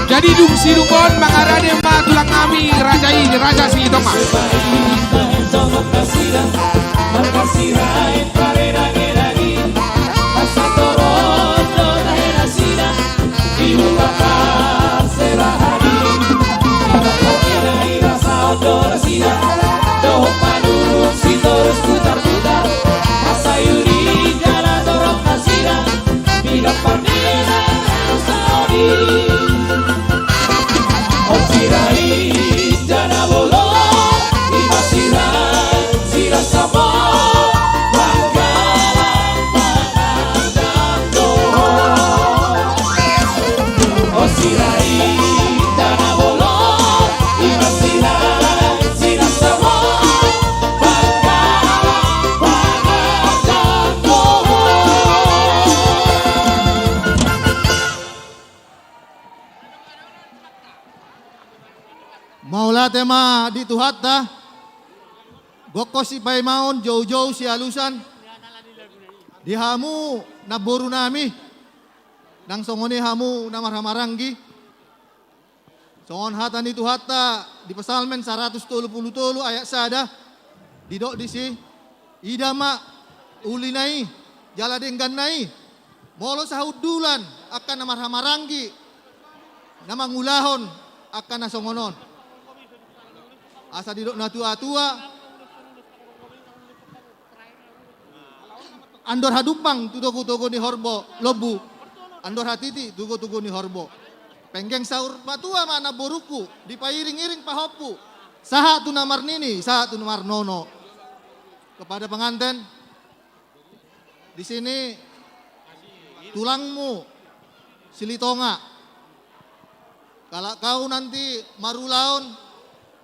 Jadi dung si dukon mangarade ma tulang kami raja si toma. Dos panurus y toros putar putar. Maula tema di tuhatta. Goko si paimaon jauh-jauh si alusan. Dihamu naboru nami. Nang songoni hamu namarhamaranggi. Songon hatan di tuhatta di pesalmen 130 ayat sada. Didok di si idama ulinai jala dengganai. Molo sahudulan akan namarhamaranggi. Namangulahon akan nasongonon. Asa didok na tua-tua. Andor hadupang tugo-tugo ni horbo lobu. Andor hatiti tugo-tugo ni horbo. Penggeng sahur matua mana boruku. Dipairing-iring pahopu. Saha tu namar nini, saha tu namar nono. Kepada pengantin. Di sini tulangmu silitonga. Kalau kau nanti marulaun,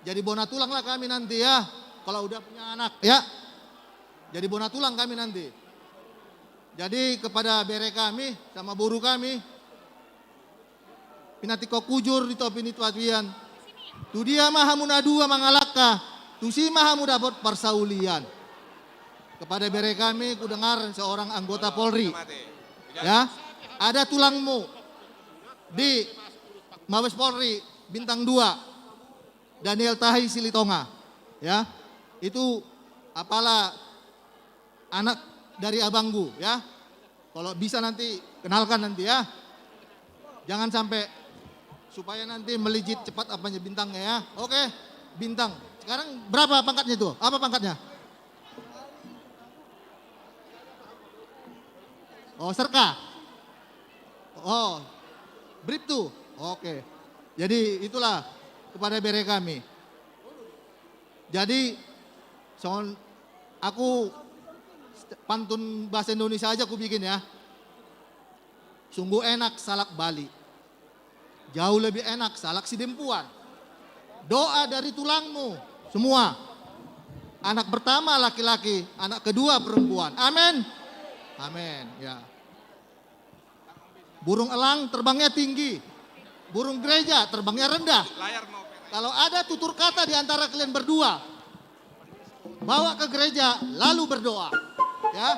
jadi bona tulang lah kami nanti ya. Kalau udah punya anak ya. Jadi bona tulang kami nanti. Jadi kepada bere kami sama buru kami. Pinatiko kujur di topi nituatuian. Tu dia mahamuna dua mangalaka. Tu si mahamu dapat persaulian. Kepada bere kami ku dengar seorang anggota Polri. Ya. Ada tulangmu di Mabes Polri bintang 2. Daniel Tahi Silitonga, ya, itu apalah anak dari abangku, ya. Kalau bisa nanti kenalkan nanti ya, jangan sampai supaya nanti melejit cepat apanya bintangnya ya. Oke, bintang. Sekarang berapa pangkatnya itu? Apa pangkatnya? Oh, serka. Oh, Bribtu. Oke. Jadi itulah kepada bere kami. Jadi aku pantun bahasa Indonesia aja aku bikin ya. Sungguh enak salak Bali. Jauh lebih enak salak Sidempuan. Doa dari tulangmu semua. Anak pertama laki-laki, anak kedua perempuan. Amin. Amin, ya. Burung elang terbangnya tinggi. Burung gereja terbangnya rendah. Kalau ada tutur kata di antara kalian berdua, bawa ke gereja lalu berdoa. Ya.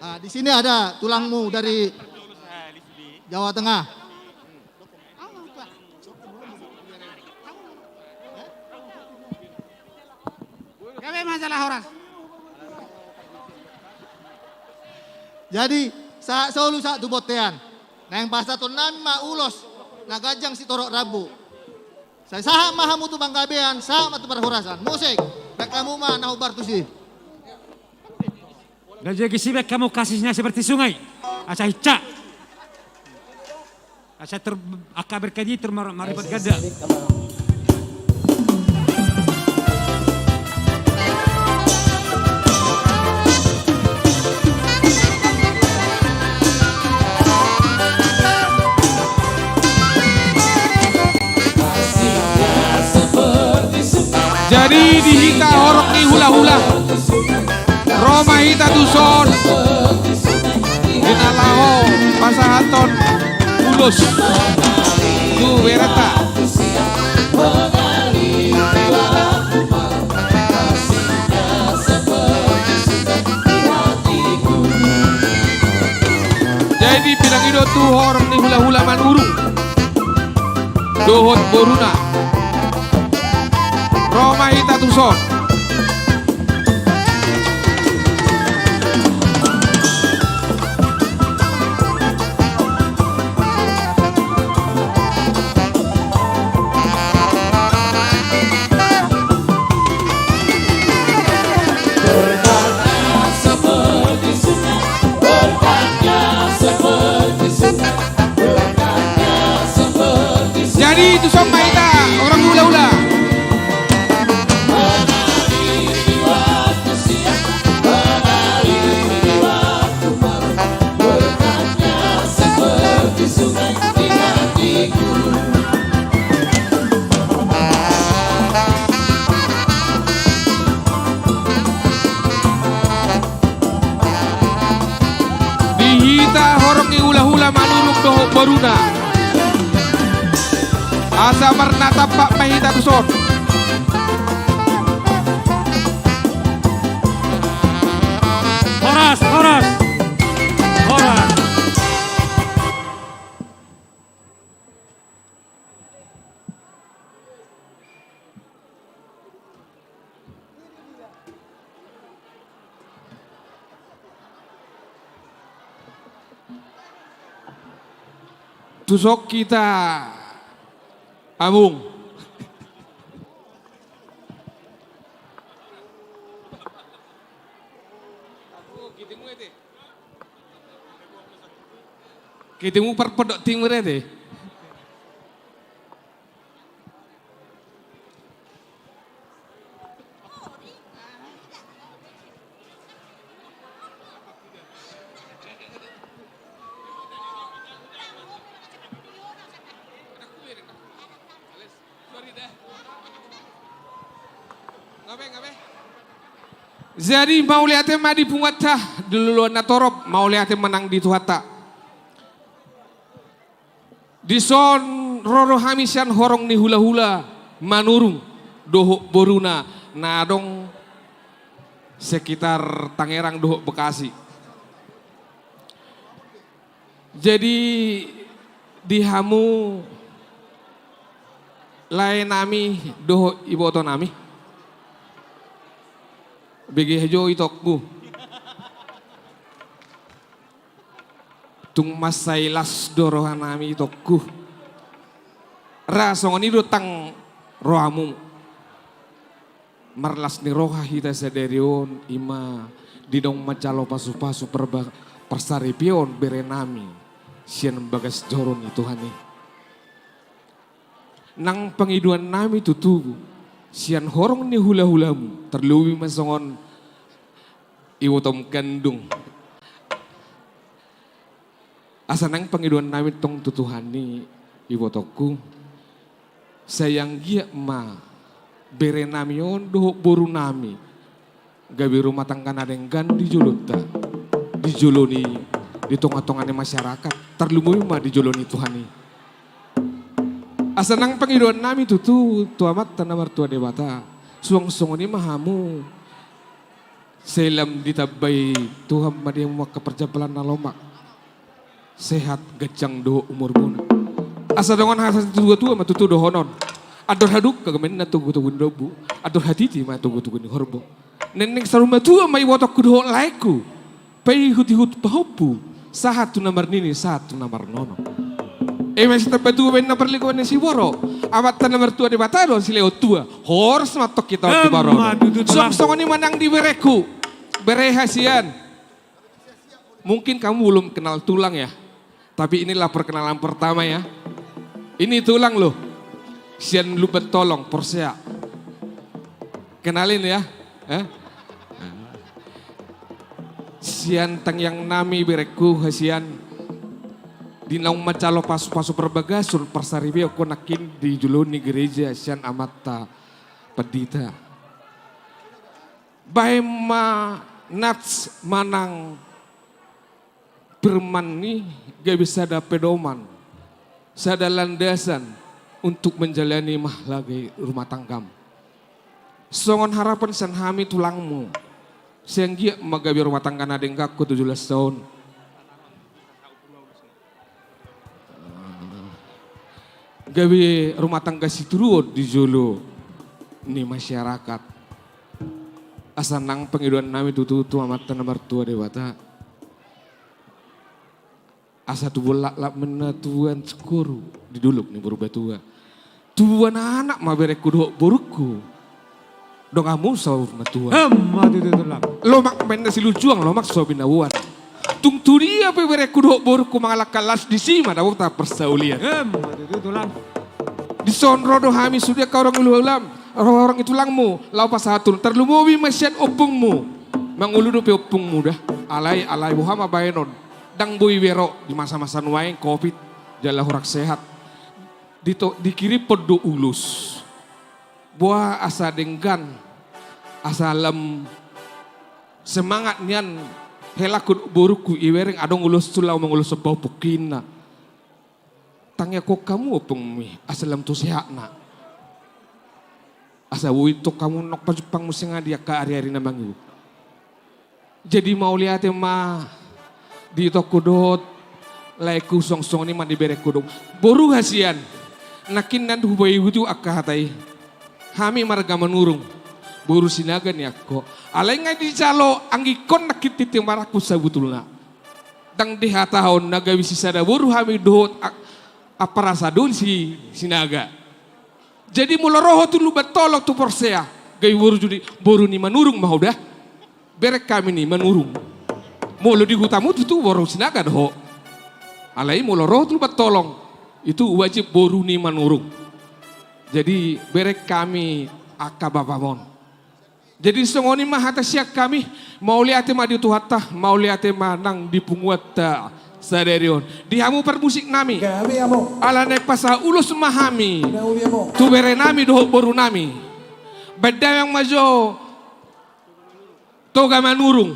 Nah, di sini ada tulangmu dari Jawa Tengah. Kami masalah orang. Jadi solu satu botean. Nah yang bahasa tunan ma ulos nagajang si torok rabu. Saya saha mahamu tu bang kabean, saha matu perhorasan. Musik, baik kamu mah nahubar tu sih. Gajah kisibek kamu kasihnya seperti sungai. Asa hicak. Asa akabar kaji termaribat gada. Jadi dihita horok ni hula-hula. Roma hita duson. Dinalaho pasahaton ulus. Tu berata. Jadi bilang itu tu horok ni hula-hula manurung. Dohot boruna. Roma hita tuson. Jadi tuson maita orang hula-hula. Dihita horong ni hula-hula manuruk dohok baruna. Asa marnata Pak Mahita Tuson. Horas, horas. Horas. Tusok kita Amung. Kitimu perpedok timur deh. Jadi mau lihatnya madi pungatah dulu na torop mau lihatnya menang di Tuhata. Di son roro hamisan horong ni hula-hula manurung dohok boruna nadong sekitar Tangerang dohok Bekasi. Jadi di hamu lain nami dohok ibu otonami. Bagi hejo itokku. Tung masailas dorohan nami itokku. Rasong ini dutang rohamu. Marlas ni roha hita sederion ima didong macalo pasu-pasu persaripion berenami. Sian bagas joron itu hani. Nang pengiduan nami tutubu. Sian horong ni hula-hulamu terluwi masongon iwotom kandung. Asa nang pengiduan nami tong tutuhani iwotokku. Sayang gia ma bere nami on dohok boru nami. Gabi rumah tangga nadeng gan dijolota. Dijoloni di tonga-tongane masyarakat. Terluwi ma dijoloni tuhani. Asa nang pengiduan nami tutu tuamat tanah mertua dewata. Suang-suang ini mahamu. Selam ditabay Tuhan madiang muak keperjabalan nalomak. Sehat gajang doho umur muna. Asa dongan hasan tua-tua matutu dohonon. Ador haduk kagamen na tugu-tugun dobu. Ador hatiti ma tugu-tugun horbo. Neneng saruma tua mai wotok kudoho laiku. Pai hut-hut pahopu. Satu nomor nini, satu nomor nono. Masih terbantu ben nomor likuan si Boro. Amat tanah mertua di Bataro si Leo tua. Hors matok kita di Baro. Song-song ini menang di bereku. Berehasian. Mungkin kamu belum kenal tulang ya. Tapi inilah perkenalan pertama ya. Ini tulang loh. Sian lupa tolong Porsea. Kenalin ya. Sian tang yang nami bereku hasian. Di naung macalo pasu-pasu perbagasun persaribi aku nakin di juloni gereja sian amata pedita. Baima nats manang berman ni gak bisa ada pedoman. Sada landasan untuk menjalani mah lagi rumah tanggam. Songon harapan san hami tulangmu. Siang gia magabi rumah tangga nadeng kakku 17 tahun. Gawe rumah tangga situruot di Jolo ni masyarakat. Asa nang pengiduan nami tutu amat tanah mertua dewata. Asa tu bolak-lak menatuan skuru di duluk ni berubah tua. Tuan anak ma berek kudo boruku. Dong amu saur matua. Lomak main nasi lucuang lomak so binawan. Tung turia pe berek kudo boruku mangalak kalas di sima dawu ta persaulian. Di son rodo hami sudah kau orang ulu-ulam. Orang itu langmu. Lau pasatun. Terlumuwi masyad opungmu. Manguludu pe opungmu dah. Alai buhama bayenon. Dang bui wero. Di masa-masa nuaing covid. Jala horak sehat. Dikiri podo ulus. Buah asa denggan. Asa lem. Semangat nian. Helakut boruku iwereng adong ulus tulau mengulus sebau pukina. tangya ko kamu pengmi asalam tu sehat nak. Asa itu kamu nok pajupang musinga dia ka ari-ari na mangiu. Jadi mau lihat ma di toko dot laiku song-song ni mandi berek kudung. Boru hasian nakin nandu bayi itu akahatai. Hami marga menurung. Boru sinaga ni ako. Alay nga di jalo angikon nakit titim maraku sabutulna. Dang dihatahon nagawi si sada boru hami dohot aparasa dun si sinaga. Jadi mula roho tu lu betolok tu Persea. Gay boru ni menurung mau dah. Berek kami ni menurung. Mula di hutamu tu boru sinaga doh. Alai mula roho tu betolong. Itu wajib boru ni menurung. Jadi berek kami akabapamon. Jadi songoni mah hata siak kami mau lihat ma di tuhata mau lihat ma nang di punguat saderion. Dihamu permusik nami. Ala nek pasa ulus mahami. Tu bere nami doh boru nami. Beda yang majo toga manurung.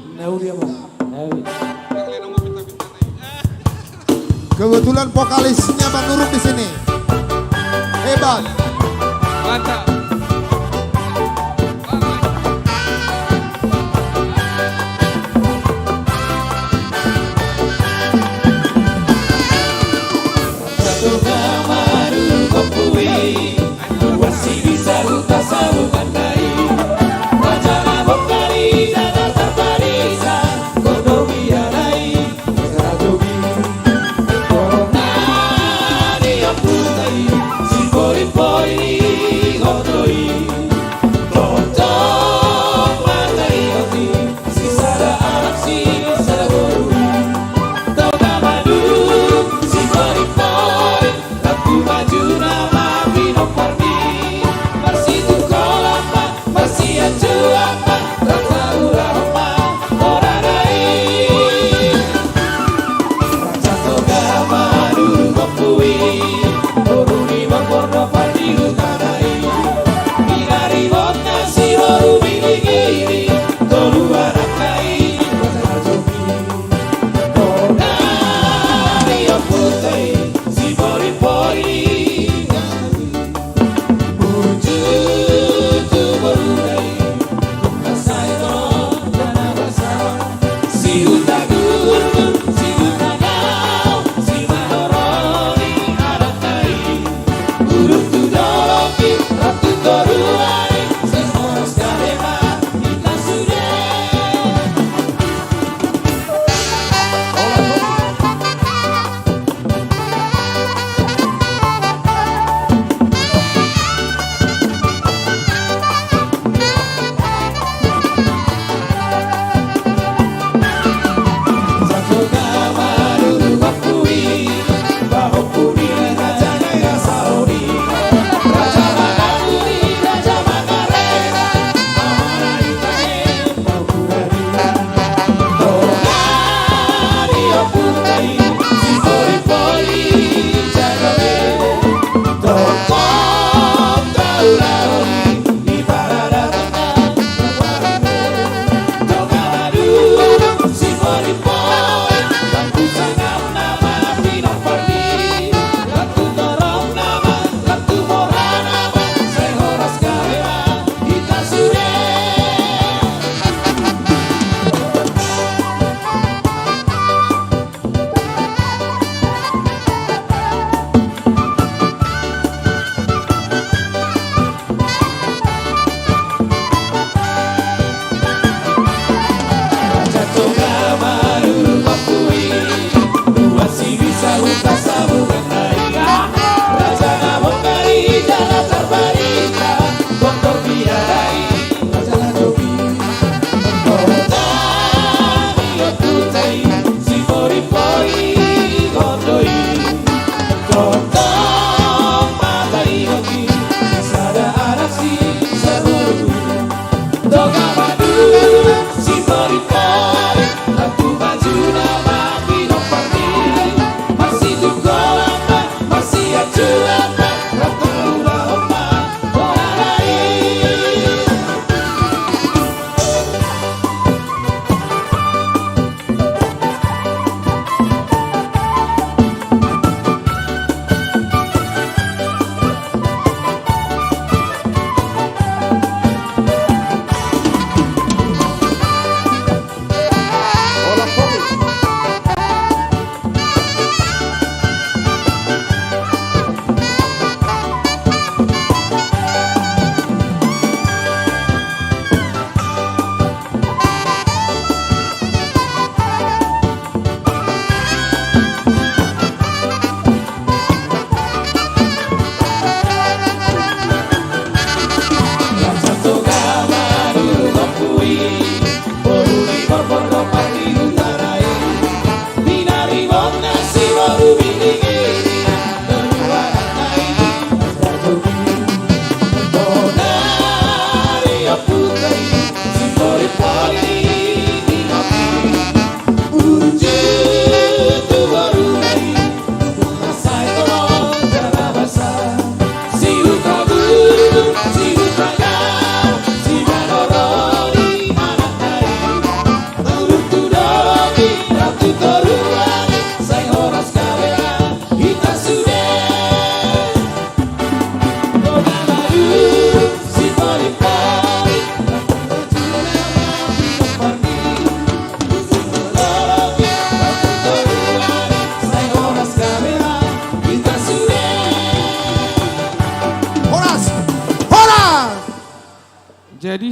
Kebetulan vokalisnya Manurung di sini. Hebat. Mantap. Poi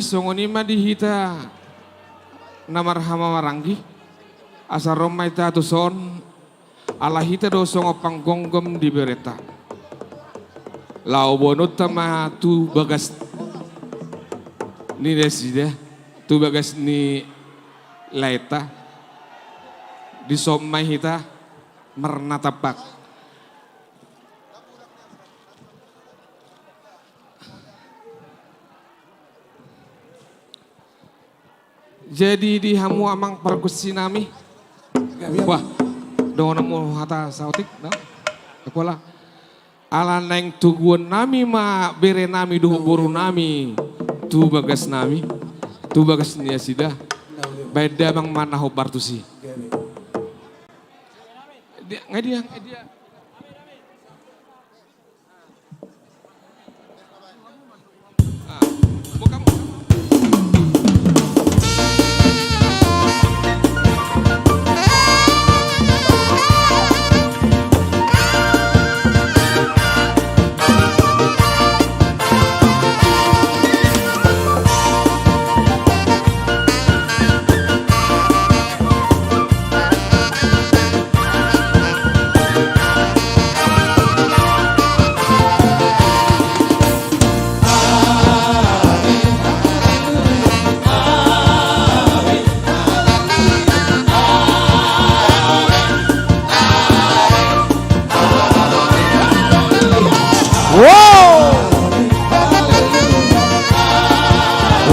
songonima dihita namarhama waranggi asa romai ta tu son alahita do songo panggonggom di bereta lau bonut tama tu bagas ni desida tu bagas ni laita di somai hita mernatapak jadi di hamu amang perkusi nami. Wah, dong nemu hata sautik, dah. Sekolah. Ala neng tuguan nami ma bere nami duh boru nami tu bagas nami, tu bagas nia sida. Beda bang mana hobar tu si. Dia.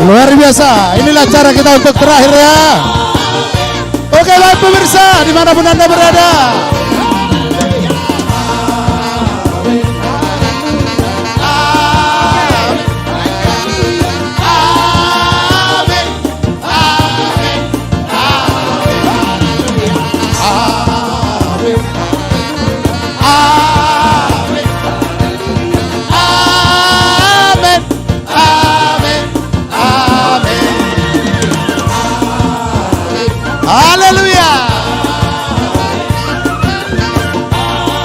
Luar biasa, inilah cara kita untuk terakhir ya. Oke baik pemirsa, dimanapun Anda berada. Haleluya.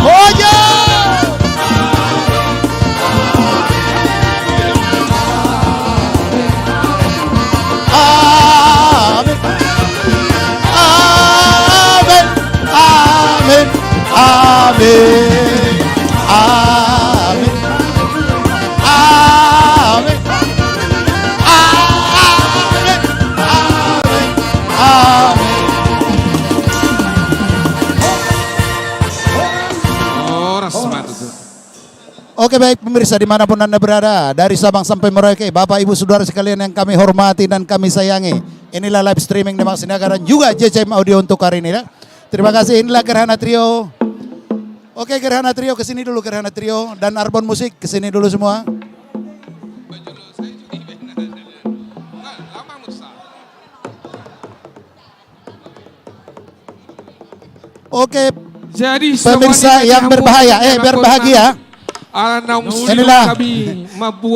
Oh ya. Amin. Amin. Amin. Amin. Amin. Amin. Oke baik pemirsa dimanapun Anda berada, dari Sabang sampai Merauke, Bapak Ibu Saudara sekalian yang kami hormati dan kami sayangi. Inilah live streaming Demak Sinaga dan juga JCM Audio untuk hari ini ya. Terima kasih, inilah Gerhana Trio. Oke Gerhana Trio kesini dulu, Gerhana Trio dan Arbon Musik kesini dulu semua. Oke jadi pemirsa yang berbahaya, berbahagia. Inilah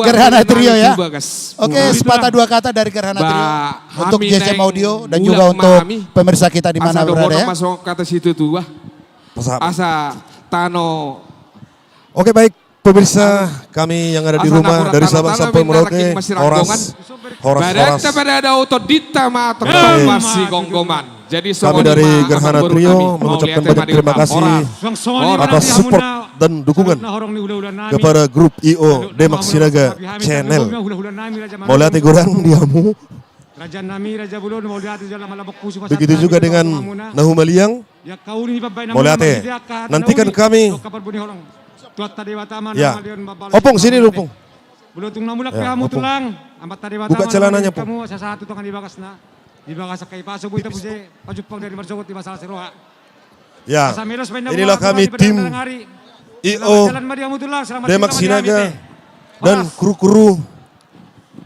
Gerhana Trio ya. Oke, sepatah dua kata dari Gerhana Trio untuk JCM Audio dan juga untuk pemirsa kita di mana berada ya. Masuk kata situ tuh, asa tano. Oke baik pemirsa kami yang ada di rumah dari Sabang sampai Merauke, Horas. Pada ada otodita ma masih gonggoman. Jadi kami dari Gerhana Trio mengucapkan banyak terima kasih atas support dan dukungan kepada grup IO Demak Sinaga Channel. Mau lihat gorang diamu. Begitu juga dengan Nahumaliang. Mau lihat nantikan kami. Ya, Opung sini lu Opung. Ya, Opung. Buka celananya Opung. Ya, inilah kami tim IO Demak Sinaga dan kru-kru.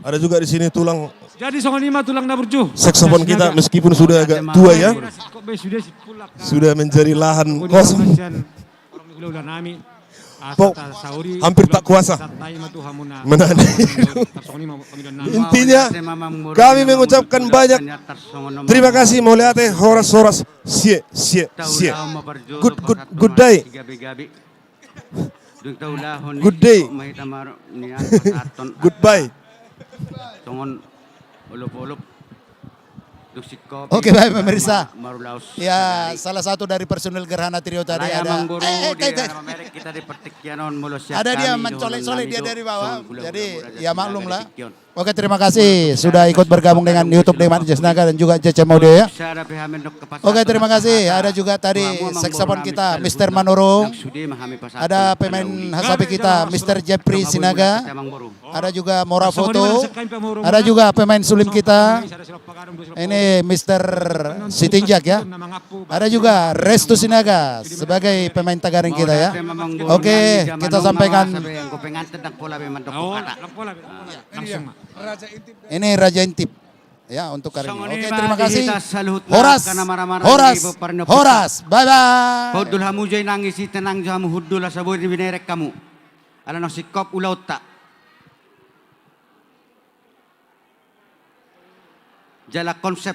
Ada juga di sini tulang. Jadi songonima tulang naburju. Saksofon kita meskipun sudah agak tua ya, sudah menjadi lahan kosong. Hampir tak kuasa menahan. Intinya kami mengucapkan banyak terima kasih Moliate Horas sie. Good day. Good day. Goodbye. ulup-ulup. Dusikop. Oke, baik pemirsa. Marulaus. Ya, salah satu dari personil Gerhana Trio tadi ada. Kita di pertikaian mulus. Ada dia mencolek-colek dia dari bawah. Jadi ya maklum lah. Oke, terima kasih sudah ikut bergabung dengan YouTube Demak Jesnaga dan juga JCM Audio ya. Oke, terima kasih. Ada juga tadi saksofon kita Mr. Manurung. Ada pemain hasapi kita Mr. Jeffrey Sinaga. Ada juga Mora Foto. Ada juga pemain sulim kita. Ini Mr. Sitinjak ya. Ada juga Restu Sinaga sebagai pemain Tagaring kita ya. Oke, kita sampaikan. Ini Raja Intip ya untuk hari ini. Oke, terima kasih. Horas. Bye bye. Hudul hamu jay nangisi tenang jamu hudul asaboy di binerek kamu. Ala no sikop ulaw ta. Jala konsep